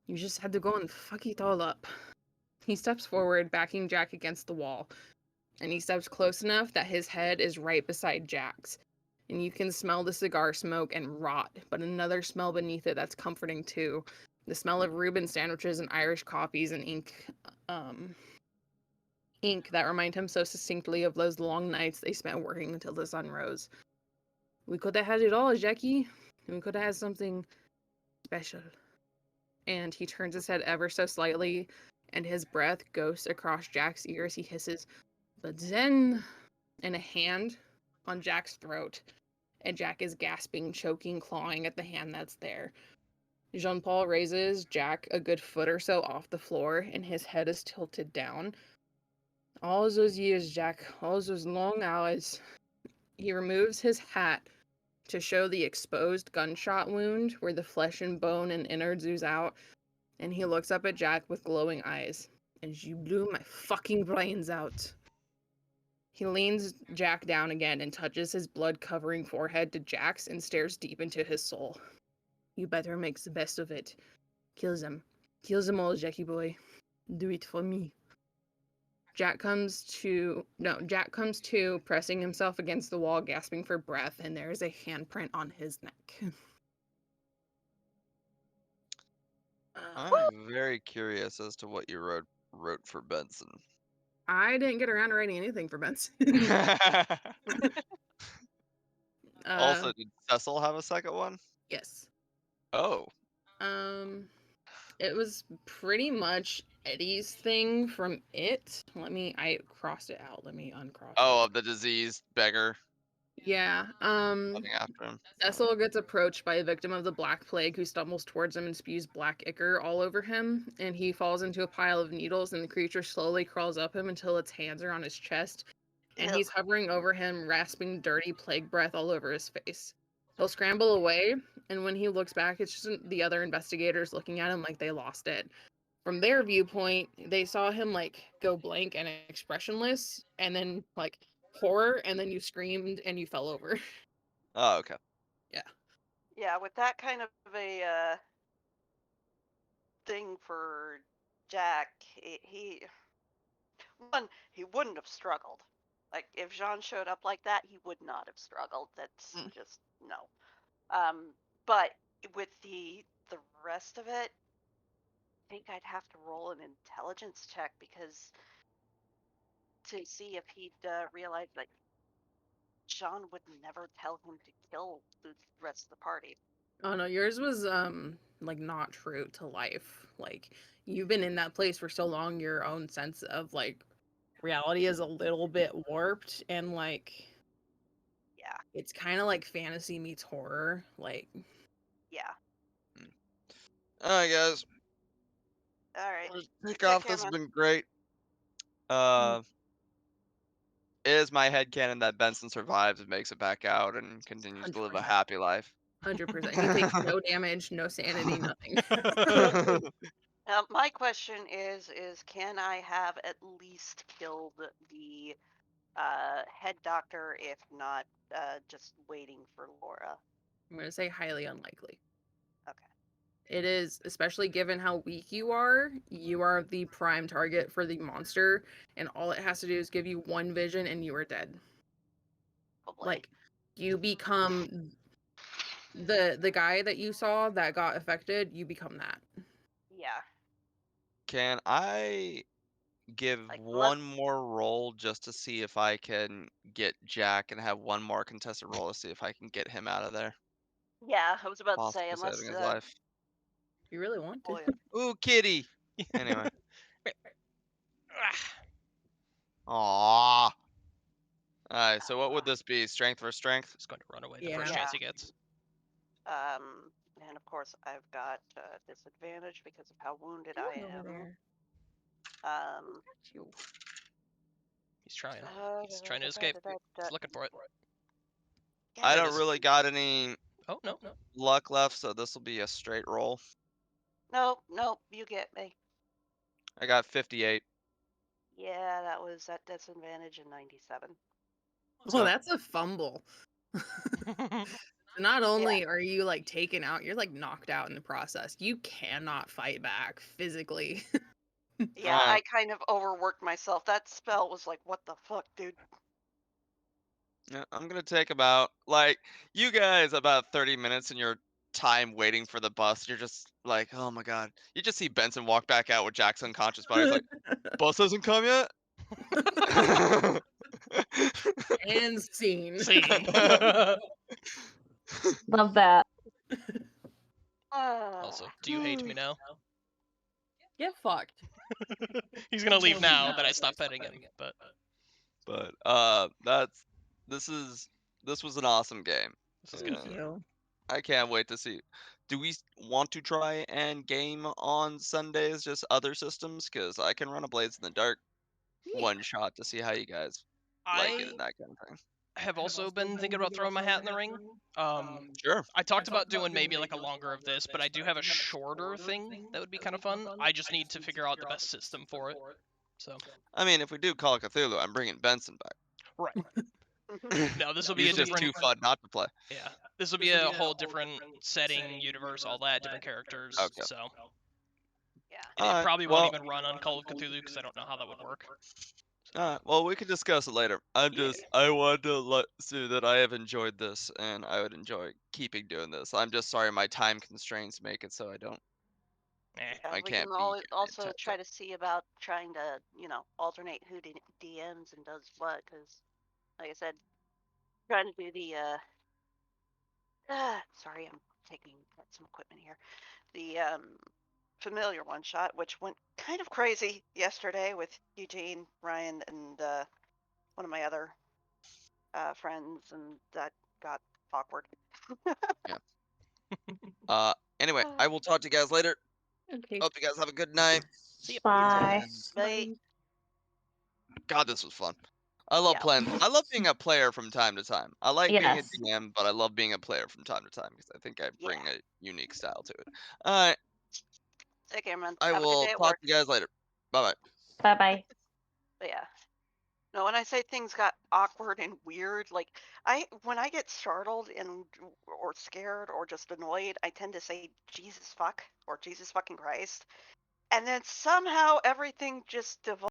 You just had to go and fuck it all up. He steps forward, backing Jack against the wall, and he steps close enough that his head is right beside Jack's. And you can smell the cigar smoke and rot, but another smell beneath it that's comforting too. The smell of Reuben sandwiches and Irish coffees and ink that remind him so succinctly of those long nights they spent working until the sun rose. We could have had it all, Jackie. We could have had something special. And he turns his head ever so slightly, and his breath ghosts across Jack's ear as he hisses, but then, and a hand on Jack's throat, and Jack is gasping, choking, clawing at the hand that's there. Jean Paul raises Jack a good foot or so off the floor, and his head is tilted down. All those years, Jack, all those long hours. He removes his hat to show the exposed gunshot wound where the flesh and bone and innards ooze out, and he looks up at Jack with glowing eyes. And you blew my fucking brains out. He leans Jack down again and touches his blood-covering forehead to Jack's and stares deep into his soul. You better make the best of it. Kill them. Kill them all, Jackie boy. Do it for me. Jack comes to, pressing himself against the wall, gasping for breath, and there is a handprint on his neck. I'm very curious as to what you wrote for Benson. I didn't get around to writing anything for Benson. Also, did Cecil have a second one? Yes. Oh. It was pretty much Eddie's thing from it. I crossed it out. Let me uncross Oh, it. of the diseased beggar Yeah. running after him. Cecil gets approached by a victim of the Black Plague who stumbles towards him and spews black ichor all over him, and he falls into a pile of needles, and the creature slowly crawls up him until its hands are on his chest, and Ew. he's hovering over him, rasping dirty plague breath all over his face. He'll scramble away, and when he looks back, it's just the other investigators looking at him like they lost it. From their viewpoint, they saw him like go blank and expressionless, and then like horror, and then you screamed and you fell over. Oh, okay. Yeah. Yeah, with that kind of a thing for Jack, he wouldn't have struggled. Like if Jean showed up like that, he would not have struggled. That's Mm. just no. But with the rest of it, I think I'd have to roll an intelligence check because to see if he'd realize that Jean would never tell him to kill the rest of the party. Oh no, yours was like not true to life. Like you've been in that place for so long, your own sense of like reality is a little bit warped, and like Yeah, it's kind of like fantasy meets horror. Like yeah. Alright, guys. All right. Let's kick Take off. care, This has man. been great. It is my headcanon that Benson survives and makes it back out and continues to live a 100%. happy life. 100%. He takes no damage, no sanity, nothing. My question is can I have at least killed the head doctor, if not just waiting for Laura? I'm going to say highly unlikely. Okay. It is, especially given how weak you are the prime target for the monster, and all it has to do is give you one vision and you are dead. Probably. Like, you become the guy that you saw that got affected, you become that. Yeah. Can I give Like one more roll just to see if I can get Jack and have one more contested roll to see if I can get him out of there? yeah, I was about to say Possibly unless saving his life. You really want to. boy, Ooh, kitty! Anyway. Ah, Aww. Alright, so what would this be? Strength versus strength? he's going to run away the Yeah. first Yeah. chance he gets. and of course I've got disadvantage because of how wounded Come I on over am. there. He's trying. He's Da, trying to da, da, escape. da, da, He's looking for it. I Damn There it. it don't is. really got any Oh, no. luck left, so this will be a straight roll. Nope, you get me. I got 58. Yeah, that was at disadvantage in 97. Well, So that's a fumble. Not only are you like taken out, you're like knocked out in the process. You cannot fight back physically. Yeah, I kind of overworked myself. That spell was like, what the fuck, dude? yeah, I'm gonna take about like you guys about 30 minutes in your time waiting for the bus. You're just like, oh my god. You just see Benson walk back out with Jack's unconscious body. He's like, bus hasn't come yet. And scene. Scene. Love that. Also, do you hate me now? Get fucked. He's gonna leave now that I stop petting him, but But that's this is this was an awesome game. this is good. Thank you. I can't wait to see. Do we want to try and game on Sundays, just other systems? Because I can run a Blades in the Dark one shot to see how you guys like it I and that kind of thing. have also been thinking about throwing my hat in the ring. Sure. I talked about doing maybe like a longer of this, but I do have a shorter thing that would be kind of fun. I just need to figure out the best system for it. So, I mean, if we do Call of Cthulhu, I'm bringing Benson back. right. No, this will be He's a just different. too fun not to play. Yeah, this will be a whole different setting, universe, all that, different characters. Okay. So, Yeah. and it Alright, probably well- won't even run on Call of Cthulhu because I don't know how that would work. Alright, well, we can discuss it later. I wanted to let see that I have enjoyed this, and I would enjoy keeping doing this. I'm just sorry my time constraints make it so I don't. Eh. Yeah, I we can't can be also intent- try to see about trying to, alternate who DMs and does what, because, like I said, trying to do the, sorry, I'm taking some equipment here. The, familiar one shot, which went kind of crazy yesterday with Eugene, Ryan, and, one of my other, friends, and that got awkward. Anyway, I will talk to you guys later. Okay. Hope you guys have a good night. See ya. Bye. Bye. God, this was fun. I love Yeah. playing. I love being a player from time to time. I like being a Yes. DM, but I love being a player from time to time because I think I bring Yeah. a unique style to it. All right, Take care, man. I Have a good will day at talk work. to you guys later. Bye bye. Bye bye. But yeah. No, when I say things got awkward and weird, like when I get startled and or scared or just annoyed, I tend to say Jesus fuck or Jesus fucking Christ. And then somehow everything just devolves